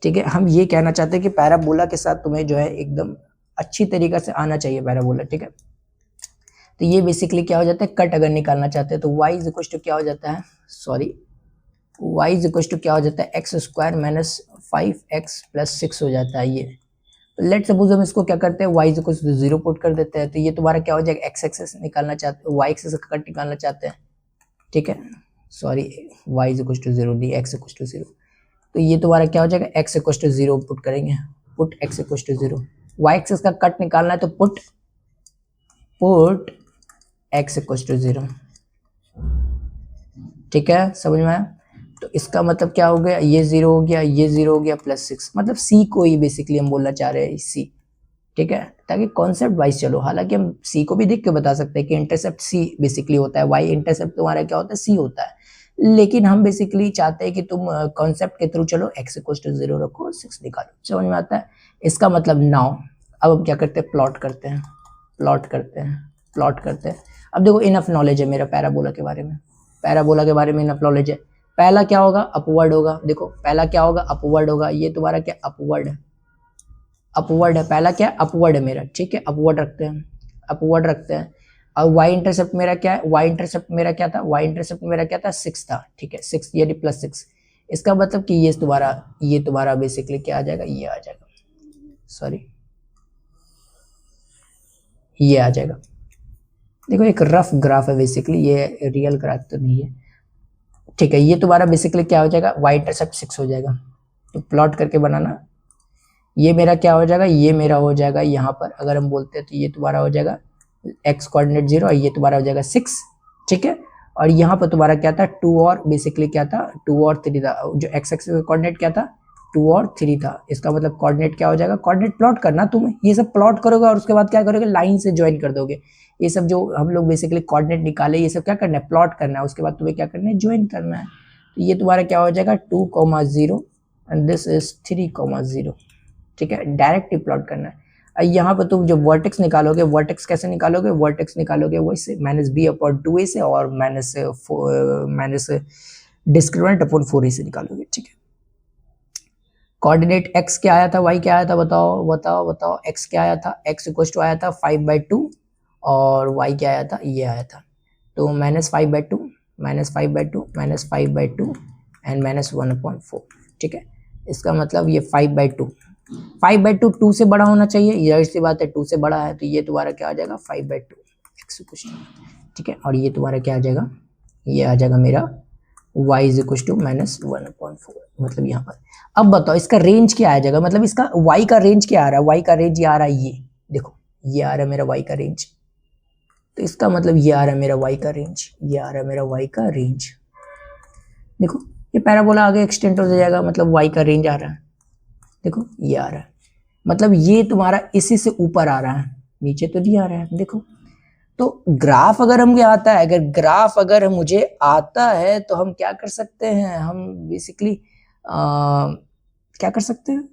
ठीक है। हम ये कहना चाहते हैं कि पैराबोला के साथ तुम्हें जो है एकदम अच्छी तरीके से आना चाहिए पैराबोला, ठीक है। तो ये बेसिकली क्या हो जाता है, कट अगर निकालना चाहते हैं तो y इज इक्वल टू क्या हो जाता है, sorry y is equal to क्या हो जाता है, x square minus 5x plus 6 हो जाता है ये। तो लेट सपोज हम इसको क्या करते हैं, y is equal to 0 put कर देते हैं, तो ये तुम्हारा क्या हो जाएगा, एक्स एक्सिस निकालना चाहते हैं, y एक्सिस का कट निकालना चाहते हैं, ठीक है, sorry y is equal to 0 d x equal to 0, तो ये तुम्हारा क्या हो जाएगा, x इक्वल टू 0 पुट करेंगे, put x equal to 0, y axis का कट निकालना है तो पुट x इक्वल टू 0, ठीक है, समझ में आया। तो इसका मतलब क्या हो गया, ये 0 हो गया, ये 0 हो गया, प्लस 6, मतलब c को ही बेसिकली हम बोलना चाह रहे हैं, c, ठीक है, ताकि कॉन्सेप्ट वाइज चलो। हालांकि हम c को भी देख के बता सकते हैं कि इंटरसेप्ट c बेसिकली होता है, y इंटरसेप्ट तुम्हारा क्या होता है, c होता है, लेकिन हम बेसिकली चाहते हैं कि तुम कॉन्सेप्ट के थ्रू चलो, x इक्वल टू 0 रखो, 6 निकालो, समझ में आता है। इसका मतलब नाउ अब हम क्या करते हैं, प्लॉट करते हैं, प्लॉट करते हैं, प्लॉट करते हैं। अब देखो इनफ नॉलेज है मेरा पैराबोला के बारे में, पैराबोला के बारे में इनफ नॉलेज है। पहला क्या होगा, अपवर्ड होगा, देखो पहला क्या होगा, अपवर्ड होगा, ये तुम्हारा क्या अपवर्ड है, अपवर्ड है, पहला क्या अपवर्ड है मेरा, ठीक है, अपवर्ड रखते हैं, अपवर्ड रखते हैं। और y इंटरसेप्ट मेरा क्या है, y इंटरसेप्ट मेरा क्या था, y इंटरसेप्ट मेरा क्या था, 6 था, ठीक है, 6 यानी प्लस 6। इसका मतलब कि ये तुम्हारा बेसिकली क्या आ जाएगा, ये आ जाएगा, सॉरी ये आ जाएगा। देखो एक रफ ग्राफ है बेसिकली, ये रियल ग्राफ तो नहीं है, ठीक है। ये तुम्हारा बेसिकली क्या हो जाएगा, y इंटरसेप्ट 6 हो जाएगा, तो प्लॉट करके बनाना। ये मेरा क्या हो जाएगा, ये मेरा हो जाएगा यहाँ पर अगर हम बोलते हैं तो ये तुम्हारा हो जाएगा x कोऑर्डिनेट 0 और ये तुम्हारा हो जाएगा 6, ठीक है। और यहाँ पर तुम्हारा क्या था, 2 और बेसिकली क्या था, 2 और 3 था, जो x एक्सिस का कोऑर्डिनेट क्या था, 2 और 3 था। इसका मतलब कोऑर्डिनेट क्या हो जाएगा, कोऑर्डिनेट प्लॉट करना, तुम ये सब प्लॉट करोगे और उसके बाद क्या करोगे, लाइन से ज्वाइन कर दोगे। ये सब जो हम लोग बेसिकली कोऑर्डिनेट निकाले, ये सब क्या करना है, प्लॉट करना है, उसके बाद तुम्हें क्या करना है, ज्वाइन करना है। तो ये तुम्हारा क्या हो जाएगा, 2,0 एंड दिस इज 3,0, ठीक है, डायरेक्टली प्लॉट करना है। यहाँ पर तुम जो वर्टेक्स निकालोगे, वर्टेक्स कैसे निकालोगे, वर्टेक्स निकालोगे वैसे -b/2a से और माइनस डिस्क्रिमिनेंट अपॉन 4a से निकालोगे, ठीक है। कोऑर्डिनेट x क्या आया था, y क्या आया था, बताओ बताओ बताओ, x क्या आया था, x इक्वल टू आया था 5/2 और y क्या आया था, ये आया था, तो -5/2 -5/2 एंड -1/4, ठीक है। इसका मतलब ये 5/2 2 से बड़ा होना चाहिए, ये सी बात है, 2 से बड़ा है, तो ये तुम्हारा क्या आ जाएगा 5/2 x इक्वल टू, ठीक है। और ये तुम्हारा क्या आ जाएगा, ये आ जाएगा मेरा y इज इक्वल टू -1/4, मतलब यहाँ पर। अब बताओ इसका रेंज क्या आ जाएगा, मतलब इसका y का रेंज क्या आ रहा है, y का रेंज ये आ रहा है, ये देखो ये आ रहा है मेरा y का रेंज, तो इसका मतलब ये आ रहा है मेरा y का रेंज, ये आ रहा है मेरा y का रेंज। देखो ये पैराबोला आगे एक्सटेंड हो जाएगा, मतलब y का रेंज आ रहा है, देखो ये आ रहा है, मतलब ये तुम्हारा इसी से ऊपर आ रहा है, नीचे तो नहीं आ रहा है, देखो। तो ग्राफ अगर हमें आता है, अगर ग्राफ अगर मुझे आता है तो हम क्या कर सकते हैं, हम बेसिकली क्या कर सकते हैं,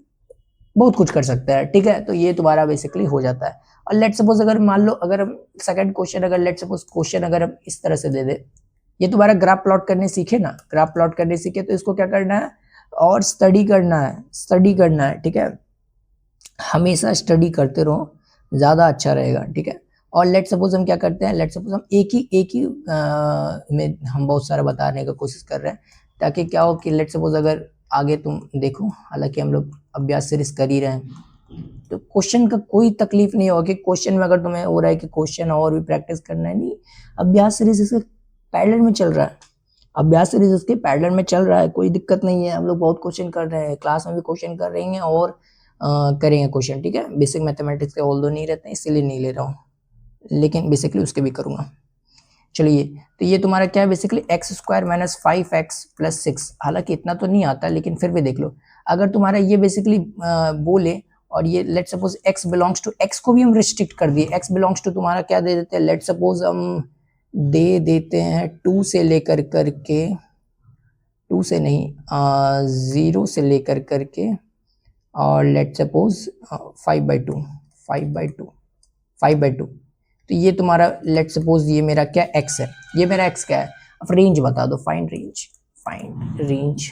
बहुत कुछ कर सकते हैं, ठीक है। तो ये तुम्हारा बेसिकली हो जाता है। और लेट सपोज अगर मान लो अगर हम सेकंड क्वेश्चन, अगर लेट सपोज क्वेश्चन अगर हम इस तरह से दे दे, ये तुम्हारा ग्राफ प्लॉट करने सीखे ना, ग्राफ प्लॉट करने सीखे, तो इसको क्या करना है और स्टडी करना है, स्टडी करना है, ठीक है। हमेशा स्टडी करते रहो, ज़्यादा अच्छा रहेगा, ठीक है। और लेट सपोज हम क्या करते हैं, लेट सपोज हम एक ही में हम बहुत सारा बताने का कोशिश कर रहे हैं, ताकि क्या हो कि लेट सपोज अगर आगे तुम देखो, हालांकि हम लोग अभ्यास सीरीज कर ही रहे हैं, तो क्वेश्चन का कोई तकलीफ नहीं होगा कि क्वेश्चन में अगर तुम्हें हो रहा है कि क्वेश्चन और भी प्रैक्टिस करना है, नहीं, अभ्यास सीरीज इसके पैरेलल में चल रहा है, अभ्यास सीरीज इसके पैरेलल में चल रहा है, कोई दिक्कत नहीं है। हम लोग बहुत क्वेश्चन कर रहे हैं, क्लास में भी क्वेश्चन कर रहे हैं और करेंगे क्वेश्चन, ठीक है। बेसिक मैथमेटिक्स के ऑल्दो नहीं रहते हैं इसीलिए नहीं ले रहा हूँ, लेकिन बेसिकली उसके भी करूँगा। चलिए, तो ये तुम्हारा क्या है basically x square minus 5x plus 6। हालांकि इतना तो नहीं आता, लेकिन फिर भी देख लो, अगर तुम्हारा ये बेसिकली बोले और ये let suppose x belongs to, x को भी हम रिस्ट्रिक्ट कर दिए, x बिलोंग्स टू तुम्हारा क्या दे देते हैं, लेट सपोज हम दे देते हैं 2 से लेकर करके, 2 से नहीं 0 से लेकर करके, और लेट सपोज 5/2, 5/2, 5/2। तो ये तुम्हारा लेट सपोज ये मेरा क्या x है, ये मेरा x क्या है। अब रेंज बता दो, find range, find range,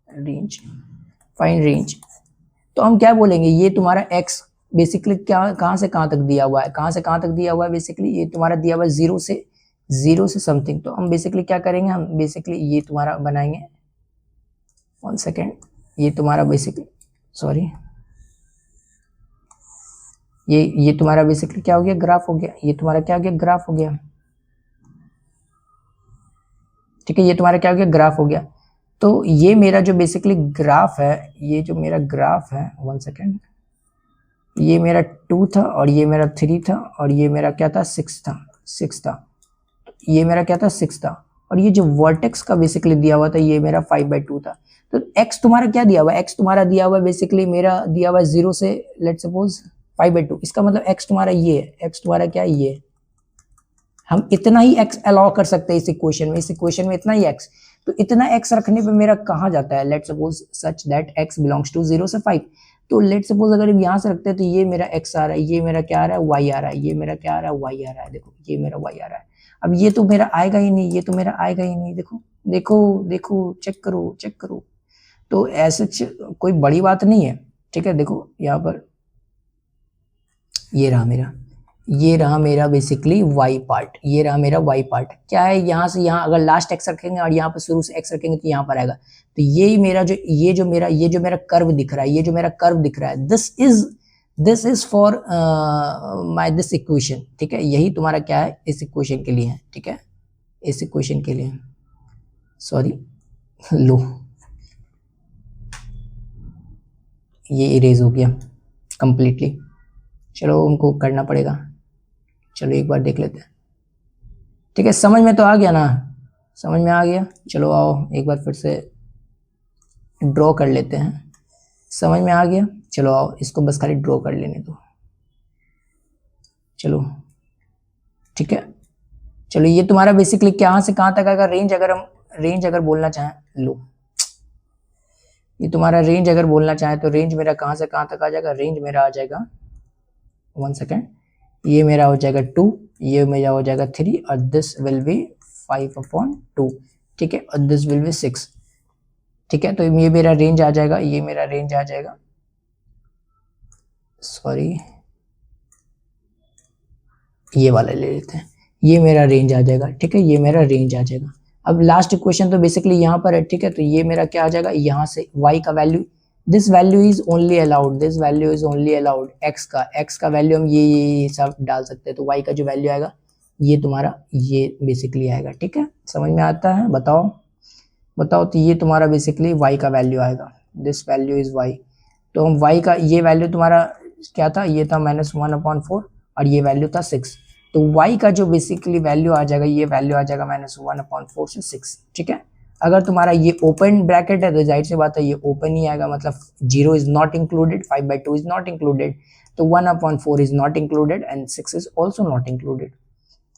range, find range. तो हम क्या बोलेंगे, ये तुम्हारा x बेसिकली क्या, कहाँ से कहाँ तक दिया हुआ है, कहाँ से कहाँ तक दिया हुआ है, बेसिकली ये तुम्हारा दिया हुआ है 0 से समथिंग। तो हम बेसिकली क्या करेंगे, हम बेसिकली ये तुम्हारा बनाएंगे, 1 सेकेंड, ये तुम्हारा बेसिकली सॉरी, ये तुम्हारा बेसिकली क्या हो गया, ग्राफ हो गया, ये तुम्हारा क्या हो गया, ग्राफ हो गया, ठीक है। ये तुम्हारा क्या हो गया, ग्राफ हो गया। तो ये मेरा जो बेसिकली ग्राफ है, ये जो मेरा ग्राफ है, 1 सेकेंड, ये मेरा 2 था और ये मेरा 3 था और ये मेरा क्या था, 6 था, 6 था, ये मेरा क्या था, 6 था, और ये जो वर्टेक्स का बेसिकली दिया हुआ था ये मेरा 5/2 था। तो x तुम्हारा क्या दिया हुआ है, x तुम्हारा दिया हुआ है बेसिकली मेरा दिया हुआ है 0 से लेट सपोज 5/2। इसका मतलब x तुम्हारा ये है, x तुम्हारा क्या है, ये। हम इतना ही x अलाउ कर सकते हैं इस इक्वेशन में, इस इक्वेशन में इतना ही x। तो इतना x रखने पे मेरा कहाँ जाता है, let suppose such that x belongs to 0 से 5। तो लेट सपोज अगर हम यहाँ से रखते हैं तो ये मेरा x आ रहा है, ये मेरा क्या आ रहा है, y आ रहा है, ये मेरा क्या आ रहा है, y आ रहा है, देखो ये मेरा y आ रहा है। अब ये तो मेरा आएगा ही नहीं, ये तो मेरा आएगा ही नहीं, देखो देखो देखो, चेक करो, चेक करो। तो ऐसे कोई बड़ी बात नहीं है, ठीक है। देखो यहाँ पर ये रहा मेरा बेसिकली y पार्ट, ये रहा मेरा y पार्ट। क्या है, यहाँ से यहाँ अगर लास्ट x रखेंगे और यहाँ पर शुरू से x रखेंगे तो यहाँ पर आएगा। तो ये मेरा जो ये जो मेरा कर्व दिख रहा है, ये जो मेरा कर्व दिख रहा है, this is for my this equation, ठीक है। यही तुम्हारा क्या है, इस इक्वेशन के लिए है, ठीक है, इस इक्वेशन के लिए, सॉरी लो, ये इरेज हो गया कंप्लीटली। चलो उनको करना पड़ेगा, चलो एक बार देख लेते हैं, ठीक है। समझ में तो आ गया ना, समझ में आ गया। चलो आओ एक बार फिर से ड्रॉ कर लेते हैं, समझ में आ गया। चलो आओ इसको बस खाली ड्रॉ कर लेने दो, चलो ठीक है। चलो ये तुम्हारा बेसिकली कहाँ से कहाँ तक आएगा रेंज, अगर हम रेंज अगर बोलना चाहें, लो ये तुम्हारा रेंज अगर बोलना चाहें तो रेंज मेरा कहाँ से कहाँ तक आ जाएगा, रेंज मेरा आ जाएगा 1 सेकेंड, ये मेरा हो जाएगा 2, ये मेरा हो जाएगा 3 और दिस विल बी 5/2, ठीक है, और दिस विल बी 6, ठीक है। तो ये मेरा रेंज आ जाएगा, ये मेरा रेंज आ जाएगा, सॉरी ये वाला ले लेते हैं, ये मेरा रेंज आ जाएगा, ठीक है, ये मेरा रेंज आ जाएगा। अब लास्ट इक्वेशन तो बेसिकली यहाँ पर है, ठीक है। तो ये मेरा क्या आ जाएगा, यहाँ से y का value, this value is only allowed, this value is only allowed, x का वैल्यू हम ये सब डाल सकते हैं। तो y का जो वैल्यू आएगा ये तुम्हारा ये बेसिकली आएगा, ठीक है। समझ में आता है, बताओ बताओ। तो ये तुम्हारा बेसिकली y का वैल्यू आएगा, दिस वैल्यू इज y। तो हम y का ये वैल्यू तुम्हारा क्या था, ये था -1/4 और ये वैल्यू था 6। तो y का जो बेसिकली वैल्यू आ जाएगा, ये वैल्यू आ जाएगा -1/4 से 6, ठीक है। अगर तुम्हारा ये ओपन ब्रैकेट है तो जाहिर सी बात है ये ओपन ही आएगा, मतलब 0 is not included, 5/2 is not included, तो 1/4 is not included and 6 is also not included.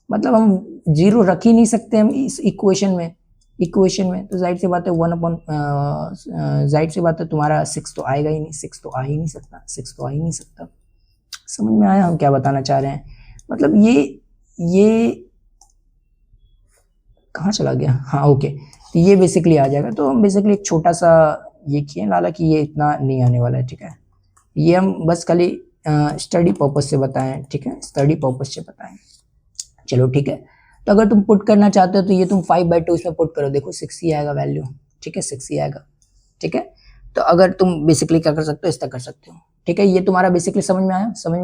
मतलब हम 0 रख ही नहीं सकते हम इस इक्वेशन में, तो जाहिर सी बात है जाहिर सी बात है तुम्हारा 6 तो आएगा ही नहीं, 6 तो आ ही नहीं सकता, 6 तो आ ही नहीं सकता। समझ में आया हम क्या बताना चाह रहे हैं, मतलब ये कहाँ चला गया, हाँ ओके। तो ये बेसिकली आ जाएगा। तो हम बेसिकली एक छोटा सा ये किए, हालांकि ये इतना नहीं आने वाला है, ठीक है। ये हम बस खाली स्टडी पर्पज से बताएं, ठीक है, स्टडी पर्पज से बताएं। चलो ठीक है। तो अगर तुम पुट करना चाहते हो तो ये तुम 5/2 इसमें पुट करो, देखो 6 ही आएगा वैल्यू, ठीक है, 6 ही आएगा। ठीक है। तो अगर तुम बेसिकली क्या कर सकते हो, इस तरह कर सकते हो। ठीक है, ये तुम्हारा बेसिकली समझ में आया? समझ